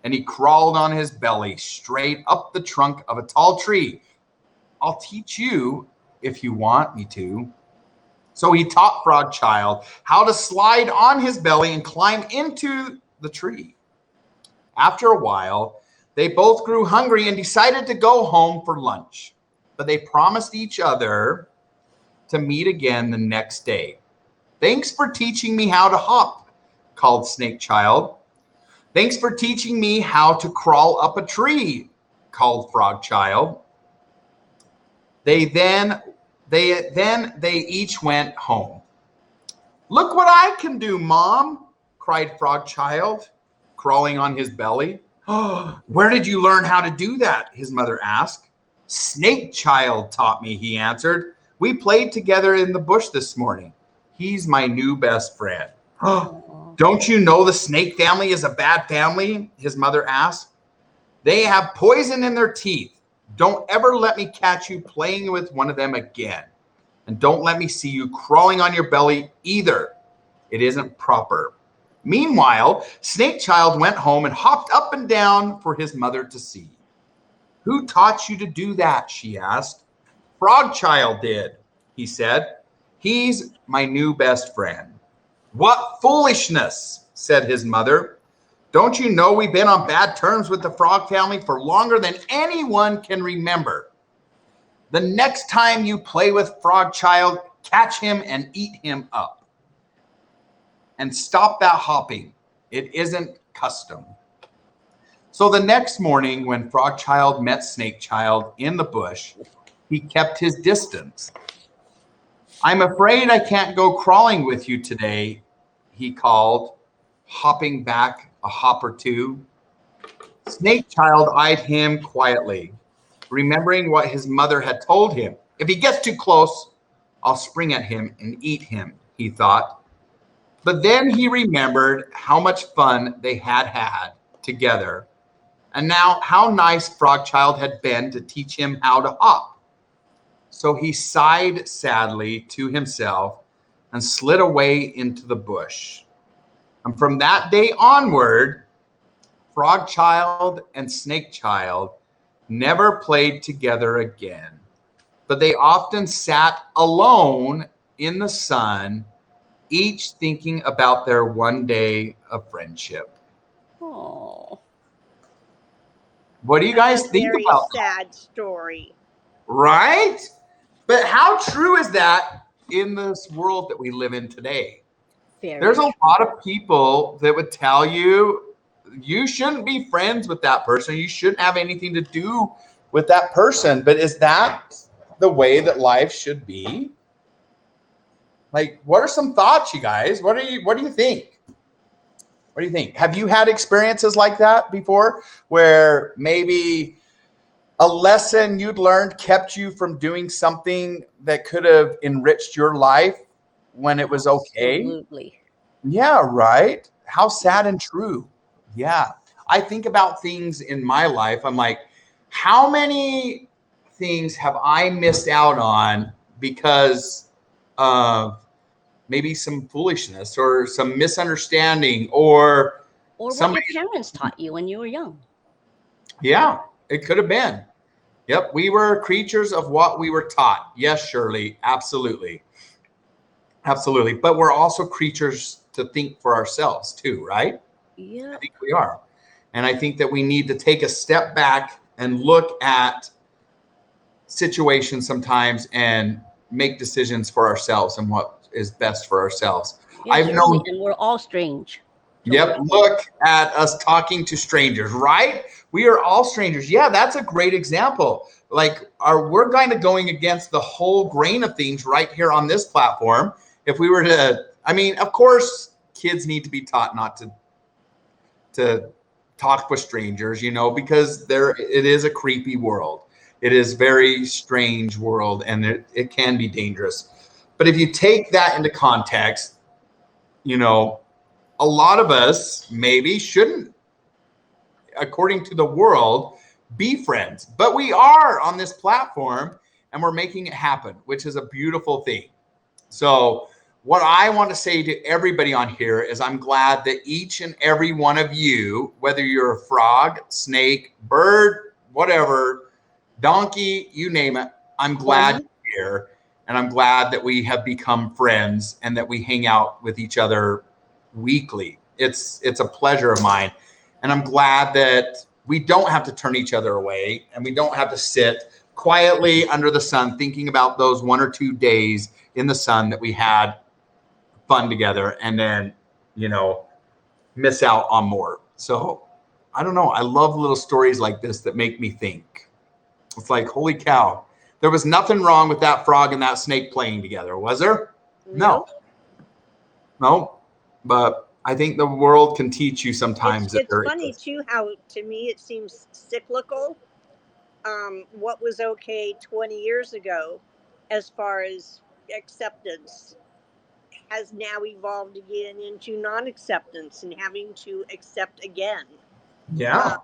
and he crawled on his belly straight up the trunk of a tall tree. "I'll teach you if you want me to." So he taught Frog Child how to slide on his belly and climb into the tree. After a while, they both grew hungry and decided to go home for lunch, but they promised each other to meet again the next day. "Thanks for teaching me how to hop," called Snake Child. Thanks for teaching me how to crawl up a tree, called Frog Child. They each went home. Look what I can do, Mom, cried Frog Child, crawling on his belly. Oh, where did you learn how to do that? His mother asked. Snake Child taught me, he answered. We played together in the bush this morning. He's my new best friend. Don't you know the snake family is a bad family? His mother asked. They have poison in their teeth. Don't ever let me catch you playing with one of them again. And don't let me see you crawling on your belly either. It isn't proper. Meanwhile, Snake Child went home and hopped up and down for his mother to see. Who taught you to do that? She asked. Frog Child did, he said. He's my new best friend. What foolishness, said his mother. Don't you know we've been on bad terms with the frog family for longer than anyone can remember? The next time you play with Frog Child, catch him and eat him up. And stop that hopping. It isn't custom. So the next morning when Frog Child met Snake Child in the bush, he kept his distance. I'm afraid I can't go crawling with you today, he called, hopping back a hop or two. Snake Child eyed him quietly, remembering what his mother had told him. If he gets too close, I'll spring at him and eat him, he thought. But then he remembered how much fun they had had together, and now how nice Frog Child had been to teach him how to hop. So he sighed sadly to himself and slid away into the bush. And from that day onward, Frog Child and Snake Child never played together again, but they often sat alone in the sun, each thinking about their one day of friendship. Oh. What do you guys think about that? Very sad story. Right? But how true is that in this world that we live in today? There's a lot of people that would tell you, you shouldn't be friends with that person. You shouldn't have anything to do with that person. But is that the way that life should be? Like, what are some thoughts, you guys? What do you think? What do you think? Have you had experiences like that before where maybe a lesson you'd learned kept you from doing something that could have enriched your life when it was okay? Absolutely. Yeah, right. How sad and true. Yeah. I think about things in my life. I'm like, how many things have I missed out on because of maybe some foolishness or some misunderstanding or what somebody, your parents taught you when you were young? Yeah, it could have been. Yep, we were creatures of what we were taught. Yes, Shirley, absolutely. Absolutely. But we're also creatures to think for ourselves too, right? Yeah. I think we are. And I think that we need to take a step back and look at situations sometimes and make decisions for ourselves and what is best for ourselves. Yeah, I've known, and we're all strange. Yep, look at us talking to strangers, right? We are all strangers. Yeah, that's a great example. Like, we're kind of going against the whole grain of things right here on this platform. If we were to, I mean, of course, kids need to be taught not to talk with strangers, you know, because it is a creepy world. It is very strange world, and it can be dangerous. But if you take that into context, you know, a lot of us maybe shouldn't, according to the world, be friends. But we are on this platform, and we're making it happen, which is a beautiful thing. So what I want to say to everybody on here is I'm glad that each and every one of you, whether you're a frog, snake, bird, whatever, donkey, you name it, I'm glad you're here. And I'm glad that we have become friends and that we hang out with each other weekly. It's a pleasure of mine. And I'm glad that we don't have to turn each other away and we don't have to sit quietly under the sun thinking about those 1 or 2 days in the sun that we had fun together and then, you know, miss out on more. So I don't know. I love little stories like this that make me think. It's like, holy cow. There was nothing wrong with that frog and that snake playing together, was there? No. No. But I think the world can teach you sometimes. It's funny too how to me it seems cyclical. What was okay 20 years ago as far as acceptance has now evolved again into non-acceptance and having to accept again. Yeah.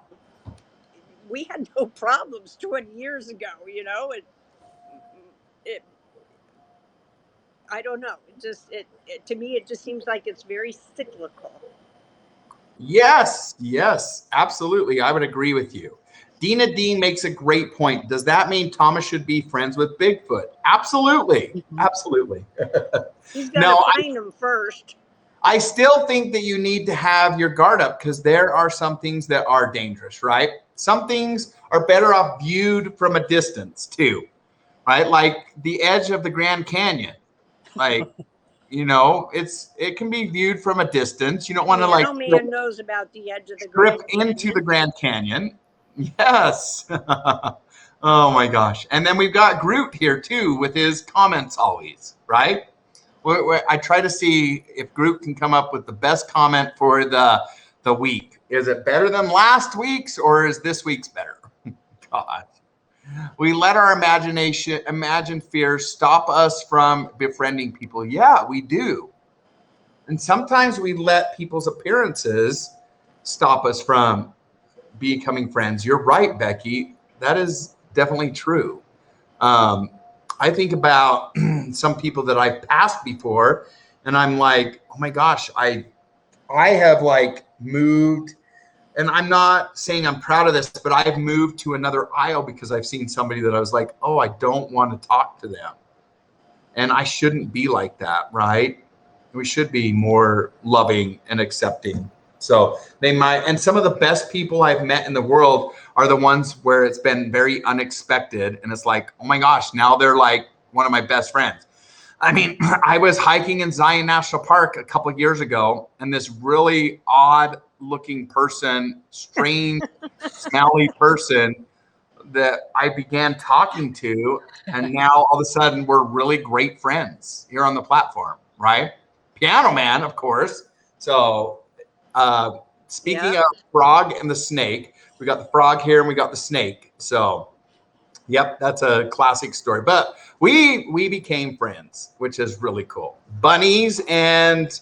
We had no problems 20 years ago, you know, it I don't know. To me, it just seems like it's very cyclical. Yes, absolutely. I would agree with you. Dina Dean makes a great point. Does that mean Thomas should be friends with Bigfoot? Absolutely. Absolutely. He's got to find him first. I still think that you need to have your guard up because there are some things that are dangerous, right? Some things are better off viewed from a distance too, right? Like the edge of the Grand Canyon. Like, you know, it can be viewed from a distance. You don't want to like man knows about the edge of the Grand Canyon. Into the Grand Canyon. Yes. Oh my gosh. And then we've got Groot here too with his comments always, right? I try to see if Groot can come up with the best comment for the week. Is it better than last week's or is this week's better? God. We let our imagine fears stop us from befriending people. Yeah, we do. And sometimes we let people's appearances stop us from becoming friends. You're right, Becky. That is definitely true. I think about some people that I've passed before, and I'm like, oh my gosh, I have like moved. And I'm not saying I'm proud of this, but I've moved to another aisle because I've seen somebody that I was like, oh, I don't want to talk to them. And I shouldn't be like that, right? We should be more loving and accepting. So they might, and some of the best people I've met in the world are the ones where it's been very unexpected. And it's like, oh my gosh, now they're like one of my best friends. I mean, I was hiking in Zion National Park a couple of years ago, and this really odd looking person, strange, smelly person that I began talking to. And now all of a sudden we're really great friends here on the platform, right? Piano Man, of course. So speaking of frog and the snake, we got the frog here and we got the snake. So yep, that's a classic story. But we became friends, which is really cool. Bunnies and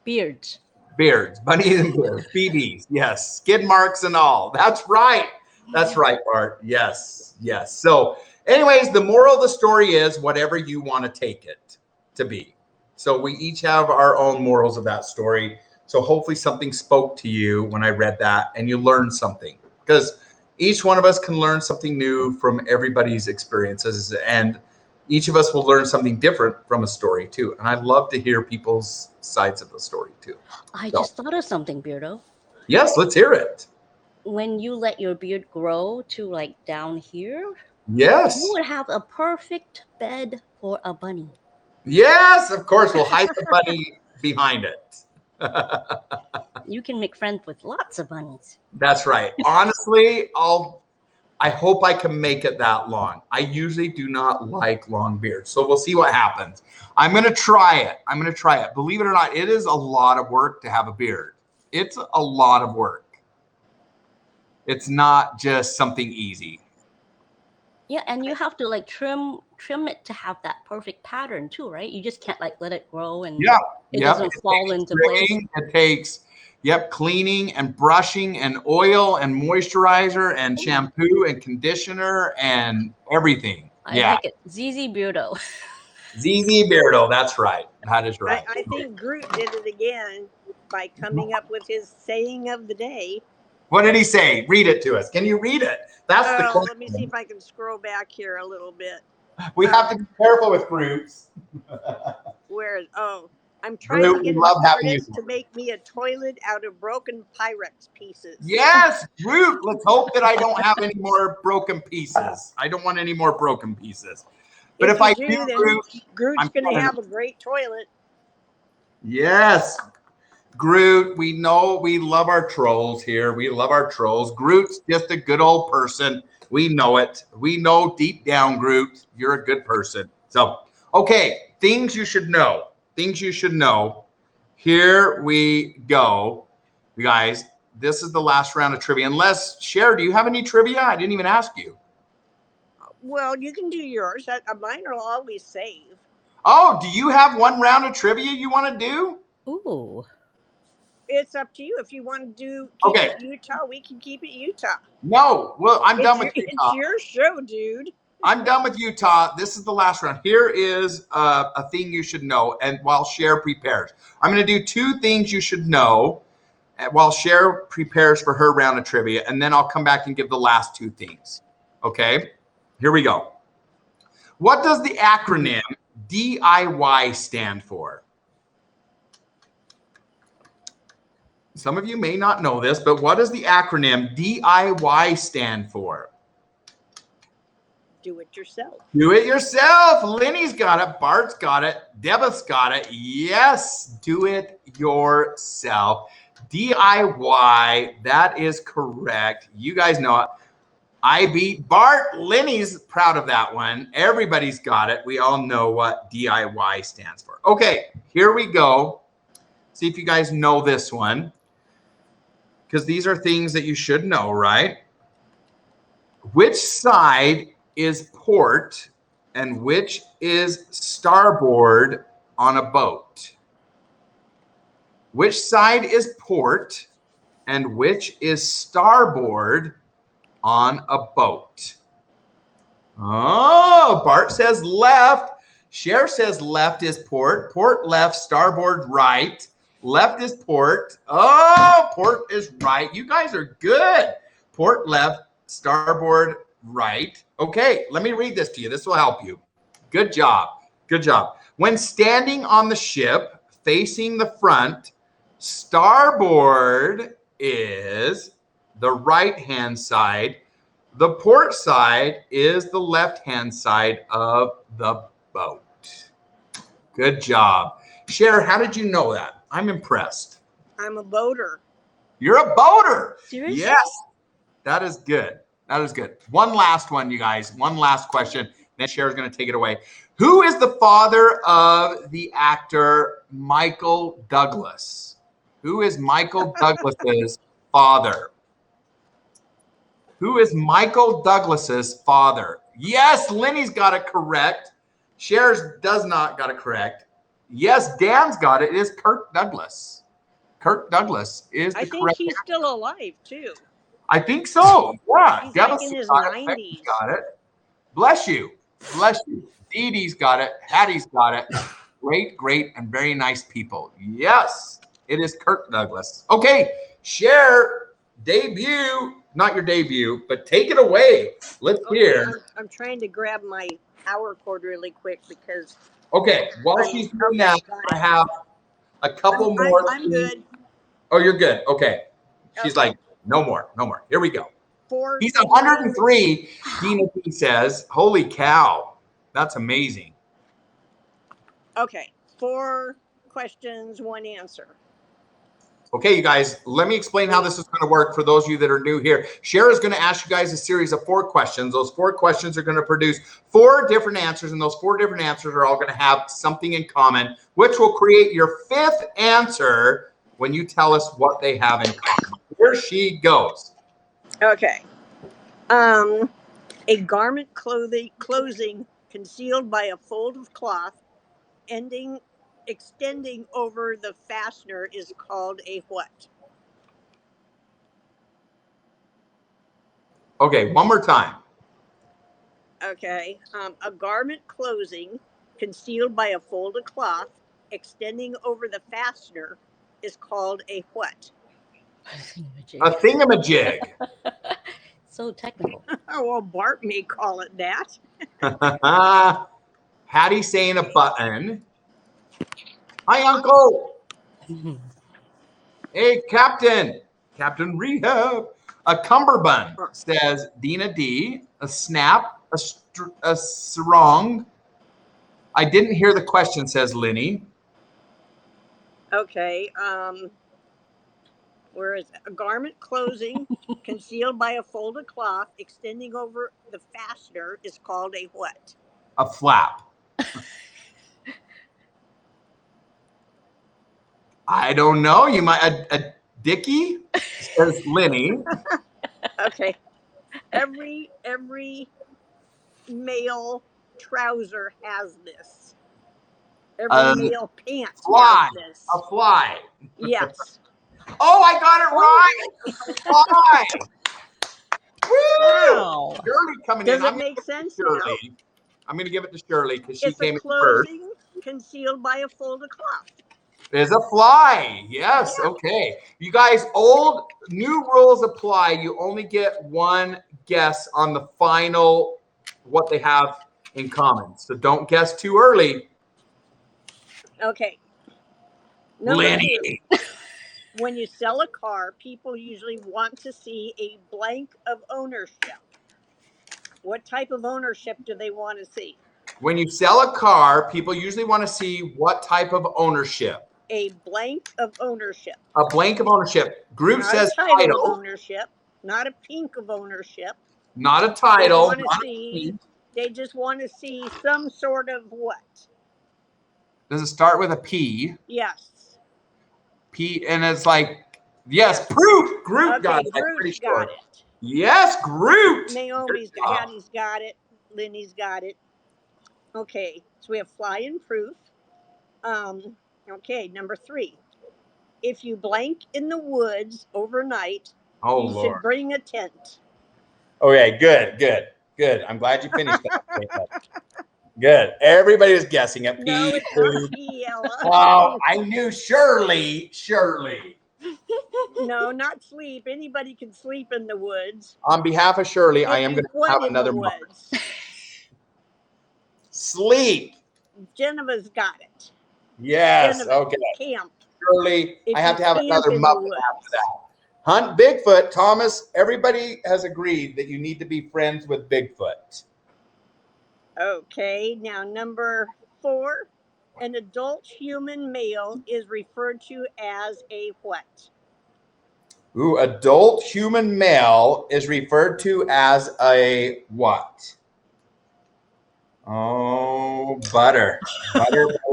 beards. Bunnies and beards. BBs. Yes. Skid marks and all. That's right. That's right, Bart. Yes. So anyways, the moral of the story is whatever you want to take it to be. So we each have our own morals of that story. So hopefully something spoke to you when I read that and you learned something, because each one of us can learn something new from everybody's experiences, and each of us will learn something different from a story too. And I love to hear people's sides of the story too. I just thought of something, Beardo. Yes, let's hear it. When you let your beard grow to like down here, yes, you would have a perfect bed for a bunny. Yes, of course. We'll hide the bunny behind it. You can make friends with lots of bunnies. That's right. Honestly, I hope I can make it that long. I usually do not like long beards, so we'll see what happens. I'm going to try it. Believe it or not, it is a lot of work to have a beard. It's a lot of work. It's not just something easy. Yeah, and you have to like trim it to have that perfect pattern too, right? You just can't like let it grow and it doesn't fall into place. It takes cleaning and brushing and oil and moisturizer and shampoo and conditioner and everything. I like it. ZZ Beardo. ZZ Beardo, that's right. That is right. I think Groot did it again by coming up with his saying of the day. What did he say? Read it to us. Can you read it? That's the question. Let me see if I can scroll back here a little bit. We have to be careful with groups. I'm trying to get an artist to make me a toilet out of broken Pyrex pieces. Yes, Groot. Let's hope that I don't have any more broken pieces. I don't want any more broken pieces. But if I do, Groot's going to have a great toilet. Yes. Groot, we know we love our trolls here. We love our trolls. Groot's just a good old person. We know it. We know deep down, Groot, you're a good person. So, okay, things you should know. Things you should know. Here we go. You guys, this is the last round of trivia. Unless, Cher, do you have any trivia? I didn't even ask you. Well, you can do yours. Mine will always save. Oh, do you have one round of trivia you want to do? Ooh. It's up to you. If you want to keep Okay. it Utah, we can keep it Utah. No, well, I'm done with Utah. It's your show, dude. I'm done with Utah. This is the last round. Here is a thing you should know. And while Cher prepares, I'm going to do 2 things you should know while Cher prepares for her round of trivia. And then I'll come back and give the last 2 things. Okay, here we go. What does the acronym DIY stand for? Some of you may not know this, but what does the acronym DIY stand for? Do it yourself. Do it yourself. Lenny's got it. Bart's got it. Deborah's got it. Yes, do it yourself. DIY. That is correct. You guys know it. I beat Bart. Lenny's proud of that one. Everybody's got it. We all know what DIY stands for. Okay, here we go. See if you guys know this one, because these are things that you should know, right? Which side is port and which is starboard on a boat? Which side is port and which is starboard on a boat? Oh, Bart says left. Cher says left is port. Port left, starboard right. Left is port. Oh, port is right. You guys are good. Port left, starboard right. Okay, let me read this to you. This will help you. Good job. Good job. When standing on the ship facing the front, starboard is the right-hand side. The port side is the left-hand side of the boat. Good job. Cher, how did you know that? I'm impressed. I'm a boater. You're a boater. Seriously? Yes. That is good. That is good. One last one, you guys. One last question. Then Cher's going to take it away. Who is the father of the actor Michael Douglas? Who is Michael Douglas's father? Who is Michael Douglas's father? Yes, Lenny's got it correct. Cher's does not got it correct. Yes, Dan's got it. It is Kirk Douglas. Kirk Douglas is the correct. I think he's still alive too. I think so. Yeah. He's like in his 90s. Got it. Bless you. Bless you. Dee Dee's got it. Hattie's got it. Great, great, and very nice people. Yes, it is Kirk Douglas. Okay, Cher, debut. Not your debut, but take it away. Let's hear. I'm trying to grab my power cord really quick because. Okay, while she's doing that, I have a couple more. I'm good. Oh, you're good. Okay. She's like, no more, no more. Here we go. He's 103, Dina P says. Holy cow. That's amazing. Okay, 4 questions, 1 answer. Okay, you guys, let me explain how this is going to work for those of you that are new here. Cher is going to ask you guys a series of 4 questions. Those 4 questions are going to produce 4 different answers, and those 4 different answers are all going to have something in common, which will create your 5th answer when you tell us what they have in common. Here she goes. Okay. A garment closing concealed by a fold of cloth extending over the fastener is called a what? Okay, one more time. Okay. A garment closing concealed by a fold of cloth extending over the fastener is called a what? A thingamajig. So technical. Oh, well, Bart may call it that. Hattie saying a button. Hi, Uncle. Hey, Captain. Captain Rehab. A cummerbund, says Dina D. A snap. A sarong. I didn't hear the question, says Lenny. Okay. Where is it? A garment closing concealed by a folded cloth extending over the fastener is called a what? A flap. I don't know. You might a dickie, says Lenny. Okay. Every male trouser has this. Every male pant fly. has this. A fly. Yes. Oh, I got it right. Fly. Woo! Wow. Shirley coming Does in. it make sense now? Shirley. I'm going to give it to Shirley because she It's came a in first. closing concealed by a folded cloth. There's a fly. Yes. Yeah. Okay. You guys, new rules apply. You only get one guess on the final, what they have in common. So don't guess too early. Okay. Number Lenny. 2. When you sell a car, people usually want to see a blank of ownership. What type of ownership do they want to see? When you sell a car, people usually want to see what type of ownership. A blank of ownership. A blank of ownership. Group Not says a title title. of ownership. Not a pink of ownership. Not a title. They just want to see some sort of what? Does it start with a P? Yes. P, and it's like, yes, proof. Groot Okay, got it. I'm Groot pretty sure. got it. Yes, Groot. Naomi's got it. Hattie's got it. Lenny's got it. Okay, so we have fly and proof. Okay, number 3. If you blank in the woods overnight, you should bring a tent. Okay, good. I'm glad you finished that. Good. Everybody was guessing it. No, it's not P, Ella. Oh, I knew Shirley. No, not sleep. Anybody can sleep in the woods. On behalf of Shirley, I am going to have another woods. Sleep. Geneva's got it. Yes. Geneva, okay. Camp. Shirley, I have to have another muffin after that. Hunt Bigfoot. Thomas, everybody has agreed that you need to be friends with Bigfoot. Okay, now number 4. An adult human male is referred to as a what? Ooh, adult human male is referred to as a what? Oh, butter.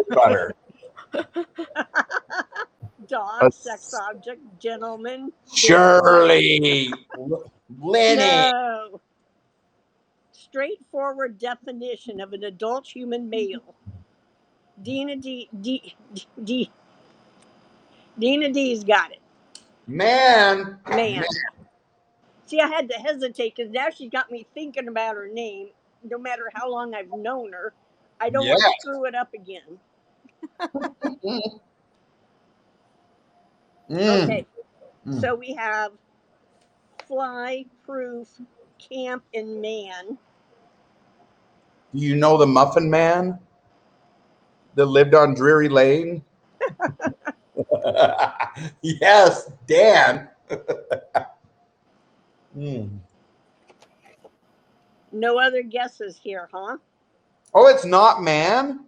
Butter. Dog, sex object, gentleman. Shirley. Lenny. No. Straightforward definition of an adult human male. Dina D's got it. Man. See, I had to hesitate because now she's got me thinking about her name. No matter how long I've known her, I don't want to screw it up again. Okay, so we have fly, proof, camp, and man. Do you know the Muffin Man that lived on Drury Lane? Yes, Dan. No other guesses here, huh? Oh, it's not man?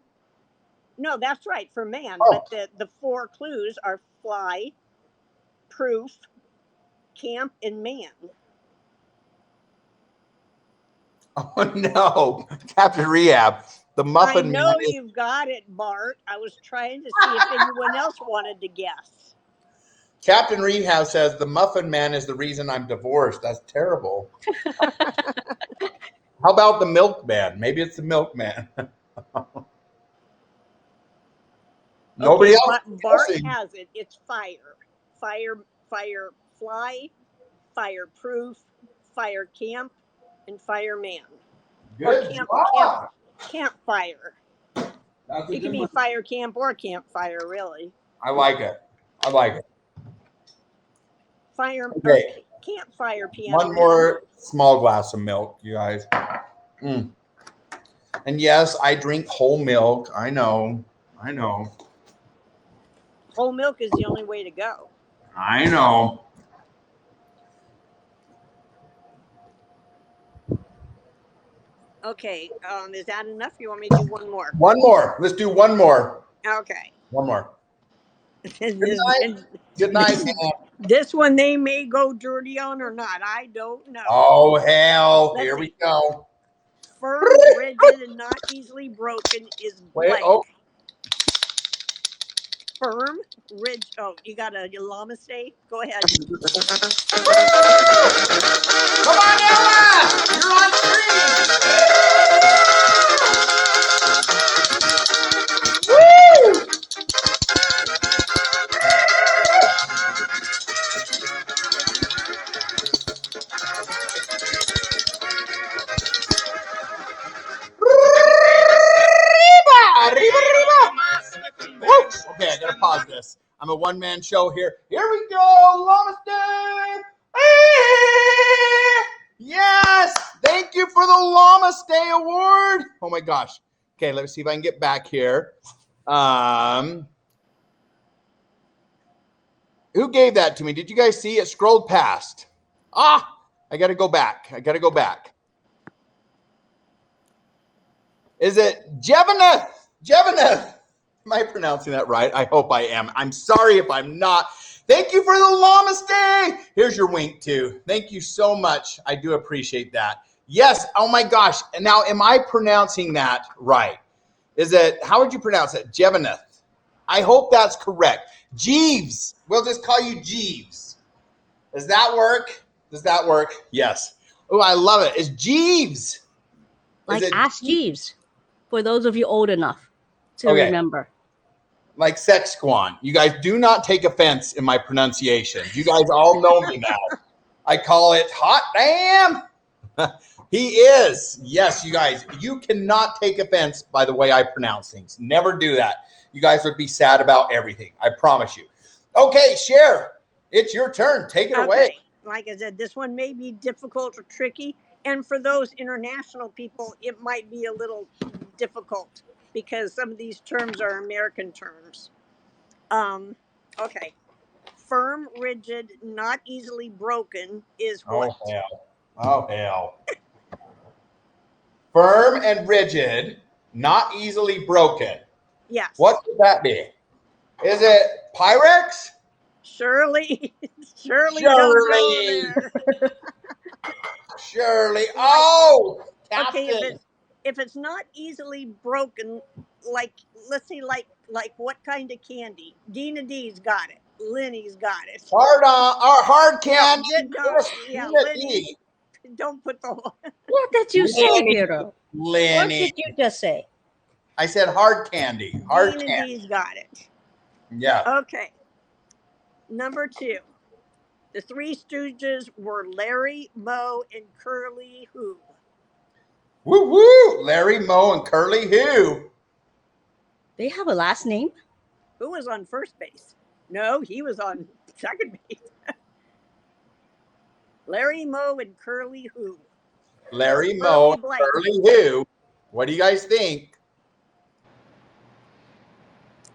No, that's right, for man. Oh. But the 4 clues are fly, proof, camp, and man. Oh, no. Captain Rehab. The Muffin Man. I know you've got it, Bart. I was trying to see if anyone else wanted to guess. Captain Rehab says the Muffin Man is the reason I'm divorced. That's terrible. How about the Milkman? Maybe it's the Milkman. Nobody else. Bart has it. It's fire. Fire, fly, fireproof, fire camp, and fireman. Good job. Campfire. It can be fire camp or campfire, really. I like it. Okay. Campfire piano. One more small glass of milk, you guys. And yes, I drink whole milk. I know. Whole milk is the only way to go. I know. Okay. Is that enough? You want me to do one more? One more. Let's do one more. Okay. One more. Good night. Good night, Dan. This one they may go dirty on or not. I don't know. Oh, hell. Here we go. Firm, rigid, and not easily broken is blank. Firm, rigid. Oh, you got a llama stay? Go ahead. Come on, Ella! You're on screen! Woo! Okay, I gotta pause this. I'm a one-man show here. Here we go, Llama Stay! Yes! Thank you for the Llama Stay Award. Oh my gosh. Okay, let me see if I can get back here. Who gave that to me? Did you guys see it? Scrolled past. I gotta go back. Is it Jevaneth? Am I pronouncing that right? I hope I am. I'm sorry if I'm not. Thank you for the Llama Stay. Here's your wink too. Thank you so much. I do appreciate that. Yes. Oh my gosh. And now, am I pronouncing that right? Is it, how would you pronounce it? Jevaneth. I hope that's correct. Jeeves. We'll just call you Jeeves. Does that work? Yes. Oh, I love it. It's Jeeves. Like Ask Jeeves, for those of you old enough to remember. Like Sex Squan. You guys do not take offense in my pronunciation. You guys all know me now. I call it hot damn. He is. Yes, you guys, you cannot take offense by the way I pronounce things. Never do that. You guys would be sad about everything. I promise you. Okay, Cher, it's your turn. Take it away. Like I said, this one may be difficult or tricky. And for those international people, it might be a little difficult because some of these terms are American terms. Okay. Firm, rigid, not easily broken is what? Oh, hell. Firm and rigid, not easily broken. Yes. What could that be? Is it Pyrex? Shirley. Shirley. Shirley. Oh, Captain. Okay, if it's not easily broken, like let's say like what kind of candy? Dina D's got it. Lenny's got it. Hard candy. Lenny. Don't put the whole. What did you say, Beardo? Lenny. What did you just say? I said hard candy. Dina D's got it. Yeah. Okay. Number 2. The Three Stooges were Larry, Moe, and Curly Who. Woo woo! Larry, Moe, and Curly Who. They have a last name? Who was on first base? No, he was on second base. Larry, Moe, and Curly Who. Larry, Moe, and Curly Who. What do you guys think?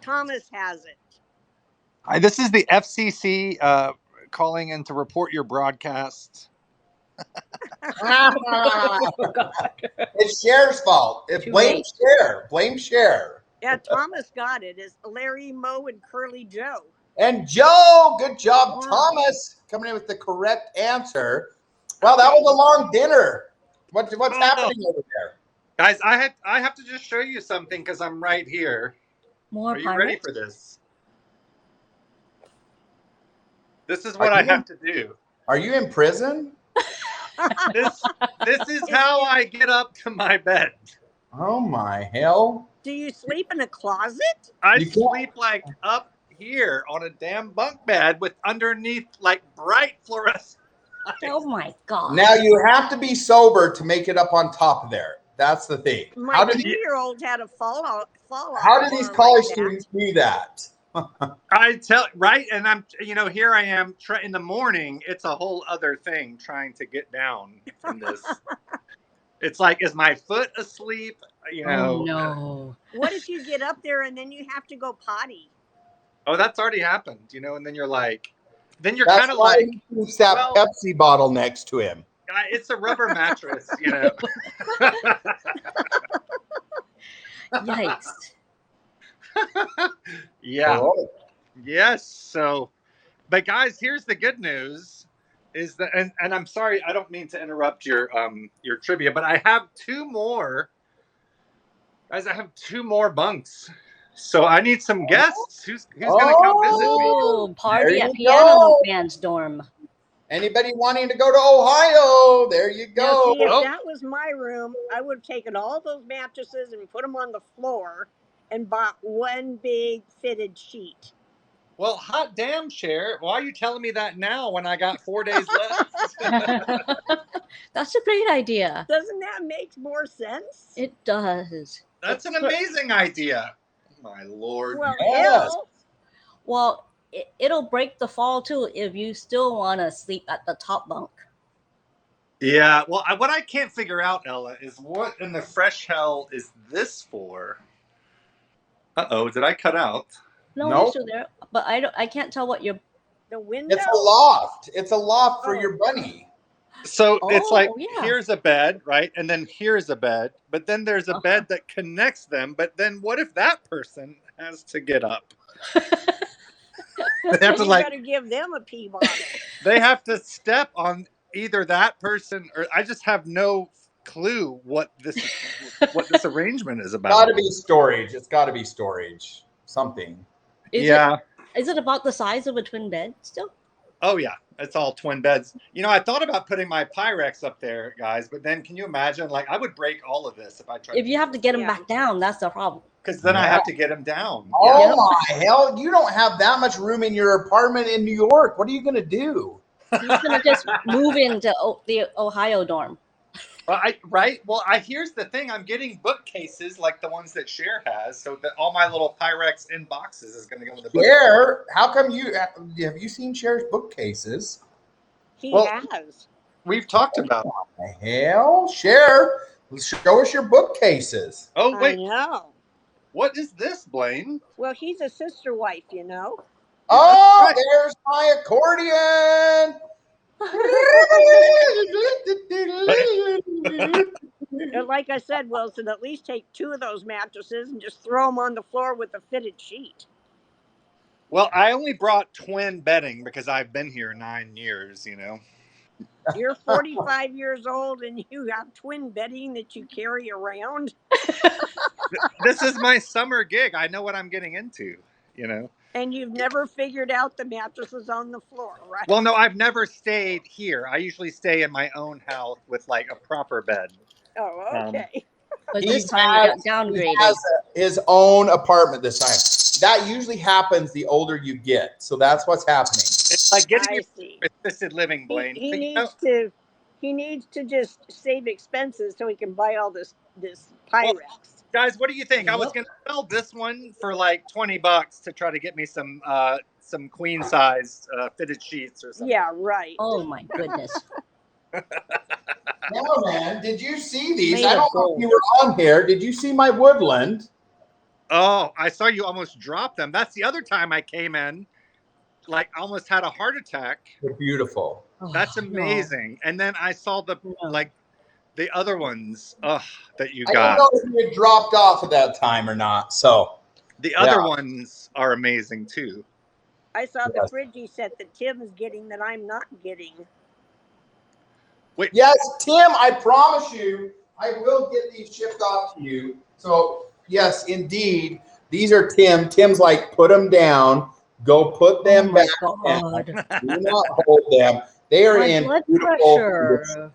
Thomas has it. Hi, this is the FCC calling in to report your broadcast. It's Cher's fault. Blame Cher. Yeah, Thomas got it. It's Larry, Moe, and Curly Joe. And Joe, good job, Thomas, coming in with the correct answer. Well, that was a long dinner. What's happening over there? Guys, I have to just show you something because I'm right here. More Are you ready for this? This is what I have to do. Are you in prison? This is how I get up to my bed. Oh my hell. Do you sleep in a closet? I sleep like up here on a damn bunk bed with underneath like bright fluorescent lights. Oh my God. Now you have to be sober to make it up on top of there. That's the thing. My 2-year-old had a fallout. How do these college students do that? I tell right, and I'm here I am in the morning. It's a whole other thing trying to get down from this. It's like, is my foot asleep? Oh no. What if you get up there and then you have to go potty? Oh, that's already happened, and then you're like, kind of like that Pepsi bottle next to him. It's a rubber mattress, Yikes. Yeah. Oh. Yes. So But guys, here's the good news: is that and I'm sorry, I don't mean to interrupt your trivia, but I have two more. Guys, I have two more bunks. So I need some guests. Who's gonna come visit me? Oh, party There at you Piano go. Man's dorm. Anybody wanting to go to Ohio? There you Now, go. see, if that was my room, I would have taken all those mattresses and put them on the floor and bought one big fitted sheet. Well, hot damn, Cher. Why are you telling me that now when I got 4 days left? That's a great idea. Doesn't that make more sense? It does. That's an amazing idea. My Lord. Well, Yes. hell, Well, it'll break the fall too if you still want to sleep at the top bunk. Yeah, well, what I can't figure out, Ella, is what in the fresh hell is this for? Uh-oh, did I cut out? No, Nope. you're still there, but I can't tell what you're. the window. It's a loft. It's a loft for Oh. your bunny. So it's like, yeah. here's a bed, right? And then here's a bed, but then there's a bed that connects them. But then what if that person has to get up? They have to You better give them a pee bottle. They have to step on either that person or I just have no clue what this arrangement is about. Got to be storage. It's got to be storage. Something. Is it about the size of a twin bed still? Oh yeah, it's all twin beds. You know, I thought about putting my Pyrex up there, guys, but then can you imagine? Like, I would break all of this if I tried. If you have to get them back down, that's the problem. Because then I have to get them down. Oh my hell! You don't have that much room in your apartment in New York. What are you gonna do? He's gonna just move into the Ohio dorm. Well, here's the thing. I'm getting bookcases like the ones that Cher has, so that all my little Pyrex in boxes is going to go in the book. Cher, how come have you seen Cher's bookcases? He has. We've talked about. What the hell, Cher? Show us your bookcases. Oh wait, I know. What is this, Blaine? Well, he's a sister wife, you know. Oh, there's my accordion. And like I said, Wilson, at least take two of those mattresses and just throw them on the floor with a fitted sheet. Well, I only brought twin bedding because I've been here 9 years, you know. You're 45 years old and you have twin bedding that you carry around. This is my summer gig. I know what I'm getting into, you know. And you've never figured out the mattresses on the floor, right? Well, no, I've never stayed here. I usually stay in my own house with like a proper bed. Oh, okay. But this time you got downgraded. He has his own apartment this time. That usually happens the older you get. So that's what's happening. It's like getting assisted living, Blaine. He needs to just save expenses so he can buy all this Pyrex. Well, guys, what do you think? I was going to sell this one for like $20 to try to get me some queen size fitted sheets or something. Yeah, right. Oh my goodness. No, man. Did you see these? I don't know if you were on here. Did you see my woodland? Oh, I saw you almost drop them. That's the other time I came in, like almost had a heart attack. They're beautiful. That's amazing. No. And then I saw the the other ones that you got. I don't know if you had dropped off at that time or not. So the other ones are amazing too. I saw the fridgy set that Tim is getting that I'm not getting. Wait. Yes, Tim, I promise you, I will get these shipped off to you. So, yes, indeed, these are Tim. Tim's like, put them down. Go put them back down. Do not hold them. They are in beautiful condition.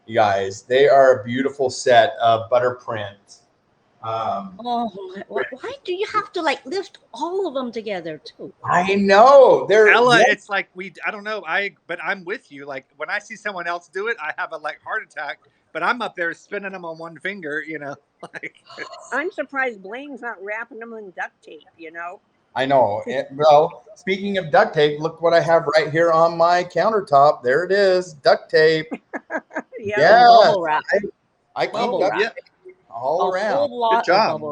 You guys, they are a beautiful set of butter print. Why do you have to like lift all of them together too? I know. They're Ella, it's like I don't know. But I'm with you. Like when I see someone else do it, I have a heart attack. But I'm up there spinning them on one finger, you know. I'm surprised Blaine's not wrapping them in duct tape, you know. I know. Well, speaking of duct tape, look what I have right here on my countertop. There it is, duct tape. Bubble wrap. I keep duct tape all around. Good job.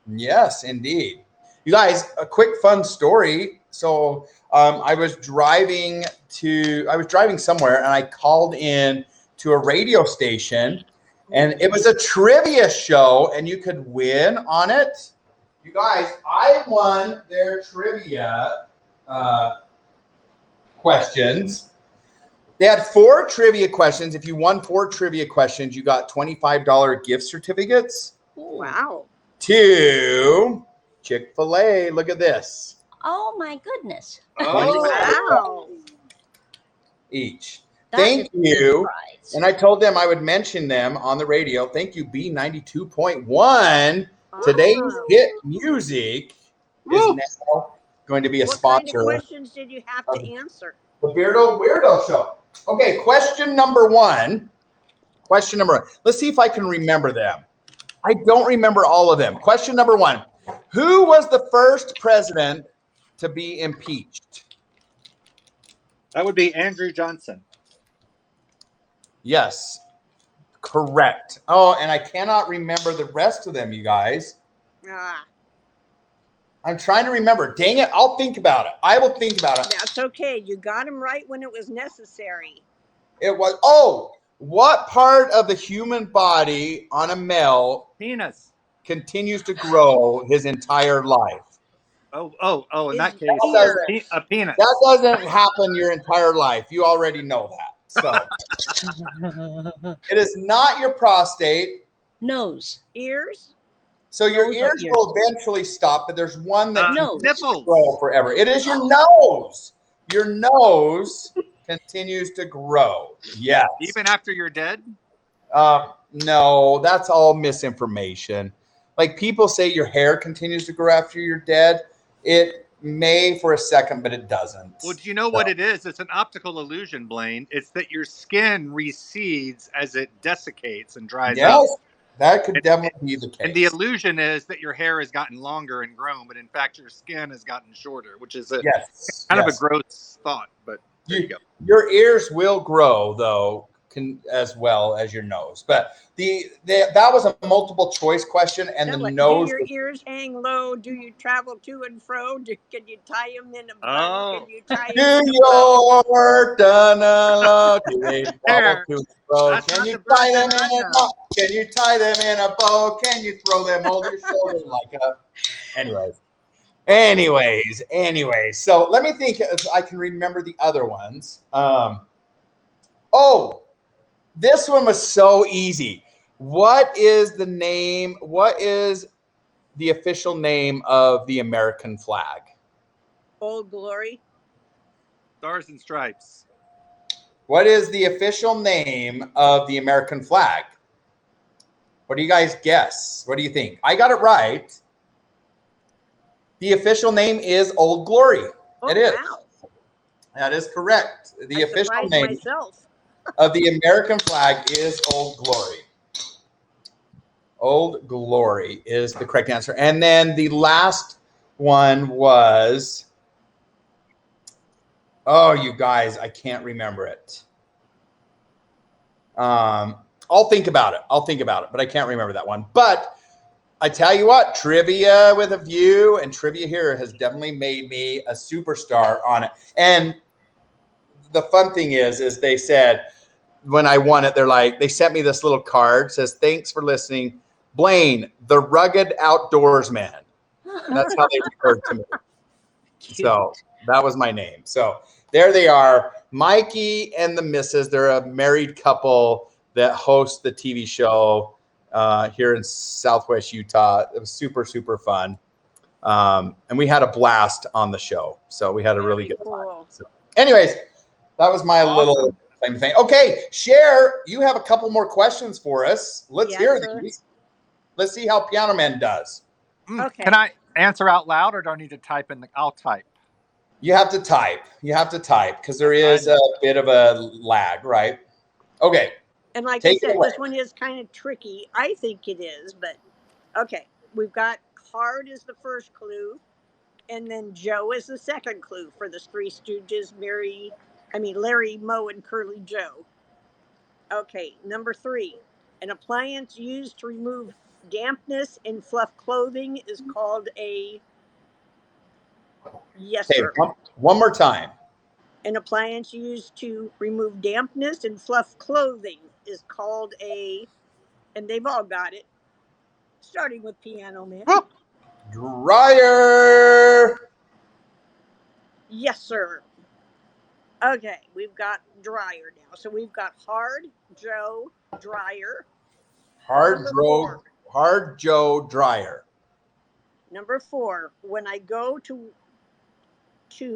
Yes, indeed. You guys, a quick fun story. So I was driving somewhere and I called in to a radio station and it was a trivia show and you could win on it. You guys, I won their trivia questions. They had 4 trivia questions. If you won 4 trivia questions, you got $25 gift certificates. Wow. To Chick-fil-A. Look at this. Oh my goodness. Wow. Each. That Thank is a big you. prize. And I told them I would mention them on the radio. Thank you, B92.1. Today's Awesome. hit music is now going to be a What sponsor kind of questions did you have to answer? the Beardo Weirdo Show. Okay, question number one. Let's see if I can remember them. I don't remember all of them. Question number one. Who was the first president to be impeached? That would be Andrew Johnson. Yes, correct. Oh, and I cannot remember the rest of them, you guys. I'm trying to remember. Dang it, I'll think about it. I will think about it. That's okay. You got him right when it was necessary. It was, what part of the human body on a male penis continues to grow his entire life? In that case, a penis. That doesn't happen your entire life. You already know that. So it is not your prostate. Nose. Ears. So your Nose or ears ears? will eventually stop, but there's one that continues to nipples. grow forever. It is your nose. Your nose continues to grow. Yes. Even after you're dead? No, that's all misinformation. Like people say your hair continues to grow after you're dead. It may for a second, but it doesn't. Well, do you know what it is? It's an optical illusion, Blaine. It's that your skin recedes as it desiccates and dries up. Yes, that could definitely be the case. And the illusion is that your hair has gotten longer and grown, but in fact your skin has gotten shorter, which is a kind of a gross thought. But there you go. Your ears will grow though, as well as your nose. But that was a multiple choice question, and the nose. Do your ears hang low? Do you travel to and fro? Can you tie them in a bun? Can you tie them Do your Can you tie them in a bow? Can you tie them in a bow? Can you throw them over your shoulder like a? Anyways. So let me think if I can remember the other ones. This one was so easy. What is the name? What is the official name of the American flag? Old Glory. Stars and Stripes. What is the official name of the American flag? What do you guys guess? What do you think? I got it right. The official name is Old Glory. It is. Wow. That is correct. The official name of the American flag is Old Glory. Old Glory is the correct answer. And then the last one was, you guys, I can't remember it. I'll think about it, but I can't remember that one. But I tell you what, trivia with a view and trivia here has definitely made me a superstar on it. And the fun thing is they said, when I won it, they sent me this little card, says, thanks for listening, Blaine, the rugged outdoorsman. That's how they referred to me. So that was my name. So there they are, Mikey and the missus. They're a married couple that host the TV show here in Southwest Utah. It was super, super fun. And we had a blast on the show. So we had a really good time. So anyways, that was my little thing. Okay, Cher, you have a couple more questions for us. Let's hear these. Let's see how Piano Man does. Okay. Can I answer out loud, or do I need to type in I'll type. You have to type. Because there is a bit of a lag, right? Okay. And like I said, this one is kind of tricky. I think it is, but okay. We've got hard as the first clue, and then Joe is the second clue for the Three Stooges, Larry, Moe, and Curly Joe. Okay, number 3. An appliance used to remove dampness in fluff clothing is called a... Yes, sir. One more time. An appliance used to remove dampness in fluff clothing is called a... And they've all got it. Starting with Piano Man. Dryer. Yes, sir. Okay, we've got Dryer now. So we've got Hard Joe Dryer. Hard Joe Dryer. Number 4, when I go to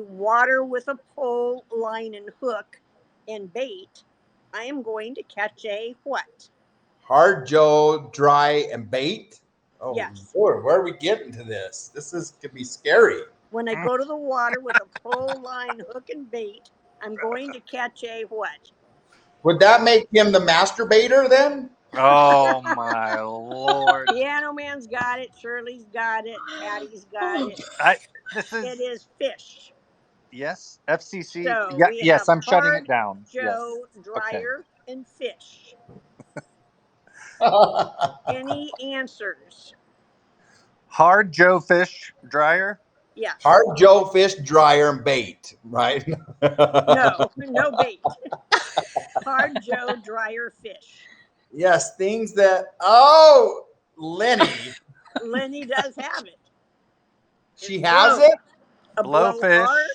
water with a pole, line, and hook and bait, I am going to catch a what? Hard Joe Dry and Bait. Oh, yes. Lord, where are we getting to this? This is could be scary. When I go to the water with a pole, line, hook, and bait, I'm going to catch a what? Would that make him the masturbator then? Oh my Lord! Piano Man's got it. Shirley's got it. Patty's got it. It is fish. Yes, FCC. So Yeah, we yes, have I'm shutting it Hard down. Joe Yes. Dryer and fish. Any answers? Hard Joe Fish Dryer. Yes. Hard Joe Fish Dryer and Bait, right? No bait. Hard Joe Dryer fish. Yes, things that. Oh, Lenny. Lenny does have it. She has it. A Blowfish. blowhard,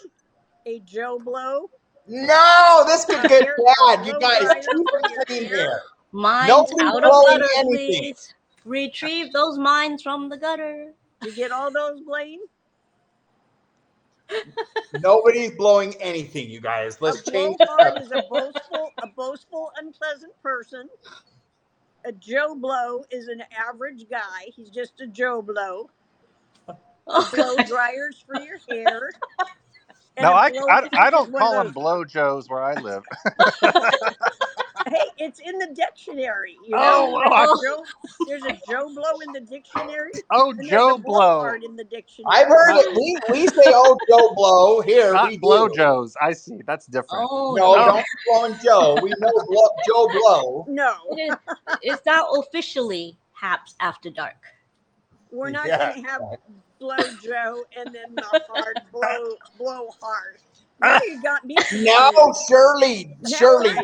a Joe blow. No, this could get bad. You guys, dryer keep for it your clean hair. here. Mines Nobody's out of blowing gutter, anything. please. Retrieve those mines from the gutter. You get all those, Blaine? Nobody's blowing anything, you guys. Let's change it blowhard up. is a boastful, unpleasant person. A Joe blow is an average guy. He's just a Joe blow. Blow dryers for your hair. No, I don't call them blow joes where I live. Hey, it's in the dictionary. You know, there's a Joe blow in the dictionary. Oh, Joe blow. In the dictionary. I've heard it. We say, "Oh, Joe blow." Here, not we blow do. joes. I see. That's different. No, don't be blowing Joe. We know Joe blow. No, it's not officially Haps After Dark. We're not going to have blow Joe and then the hard blow hard. Now you got me. No, Shirley,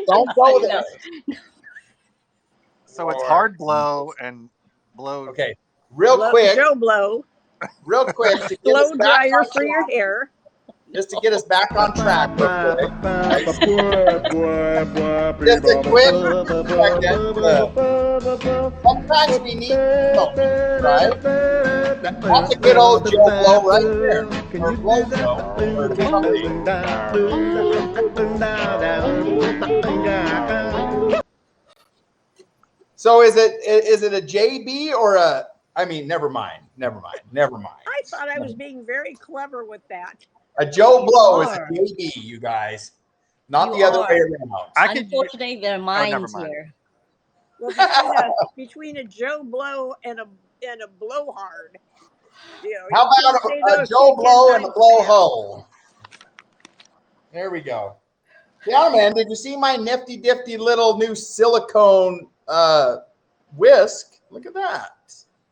don't go there. So it's hard blow and blow. Okay, real quick, Joe blow. Real quick, to get blow us back dryer on for your track, hair. just to get us back on track, real quick. Just a quick second. Sometimes we need something, right? That's a good old Joe blow right there. Or blow Joe. Or something. So is it a JB or a? I mean, never mind. I thought I was being very clever with that. A Joe blow is a JB, you guys. Not the other way around. Unfortunately, there are mines here. Well, between a Joe blow and a blowhard. How about a Joe blow and a blow hole? There we go. Yeah, man. Did you see my nifty little new silicone whisk? Look at that.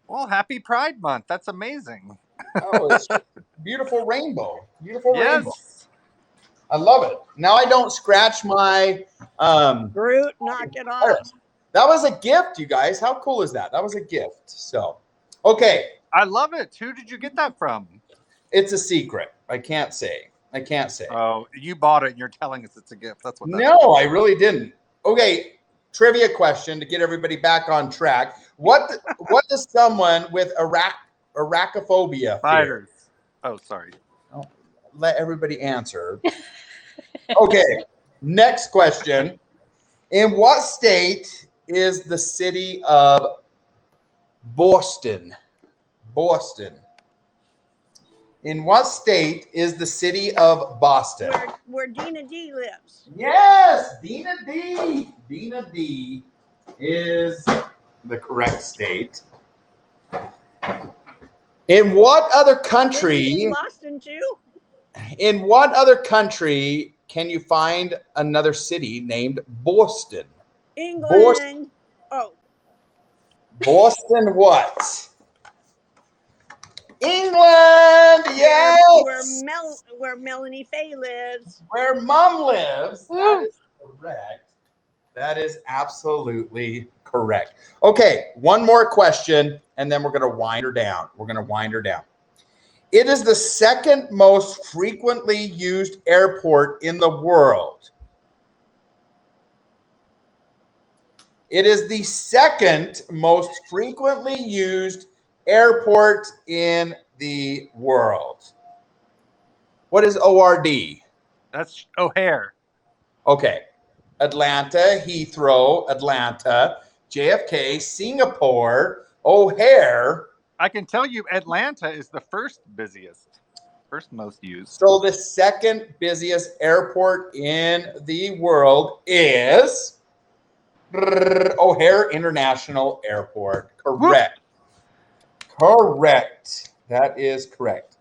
Well, happy Pride Month. That's amazing. Oh, it's beautiful rainbow. Rainbow. I love it. Now I don't scratch my Groot, knock it off. That was a gift, you guys. How cool is that? That was a gift. So, okay. I love it. Who did you get that from? It's a secret. I can't say. Oh, you bought it and you're telling us it's a gift. That's what that No, I really didn't. Okay. Trivia question to get everybody back on track. What does someone with arachnophobia Spiders. Oh, sorry. Oh, let everybody answer. Okay. Next question. In what state is the city of Boston? In what state is the city of Boston? Where Dina D lives. Yes, Dina D. Dina D is the correct state. In what other country? Boston too. In what other country can you find another city named Boston? England. Boston what? England, yes. Where Melanie Faye lives. Where Mom lives. That is correct. That is absolutely correct. Okay, one more question, and then we're going to wind her down. It is the second most frequently used airport in the world. It is the second most frequently used airport in the world. What is ORD? That's O'Hare. Okay. Atlanta, Heathrow, Atlanta, JFK, Singapore, O'Hare. I can tell you Atlanta is the first most used. So the second busiest airport in the world is O'Hare International Airport. Correct. Correct. That is correct.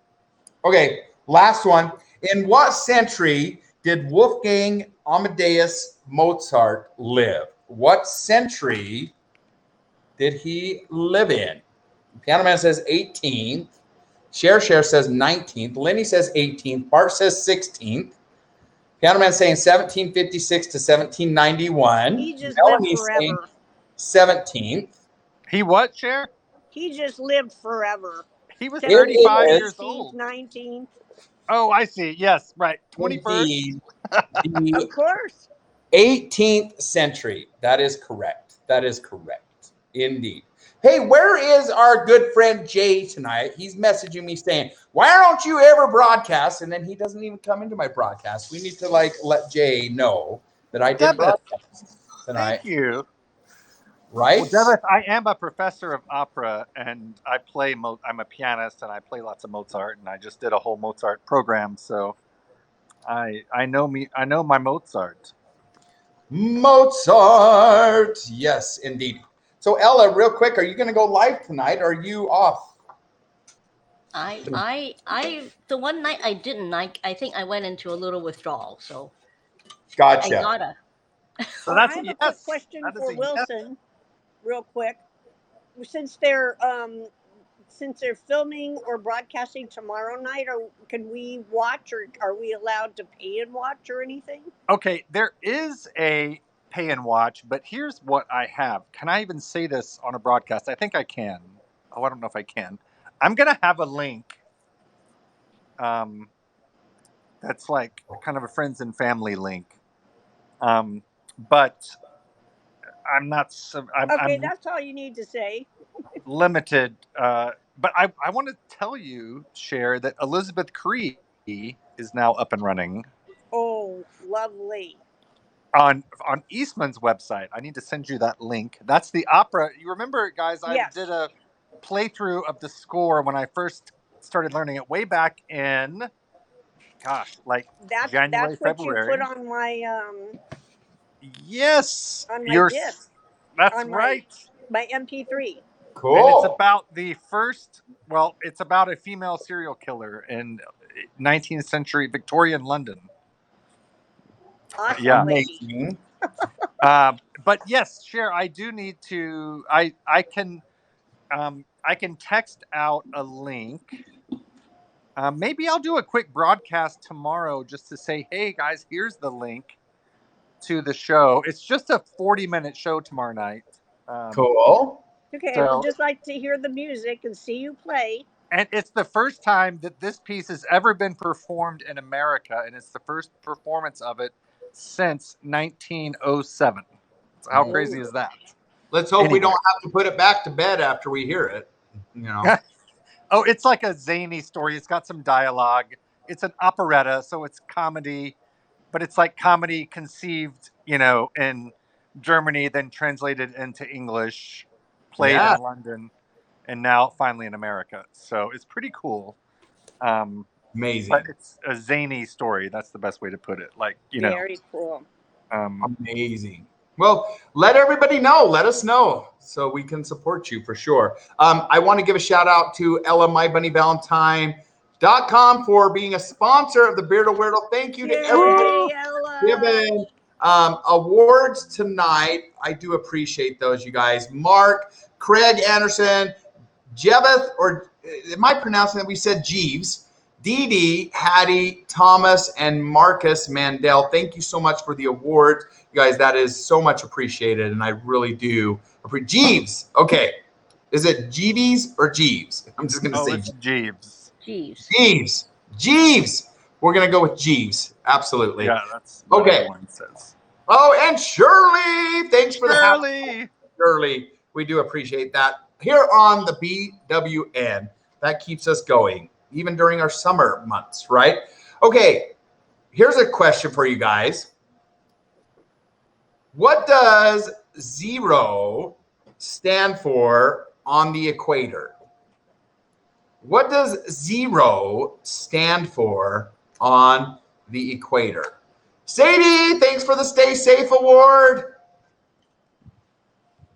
Okay, last one. In what century did Wolfgang Amadeus Mozart live? What century did he live in? Piano Man says 18th. Cher says 19th. Lenny says 18th. Bart says 16th. Piano Man saying 1756 to 1791. He just Melanie's lived forever. Saying 17th. He what, Cher? He just lived forever. He was 35 years 18th, old. 19th. Oh, I see. Yes, right. 21st. Of course. 18th century. That is correct. That is correct. Indeed. Hey, where is our good friend Jay tonight? He's messaging me saying, why don't you ever broadcast? And then he doesn't even come into my broadcast. We need to let Jay know that I did broadcast tonight. Thank you. Right? Well, Devith, I am a professor of opera, and I'm a pianist, and I play lots of Mozart, and I just did a whole Mozart program, so I know my Mozart. Mozart. Yes, indeed. So Ella, real quick, are you going to go live tonight, or are you off? The one night I didn't, I think I went into a little withdrawal, so gotcha. I gotta. So I have a quick question for Wilson, real quick. Since they're filming or broadcasting tomorrow night, can we watch, or are we allowed to pay and watch or anything? Okay, there is a pay and watch, but here's what I have. Can I even say this on a broadcast? I think I can. Oh, I don't know if I can. I'm going to have a link that's like kind of a friends and family link. But I'm not... Okay, that's all you need to say. Limited. But I want to tell you, Cher, that Elizabeth Cree is now up and running. Oh, lovely. On Eastman's website. I need to send you that link. That's the opera. You remember, guys, I did a playthrough of the score when I first started learning it way back in, January, February. That's what you put on my... Yes. On my disc. That's right. My MP3. Cool. And it's about it's about a female serial killer in 19th century Victorian London. Awesome. Yeah. Amazing. But yes, Cher, I do need to. I can text out a link. Maybe I'll do a quick broadcast tomorrow just to say, hey guys, here's the link to the show. It's just a 40-minute show tomorrow night. Cool. Okay, I would just like to hear the music and see you play. And it's the first time that this piece has ever been performed in America, and it's the first performance of it since 1907. So how crazy is that? Let's hope we don't have to put it back to bed after we hear it. You know. Oh, it's like a zany story. It's got some dialogue. It's an operetta, so it's comedy, but it's like comedy conceived, in Germany, then translated into English, played in London, and now finally in America. So it's pretty cool. Amazing. But it's a zany story. That's the best way to put it. Very cool. Amazing. Well, let everybody know. Let us know so we can support you for sure. I want to give a shout out to Ella MyBunnyValentine.com for being a sponsor of the Beardo Weirdo. Thank you to everybody given awards tonight. I do appreciate those, you guys. Mark, Craig Anderson, Jebeth, or am I pronouncing that? We said Jeeves, Dee Dee, Hattie, Thomas, and Marcus Mandel. Thank you so much for the awards. You guys, that is so much appreciated, and I really do appreciate. Jeeves, okay. Is it Jeeves or Jeeves? I'm just going to say Jeeves. Jeeves. Jeeves. Jeeves. We're going to go with Jeeves. Absolutely. Yeah, that's what Okay. everyone says. Oh, and Shirley. Thanks for the Shirley. Shirley. We do appreciate that. Here on the BWN, that keeps us going, even during our summer months, right? Okay. Here's a question for you guys. What does 0 stand for on the equator? What does 0 stand for on the equator? Sadie, thanks for the Stay Safe Award.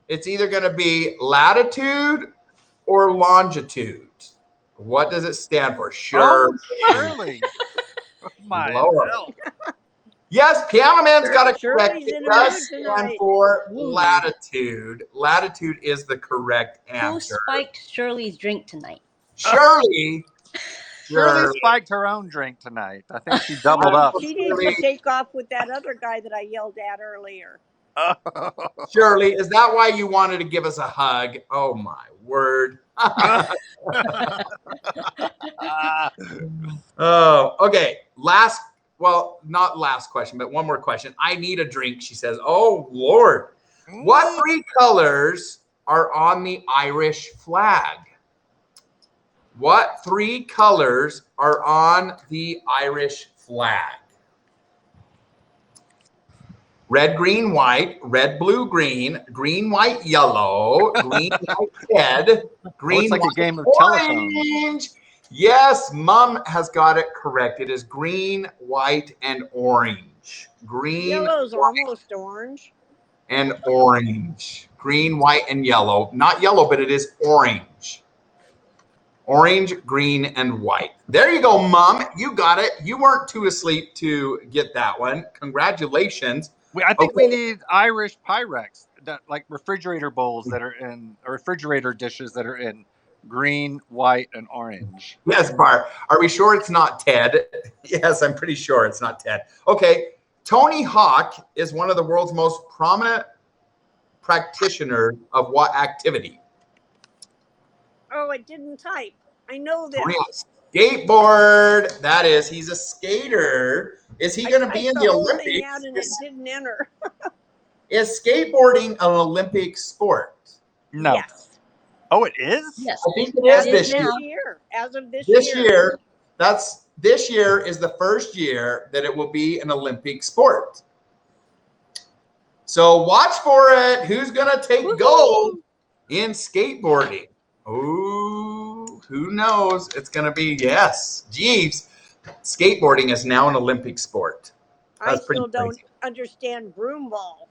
It's either going to be latitude or longitude. What does it stand for? Sure. Oh, Shirley. My Lord. hell. Yes, Piano Man's got it correct. Shirley's It in the does mood stand tonight. for Ooh. latitude. Latitude is the correct Who answer. spiked Shirley's drink tonight? Shirley. Shirley spiked her own drink tonight. I think she doubled up. She needs to take off with that other guy that I yelled at earlier. Shirley, is that why you wanted to give us a hug? Oh my word. Oh, okay. Not last question, but one more question. I need a drink, she says. Oh, Lord. What 3 colors are on the Irish flag? What 3 colors are on the Irish flag? Red, green, white, red, blue, green, green, white, yellow, green, white, red, green, like white, a game of orange. Yes, Mom has got it correct. It is green, white, and orange. Green, Yellow's white, almost orange. and orange. Green, white, and yellow. Not yellow, but it is orange. Orange, green, and white. There you go, Mom. You got it. You weren't too asleep to get that one. Congratulations. I think we need Irish Pyrex, like refrigerator bowls that are in, or refrigerator dishes that are in green, white, and orange. Yes, Bart. Are we sure it's not Ted? Yes, I'm pretty sure it's not Ted. Okay. Tony Hawk is one of the world's most prominent practitioners of what activity? Oh, it didn't type. I know this. Skateboard. That is, he's a skater. Is he going to be in the whole thing Olympics? out and it didn't enter. Is skateboarding an Olympic sport? No. Yes. Oh, it is? Yes. I think it is this year. As of this year. This year is the first year that it will be an Olympic sport. So watch for it. Who's going to take gold in skateboarding? Ooh, who knows? It's going to be, yes, Jeeves. Skateboarding is now an Olympic sport. I still don't understand broomball.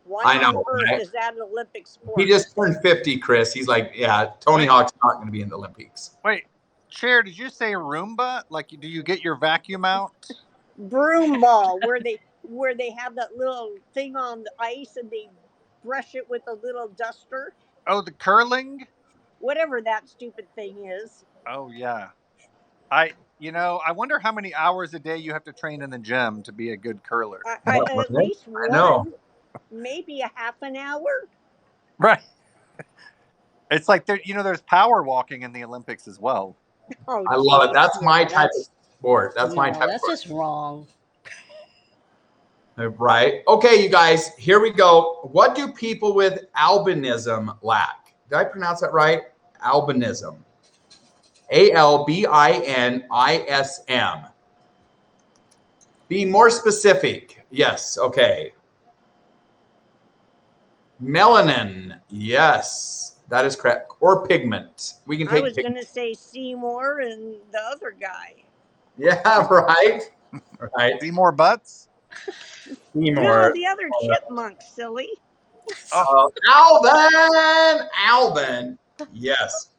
Why on earth is that an Olympic sport? He just turned 50, Chris. He's like, yeah, Tony Hawk's not going to be in the Olympics. Wait, Cher, did you say Roomba? Like, do you get your vacuum out? Broomball, where they have that little thing on the ice and they brush it with a little duster. Oh, the curling? Whatever that stupid thing is. Oh, yeah. I wonder how many hours a day you have to train in the gym to be a good curler. At least one. I know. Maybe a half an hour. Right. It's like there's power walking in the Olympics as well. Oh, I love it. That's my type of sport. That's my type of That's just wrong. Right. Okay, you guys, here we go. What do people with albinism lack? Did I pronounce that right? Albinism. ALBINISM. Be more specific. Yes. Okay. Melanin. Yes, that is correct. Or pigment. We can take. I was going to say Seymour and the other guy. Yeah. Right. Right. Seymour Butts. Seymour. No, the other chipmunk, silly. Alvin. Yes.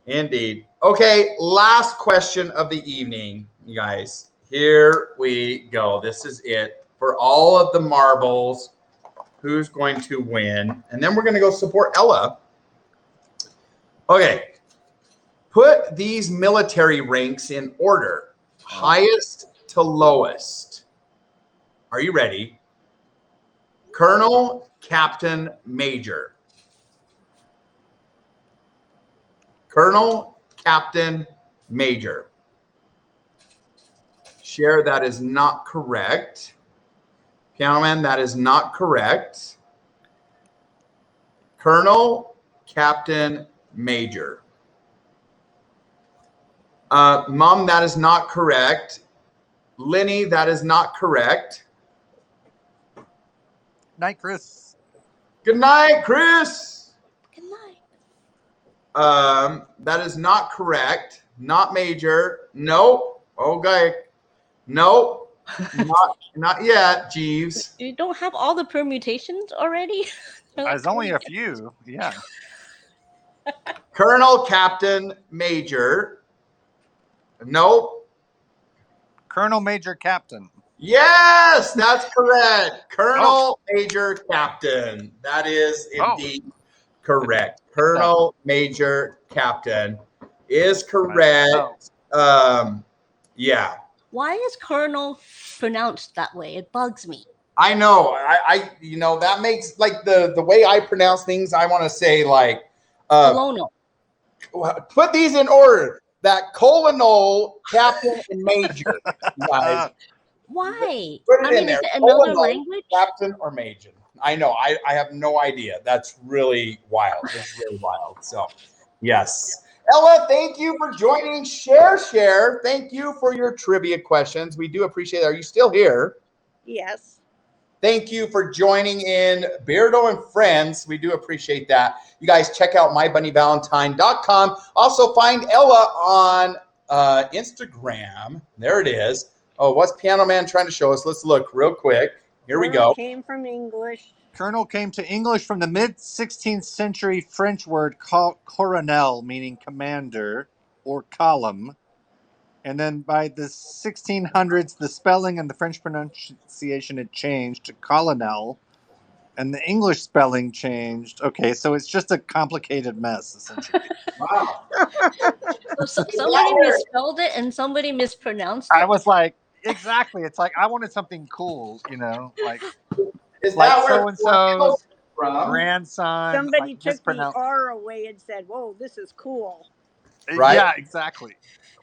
Indeed. Okay, last question of the evening, you guys. Here we go. This is it for all of the marbles. Who's going to win? And then we're going to go support Ella. Okay. Put these military ranks in order, highest to lowest. Are you ready? Colonel, Captain, Major. Colonel, Captain, major. Cher, that is not correct. Piano Man, that is not correct. Colonel, Captain, Major. Mom, that is not correct. Lenny, that is not correct. Night, Chris. Good night, Chris. Good night. That is not correct. Not Major. Nope. Okay. Nope. Not yet, Jeeves. You don't have all the permutations already? There's only a few. Yeah. Colonel, Captain, Major. Nope. Colonel, Major, Captain. Yes, that's correct. Colonel, Major, Captain. That is indeed correct. Colonel, Major, Captain is correct. Yeah. Why is Colonel pronounced that way? It bugs me. I know. I that makes like the way I pronounce things. I want to say like Colonel. Put these in order. That colonel, captain, and major. Guys. Why? Put it in is there. it another Colonel, language? Captain or major. I know. I have no idea. That's really wild. It's really wild. So, yes. Ella, thank you for joining. Share. Thank you for your trivia questions. We do appreciate it. Are you still here? Yes. Thank you for joining in Beardo and Friends. We do appreciate that. You guys check out mybunnyvalentine.com. Also find Ella on Instagram. There it is. Oh, what's Piano Man trying to show us? Let's look real quick. Here we go. Came from English. Colonel came to English from the mid-16th century French word coronel, meaning commander or column. And then by the 1600s, the spelling and the French pronunciation had changed to colonel, and the English spelling changed. Okay, so it's just a complicated mess, essentially. Wow. So somebody misspelled it and somebody mispronounced it. I was like, exactly. It's like I wanted something cool, like is like that so and so's from? grandson. Somebody like, took the R away and said, "Whoa, this is cool." Right? Yeah, exactly.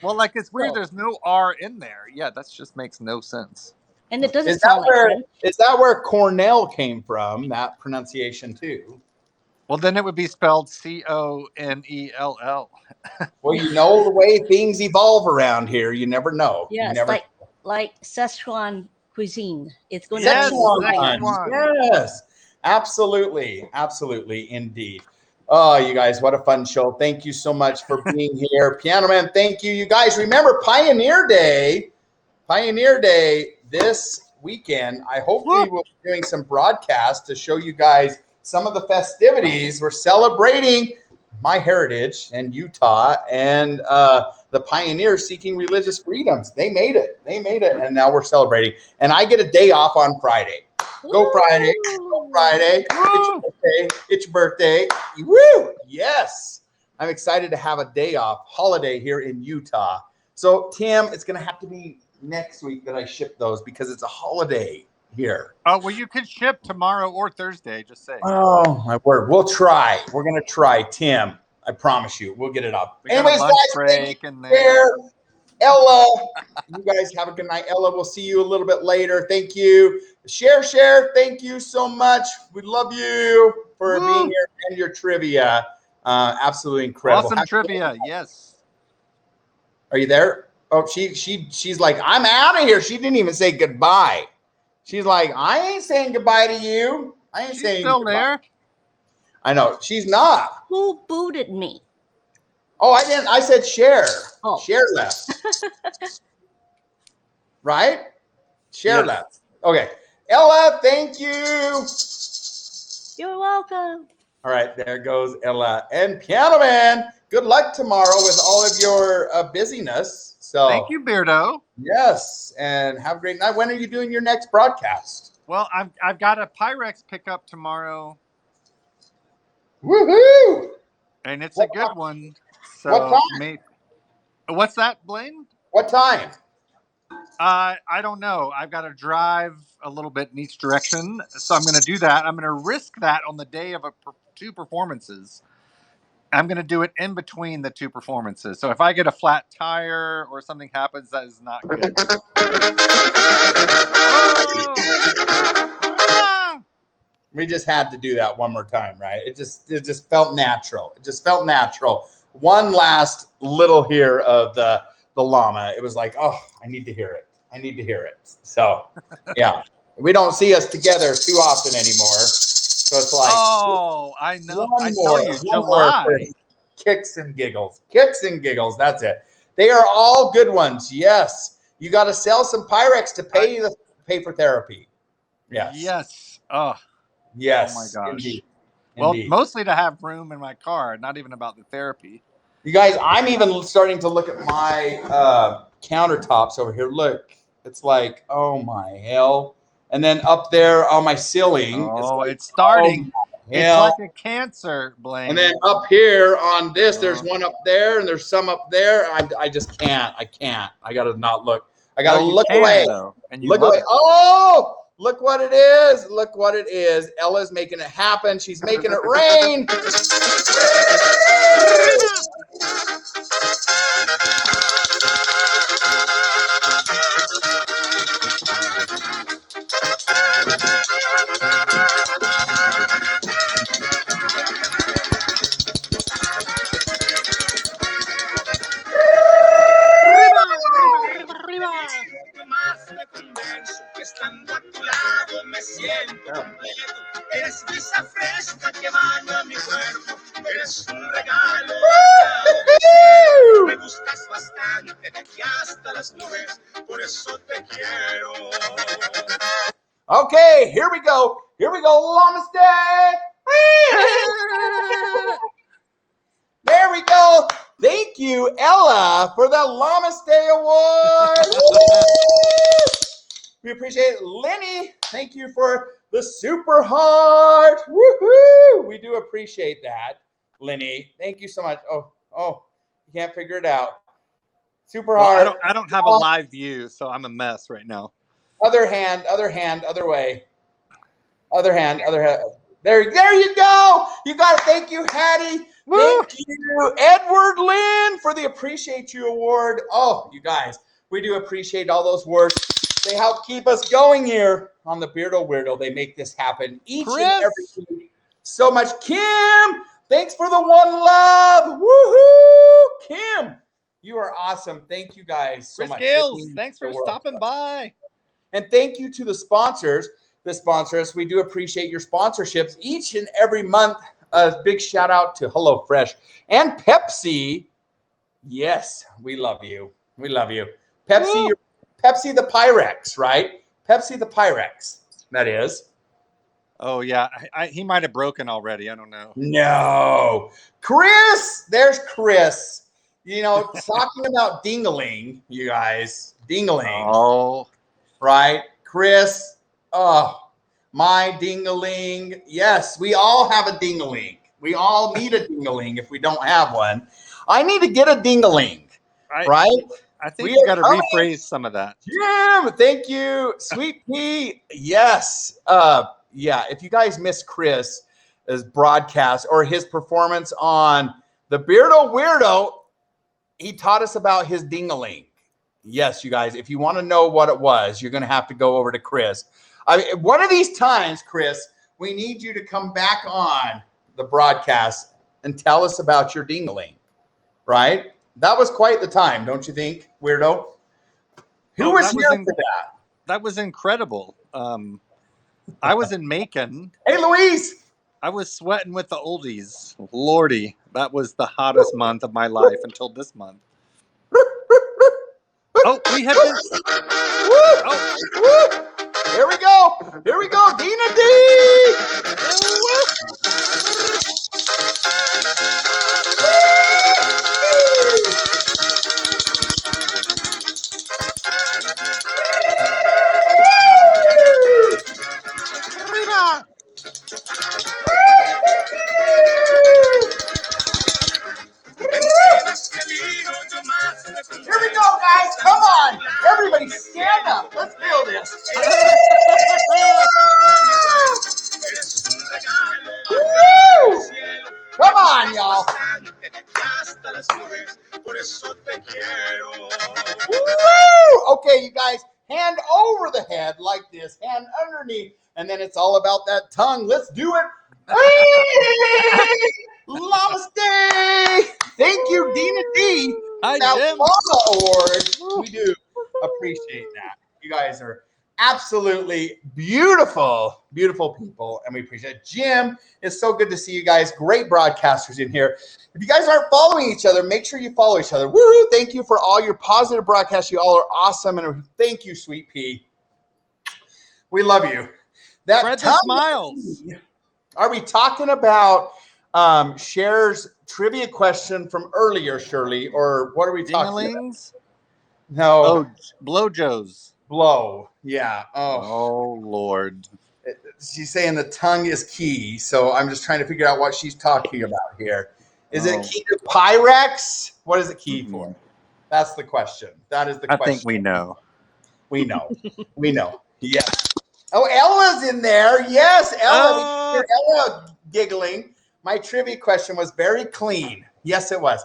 Well, like it's weird. There's no R in there. Yeah, that just makes no sense. And it doesn't sound like French. Is that where Cornell came from? That pronunciation too. Well, then it would be spelled Conell. Well, you know the way things evolve around here. You never know. Yes, like Szechuan cuisine. It's going to be Yes, absolutely, indeed. Oh, you guys, what a fun show. Thank you so much for being here. Piano Man, thank you. You guys, remember Pioneer Day this weekend. I hope we will be doing some broadcasts to show you guys some of the festivities. We're celebrating my heritage and Utah and the pioneers seeking religious freedoms. They made it, and now we're celebrating. And I get a day off on Friday. Go Friday. It's your birthday. Woo! Yes. I'm excited to have a day off, holiday here in Utah. So, Tim, it's going to have to be next week that I ship those because it's a holiday here. Oh, well, you could ship tomorrow or Thursday, just say. Oh, my word. We'll try. We're going to try, Tim. I promise you. We'll get it up. Anyways, guys, break in there. Ella, you guys have a good night. Ella, we'll see you a little bit later. Thank you. Share. Thank you so much. We love you for being here and your trivia. Absolutely incredible. Awesome trivia. Yes. Are you there? Oh, she's like, I'm out of here. She didn't even say goodbye. She's like, I ain't saying goodbye to you. She's still goodbye. There. I know she's not. Who booted me? Oh, I didn't. I said Cher. Oh. Cher left. Right? Cher left. Okay. Ella, thank you. You're welcome. All right, there goes Ella. And Piano Man, good luck tomorrow with all of your busyness. So thank you, Beardo. Yes, and have a great night. When are you doing your next broadcast? Well, I've got a Pyrex pickup tomorrow. Woohoo! And it's a good one. So what time? What's that, Blaine? What time? I don't know. I've got to drive a little bit in each direction, so I'm going to do that. I'm going to risk that on the day of two performances, I'm going to do it in between the two performances. So if I get a flat tire or something happens, that is not good. We just had to do that one more time, right? It just felt natural. It just felt natural. One last little here of the llama. It was like, oh, I need to hear it. I need to hear it. So, yeah. We don't see us together too often anymore. So it's like, oh, I know. I more, tell you, July. Kicks and giggles. Kicks and giggles. That's it. They are all good ones. Yes. You got to sell some Pyrex to pay for therapy. Yes. Yes. Oh. Yes. Oh my gosh. Indeed. Well, Indeed. mostly to have room in my car, not even about the therapy. You guys, I'm even starting to look at my countertops over here. Look, it's like, oh my hell. And then up there on my ceiling. Oh, like, it's starting. Oh it's like a cancer, Blaine. And then up here on this, there's one up there and there's some up there. I just can't. I can't. I got to not look. I got to look away. And you look love away. It. Oh, look what it is. Look what it is. Ella's making it happen. She's making it rain. Okay, here we go. Here we go, Llama Day. There we go. Thank you, Ella, for the Llama Day Award. We appreciate it. Lenny, thank you for the super heart. Woohoo! We do appreciate that, Lenny. Thank you so much. Oh, you can't figure it out. Super heart. I don't have a live view, so I'm a mess right now. Other hand, other way. Other hand. There you go. You got it. Thank you, Hattie. Woo! Thank you, Edward Lynn, for the Appreciate You Award. Oh, you guys, we do appreciate all those words. They help keep us going here on the Beardo Weirdo. They make this happen each and every week. So much. Kim, thanks for the one love. Woohoo! Kim, you are awesome. Thank you guys so much. Gales, thanks for stopping by. And thank you to the sponsors that sponsor us. We do appreciate your sponsorships each and every month. A big shout out to HelloFresh and Pepsi. Yes, we love you. We love you. Pepsi, Pepsi the Pyrex, right? Pepsi the Pyrex, that is. Oh, yeah. He might have broken already. I don't know. No. Chris, there's Chris. You know, talking about ding-a-ling, you guys. Ding-a-ling. Oh. Right? Chris, my ding-a-ling. Yes, we all have a ding-a-ling. We all need a ding-a-ling if we don't have one. I need to get a ding-a-ling, right? I think you got to rephrase some of that. Yeah, thank you. Sweet Pea, yes. Yeah, if you guys missed Chris's broadcast or his performance on the Beardo Weirdo, he taught us about his ding-a-ling. Yes, you guys, if you want to know what it was, you're going to have to go over to Chris. I mean, one of these times, Chris, we need you to come back on the broadcast and tell us about your ding-a-ling, right? That was quite the time, don't you think, Weirdo? Who was here for that? That was incredible. I was in Macon. Hey, Louise. I was sweating with the oldies. Lordy, that was the hottest month of my life until this month. Oh, we have been. Oh. Here we go. Here we go. Dina D. Here we go, guys. Come on. Everybody stand up. Let's feel this. Woo! Come on, y'all. Woo! Okay, you guys, hand over the head like this, hand underneath, and then it's all about that tongue. Let's do it. Namaste. Thank you, Dina D. Hi, That Jim. Llama Award. We do appreciate that. You guys are absolutely beautiful, beautiful people, and we appreciate it. Jim, it's so good to see you guys. Great broadcasters in here. If you guys aren't following each other, make sure you follow each other. Woo! Thank you for all your positive broadcasts. You all are awesome, and thank you, Sweet Pea. We love you. That Spread the smiles. Are we talking about Cher's trivia question from earlier, Shirley, or what are we talking about? No. Oh, blowjos. Blow. Yeah. Oh, Lord. She's saying the tongue is key, so I'm just trying to figure out what she's talking about here. Is it key to Pyrex? What is it key for? That's the question. That is the question. I think we know. We know. We know. Yes. Oh, Ella's in there. Yes, Ella. We hear Ella giggling. My trivia question was very clean. Yes, it was.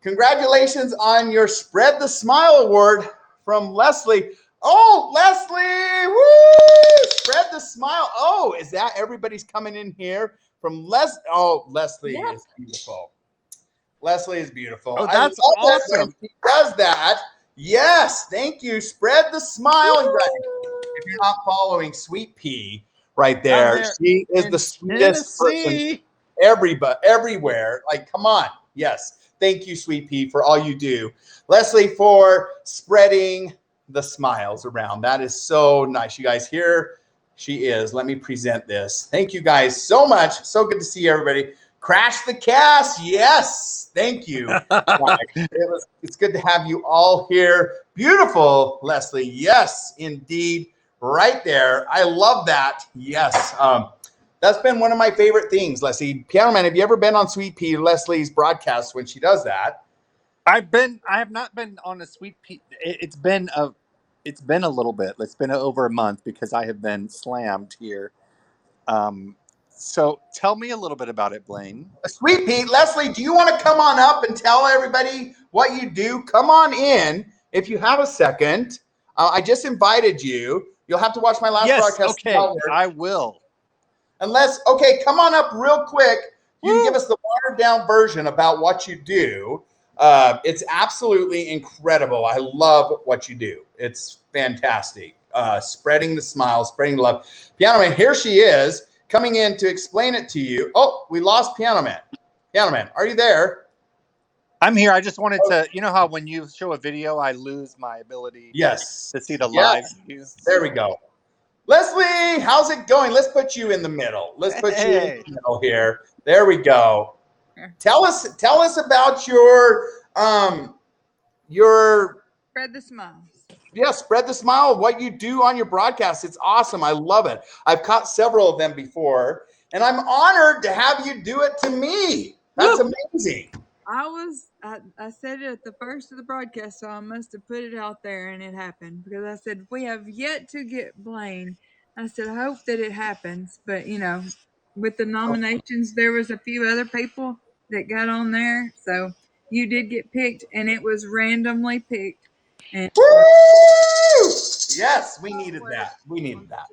Congratulations on your Spread the Smile Award from Leslie. Oh, Leslie! Woo! Spread the smile. Oh, is that everybody's coming in here from Les? Oh, Leslie is beautiful. Leslie is beautiful. Oh, that's awesome. She does that. Yes, thank you. Spread the smile. If you're not following Sweet Pea right there, she is the sweetest person everywhere. Like, come on. Yes. Thank you, Sweet Pea, for all you do. Leslie, for spreading the smiles around. That is so nice. You guys, here she is. Let me present this. Thank you guys so much. So good to see everybody. Crash the cast. Yes. Thank you. It's good to have you all here. Beautiful, Leslie. Yes, indeed. Right there. I love that. Yes. That's been one of my favorite things, Leslie. Piano Man, have you ever been on Sweet Pea Leslie's broadcast when she does that? I have not been on a Sweet Pea. It's been a little bit. It's been over a month because I have been slammed here. So tell me a little bit about it, Blaine. Sweet Pea, Leslie, do you want to come on up and tell everybody what you do? Come on in if you have a second. I just invited you. You'll have to watch my last broadcast. Okay, I will. Okay, come on up real quick. You can give us the watered down version about what you do. It's absolutely incredible. I love what you do. It's fantastic. Spreading the smile, spreading the love. Piano Man, here she is coming in to explain it to you. Oh, we lost Piano Man. Piano Man, are you there? I'm here. I just wanted to, you know how when you show a video, I lose my ability to see the live view? There we go. Leslie, how's it going? Let's put you in the middle. Let's put you in the middle here. There we go. Tell us about your Spread the smiles. Yeah, Spread the Smile. What you do on your broadcast. It's awesome. I love it. I've caught several of them before, and I'm honored to have you do it to me. That's amazing. I said it at the first of the broadcast, so I must have put it out there and it happened because I said, we have yet to get Blaine. I said, I hope that it happens. But, with the nominations, there was a few other people that got on there. So you did get picked and it was randomly picked. And woo! Yes, we needed that. We needed that.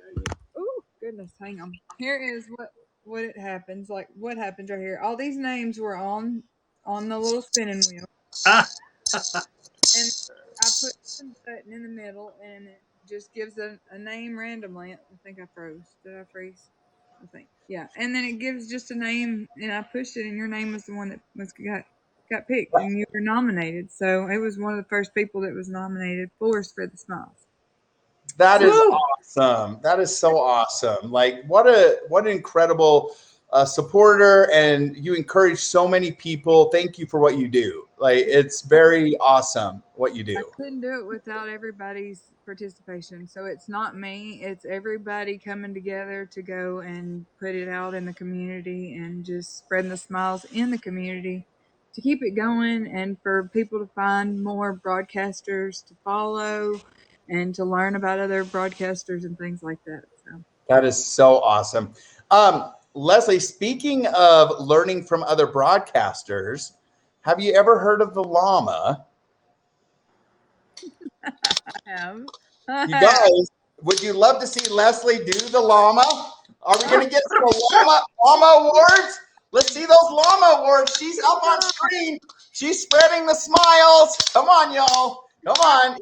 Oh, goodness. Hang on. Here is what it happens. Like what happens right here. All these names were on the little spinning wheel. And I put some button in the middle and it just gives a name randomly. I think I froze. Did I freeze? I think. Yeah. And then it gives just a name and I pushed it and your name was the one that got picked and you were nominated. So it was one of the first people that was nominated for Spread the Smiles. That is awesome. That is so awesome. Like what an incredible supporter, and you encourage so many people. Thank you for what you do. Like it's very awesome what you do. I couldn't do it without everybody's participation. So it's not me, it's everybody coming together to go and put it out in the community and just spreading the smiles in the community to keep it going and for people to find more broadcasters to follow and to learn about other broadcasters and things like that. So that is so awesome. Leslie, speaking of learning from other broadcasters, Have you ever heard of the llama? I have. You guys, would you love to see Leslie do the llama? Are we going to get some llama awards? Let's see those llama awards. She's up on screen. She's spreading the smiles. Come on, y'all. Come on.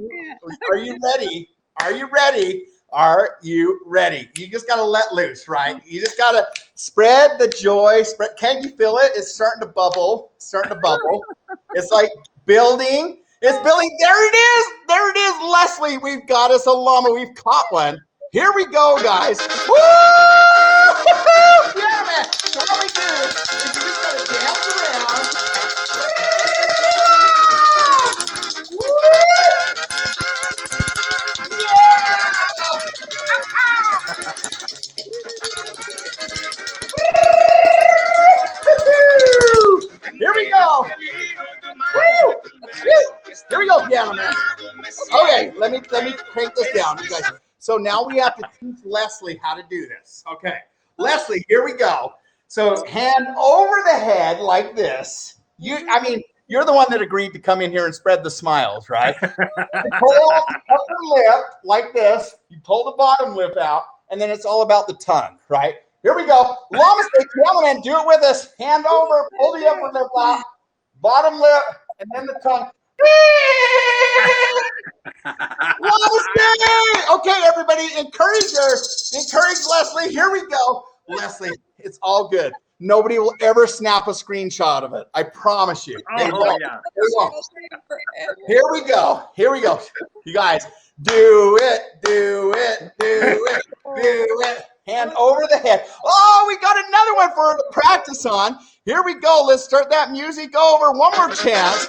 Are you ready? Are you ready? Are you ready? You just got to let loose, right? You just got to spread the joy. Can't you feel it? It's starting to bubble. It's starting to bubble. It's like building. It's building. There it is. There it is, Leslie. We've got us a llama. We've caught one. Here we go, guys. Woo! Yeah, man. So what we do is you just got to dance around. Here we go. Woo! Here we go, piano man. Okay, let me crank this down, you guys. So now we have to teach Leslie how to do this. Okay, Leslie, here we go. So hand over the head like this. You're the one that agreed to come in here and spread the smiles, right? You pull the upper lip like this. You pull the bottom lip out, and then it's all about the tongue, right? Here we go. Llama stick, piano man, do it with us. Hand over, pull the upper lip out, bottom lip, and then the tongue. Okay, everybody, encourage Leslie. Here we go. Leslie, it's all good. Nobody will ever snap a screenshot of it. I promise you. Oh, yeah. Here we go. Here we go. You guys, do it, do it, do it, do it. Hand over the head. Oh, we got another one for her to practice on. Here we go. Let's start that music over. One more chance.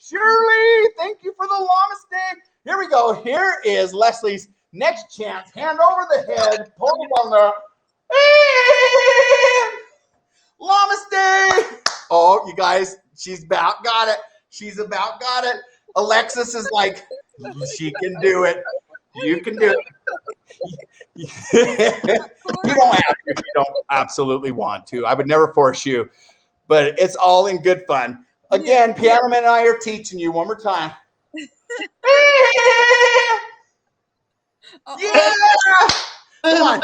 Shirley, thank you for the llama stick. Here we go. Here is Leslie's next chance. Hand over the head. Pull it on there. Llama stick. Oh, you guys, she's about got it. She's about got it. Alexis is like, she can do it. You can do it. You don't have to if you don't absolutely want to. I would never force you, but it's all in good fun. Again, Piano Man and I are teaching you one more time. Yeah! Come on.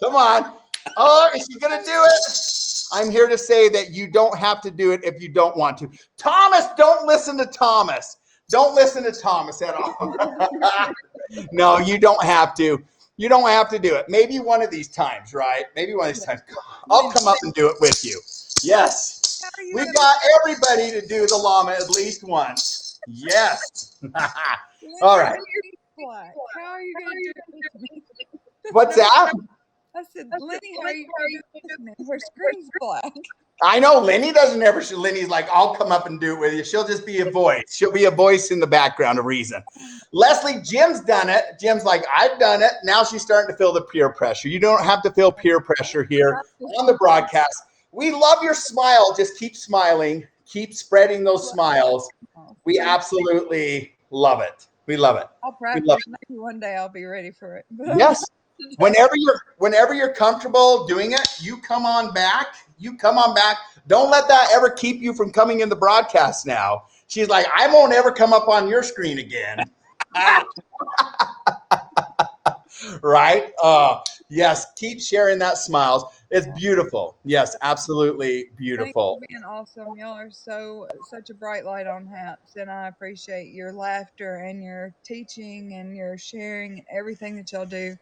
Come on. Oh, is she going to do it? I'm here to say that you don't have to do it if you don't want to. Thomas, don't listen to Thomas. Don't listen to Thomas at all. No, you don't have to. You don't have to do it. Maybe one of these times, right? Maybe one of these times. I'll come up and do it with you. Yes. We got everybody to do the llama at least once. Yes. All right. How are you going to do it with me? What's that? I said, Lenny, how are you going to do it with me? Her screen's black. I know Lenny doesn't ever. Lenny's like, I'll come up and do it with you. She'll just be a voice. She'll be a voice in the background of reason. Leslie, Jim's done it. Jim's like, I've done it. Now she's starting to feel the peer pressure. You don't have to feel peer pressure here on the broadcast. We love your smile. Just keep smiling. Keep spreading those smiles. We absolutely love it. We love it. I'll practice. Maybe one day I'll be ready for it. Yes. Whenever you're comfortable doing it, you come on back. You come on back. Don't let that ever keep you from coming in the broadcast now. She's like, I won't ever come up on your screen again. Right? Yes, keep sharing that smiles. It's beautiful. Yes, absolutely beautiful. Thanks for being awesome. Y'all are such a bright light on Haps, and I appreciate your laughter and your teaching and your sharing everything that y'all do.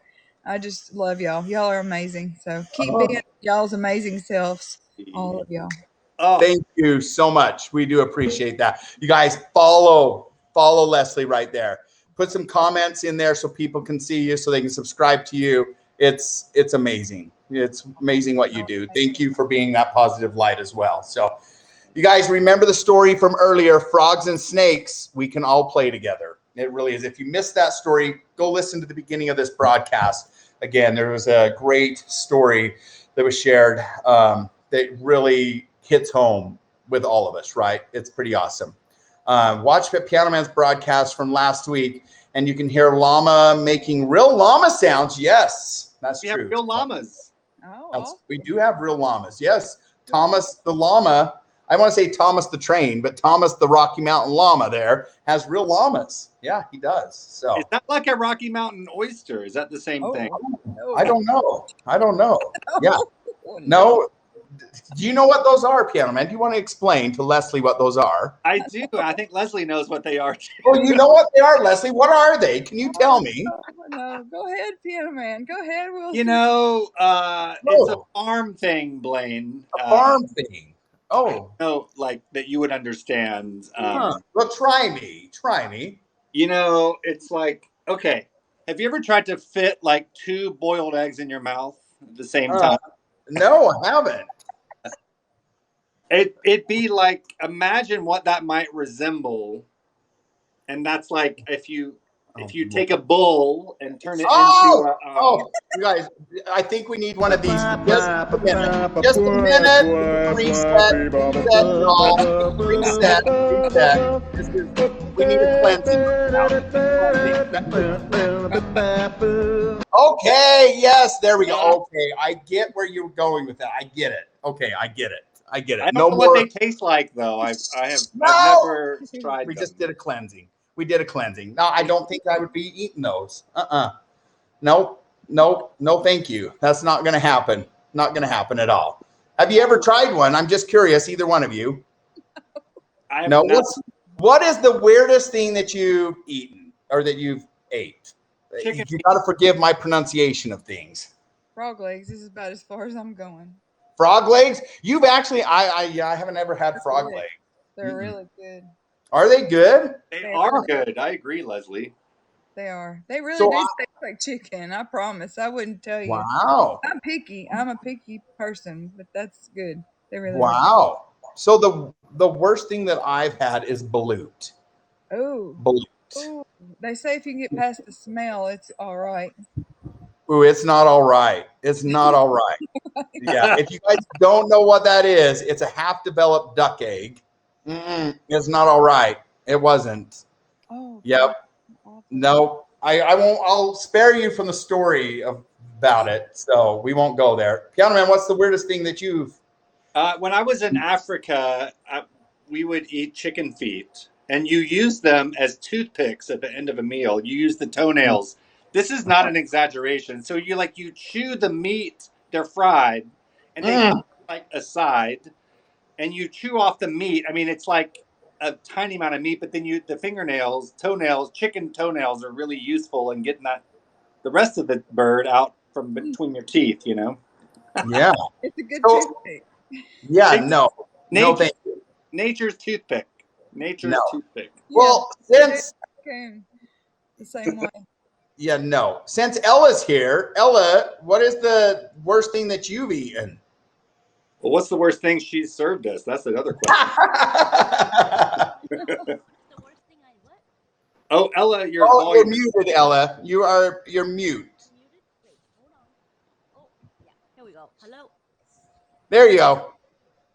I just love y'all. Y'all are amazing. So keep being y'all's amazing selves, all of y'all. Oh. Thank you so much. We do appreciate that. You guys follow Leslie right there. Put some comments in there so people can see you, so they can subscribe to you. It's amazing. It's amazing what you do. Thank you for being that positive light as well. So you guys remember the story from earlier, Frogs and Snakes. We can all play together. It really is. If you missed that story, go listen to the beginning of this broadcast. Again, there was a great story that was shared that really hits home with all of us, right? It's pretty awesome. Watch Piano Man's broadcast from last week, and you can hear llama making real llama sounds. Yes, that's true. We have real llamas. We do have real llamas. Yes, Thomas the llama. I want to say Thomas the train, but Thomas the Rocky Mountain llama there has real llamas. Yeah, he does. So is that like a Rocky Mountain oyster? Is that the same thing? I don't know. Yeah. No. Do you know what those are, Piano Man? Do you want to explain to Leslie what those are? I do. I think Leslie knows what they are. Oh, you know what they are, Leslie? What are they? Can you tell me? No, go ahead, Piano Man. Go ahead. It's a farm thing, Blaine. A farm thing. Oh. No, like that you would understand. Well, try me. It's like, okay. Have you ever tried to fit like 2 boiled eggs in your mouth at the same time? No, I haven't. It'd be like, imagine what that might resemble. And that's like if you take a bull and turn it into you guys, I think we need one of these. Just a minute. Reset. We need a cleansing. Okay, yes, there we go. Okay, I get where you're going with that. I get it. Okay, I get it. I don't know what they taste like, though. I've never tried. We just did a cleansing. No, I don't think I would be eating those. No, thank you. That's not going to happen. Not going to happen at all. Have you ever tried one? I'm just curious, either one of you. No. What is the weirdest thing that you've eaten or that you've ate? Chicken. You got to forgive my pronunciation of things. Frog legs. This is about as far as I'm going. Frog legs? You've actually, I haven't ever had frog legs. They're really good. Are they good? They are good. I agree, Leslie. They are. They really do taste like chicken. I promise. I wouldn't tell you. Wow. I'm picky. I'm a picky person, but that's good. They really are. Wow. So the worst thing that I've had is balut. Oh. Balut. Ooh. They say if you can get past the smell, it's all right. Ooh, it's not all right. It's not all right. Yeah. If you guys don't know what that is, it's a half-developed duck egg. It's not all right. It wasn't. Oh. Yep. No, I won't. I'll spare you from the story about it. So we won't go there. Piano Man, what's the weirdest thing that you've? When I was in Africa, we would eat chicken feet, and you use them as toothpicks at the end of a meal. You use the toenails. This is not an exaggeration. So you chew the meat. They're fried, and they like aside. And you chew off the meat. I mean, it's like a tiny amount of meat, but then the toenails, chicken toenails are really useful in getting the rest of the bird out from between your teeth, Yeah. It's a good toothpick. Yeah, no, thank you. Nature's toothpick. Toothpick. Well, since the same way. Yeah, no. Since Ella's here, Ella, what is the worst thing that you've eaten? Well, what's the worst thing she's served us? That's another question. Oh, Ella, you're muted, Ella. You're mute. Wait, hold on. Oh, yeah. Here we go. Hello. There you go.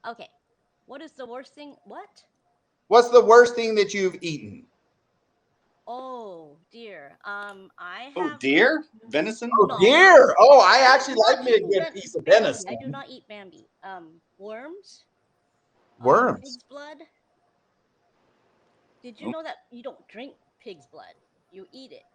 Okay. What is the worst thing? What? What's the worst thing that you've eaten? Oh dear. I have. Oh deer? Venison? Oh, deer. Oh, I actually like me a good piece of venison. I do not eat Bambi. Worms. Worms. Pig's blood. Did you know that you don't drink pig's blood? You eat it.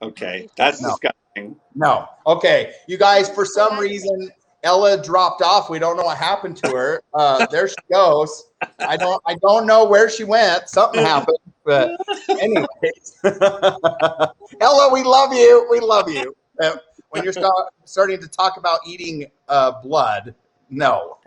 Okay, that's disgusting. No. Okay, you guys, for some reason, Ella dropped off. We don't know what happened to her. There she goes. I don't know where she went. Something happened. But anyways, Ella, we love you. We love you. When you're starting to talk about eating blood, no.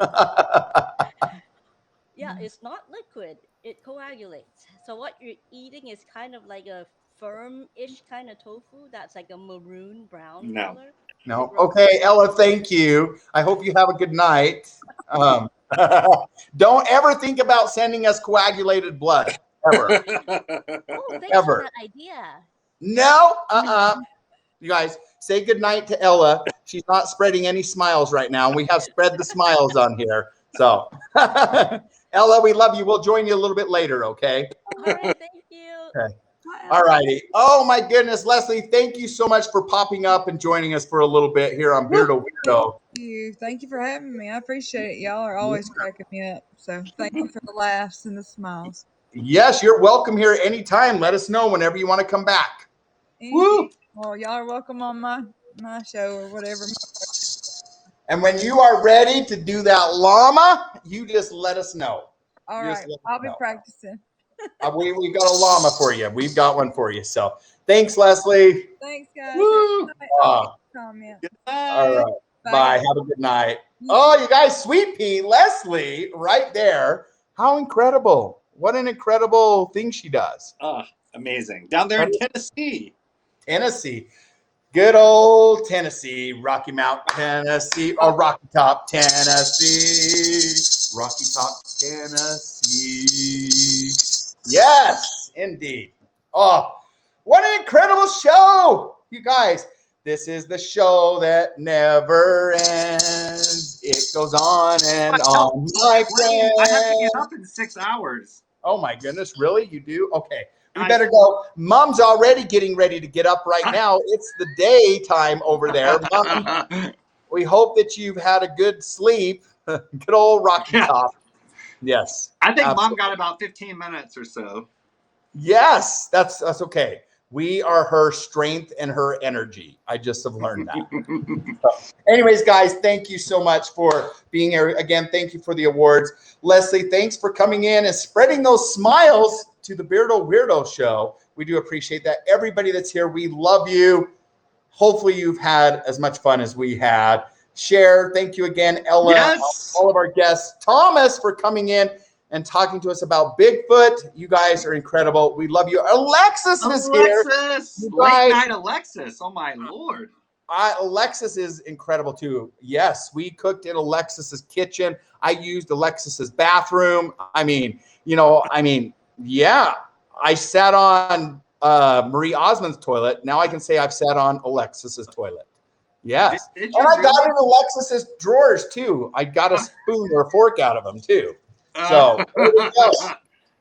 Yeah, it's not liquid. It coagulates. So what you're eating is kind of like a firm-ish kind of tofu that's like a maroon brown color. No. Okay, Ella, thank you. I hope you have a good night. Don't ever think about sending us coagulated blood. Ever. Oh, thanks for that idea. No. You guys, say goodnight to Ella. She's not spreading any smiles right now. We have spread the smiles on here. So, Ella, we love you. We'll join you a little bit later, okay? All right, thank you. Okay. All righty. Oh, my goodness, Leslie, thank you so much for popping up and joining us for a little bit here on Beardo Weirdo. Thank you for having me. I appreciate it. Y'all are always cracking me up. So thank you for the laughs and the smiles. Yes, you're welcome here anytime. Let us know whenever you want to come back. Woo! Well, y'all are welcome on my show or whatever. And when you are ready to do that llama, you just let us know. All right. I'll be practicing. We've got a llama for you. We've got one for you. So thanks, Leslie. Thanks, guys. Woo! Comment. All right. Bye. Have a good night. Oh, you guys, Sweet Pea, Leslie, right there. How incredible. What an incredible thing she does. Amazing. Down there in Tennessee. Tennessee. Good old Tennessee. Rocky Mount, Tennessee. Oh, Rocky Top, Tennessee. Rocky Top, Tennessee. Yes, indeed. Oh, what an incredible show. You guys, this is the show that never ends. It goes on and on, my friend. I have to get up in 6 hours. Oh, my goodness. Really? You do? Okay. We better go. Mom's already getting ready to get up right now. It's the daytime over there. Mom, we hope that you've had a good sleep. Good old Rocky Top. Yes. I think Mom got about 15 minutes or so. Yes, that's okay. We are her strength and her energy. I just have learned that. So, anyways, guys, thank you so much for being here. Again, thank you for the awards. Leslie, thanks for coming in and spreading those smiles to the Beardo Weirdo Show. We do appreciate that. Everybody that's here, we love you. Hopefully you've had as much fun as we had. Cher, thank you again. Ella, yes. All of our guests. Thomas for coming in and talking to us about Bigfoot. You guys are incredible. We love you. Alexis is here. Late night Alexis. Oh, my Lord. Alexis is incredible, too. Yes, we cooked in Alexis's kitchen. I used Alexis's bathroom. Yeah, I sat on Marie Osmond's toilet. Now I can say I've sat on Alexis's toilet. Yes. And I got in Alexis's drawers, too. I got a spoon or a fork out of them, too. So,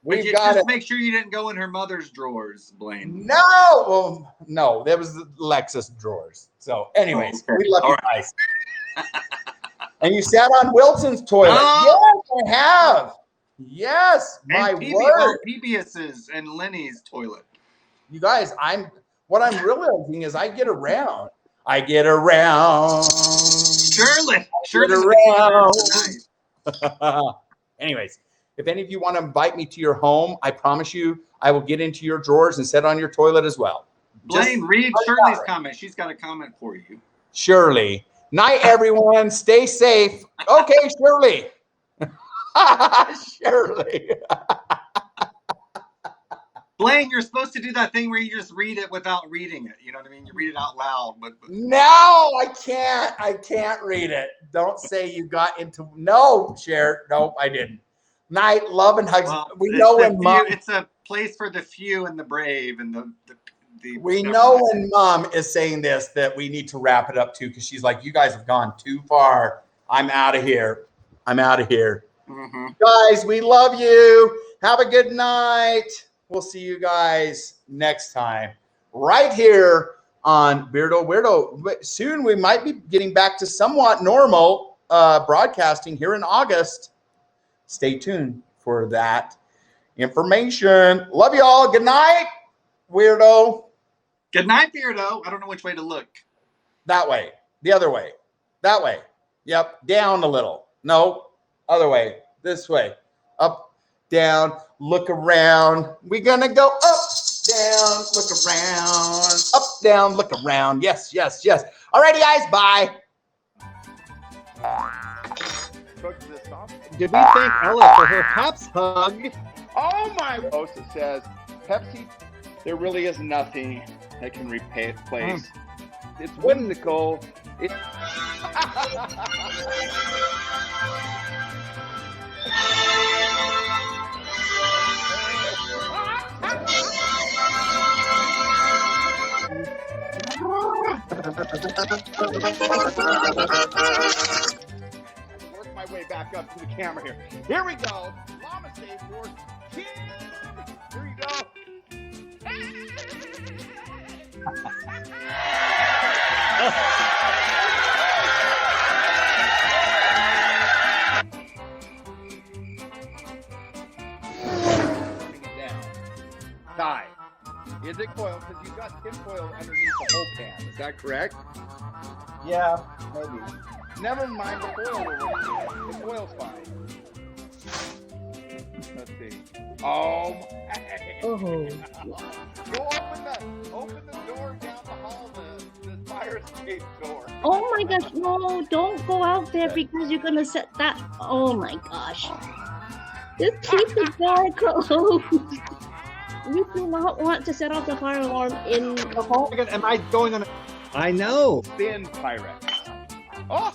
we've got to make sure you didn't go in her mother's drawers, Blaine. No, that was Alexis drawers. So, anyways, we love you guys. And you sat on Wilson's toilet. Yes, I have. Yes, my word. PBS's and Lenny's toilet. You guys, what I'm realizing is I get around. Surely. Anyways, if any of you want to invite me to your home, I promise you I will get into your drawers and sit on your toilet as well. Blaine, read Shirley's comment. She's got a comment for you. Shirley. Night, everyone. Stay safe. Okay, Shirley. Shirley. Blaine, you're supposed to do that thing where you just read it without reading it. You know what I mean? You read it out loud. But No, I can't. I can't read it. Don't say you got into. No, Cher. Nope, I didn't. Night, love, and hugs. Well, we know when Mom. It's a place for the few and the brave and the we know when Mom is saying this that we need to wrap it up too, because she's like, you guys have gone too far. I'm out of here. Mm-hmm. Guys, we love you. Have a good night. We'll see you guys next time right here on Beardo Weirdo. But soon we might be getting back to somewhat normal broadcasting here in August. Stay tuned for that information. Love you all. Good night, Weirdo. Good night, Beardo. I don't know which way to look. That way. The other way. That way. Yep. Down a little. No. Other way. This way. Up, down, look around. We're going to go up, down, look around. Up, down, look around. Yes, yes, yes. All righty, guys. Bye. Did we thank Ella for her Pops hug? Oh, my post it says, Pepsi, there really is nothing that can replace. It's whimsical. Work my way back up to the camera here. Here we go. Llama save for kid. Here you go. Turning it down. Ty, is it coiled? Because you've got tin foil underneath the whole can. Is that correct? Yeah, maybe. Never mind the foil. The foil's fine. Let's see. Oh. Oh. Go open the door down the hall, the fire escape door. Oh my gosh, no, don't go out there because you're gonna set that. Oh my gosh. Just keep the door closed. You do not want to set off the fire alarm in the hall. Am I going on? I know. Thin Pyrex. Oh!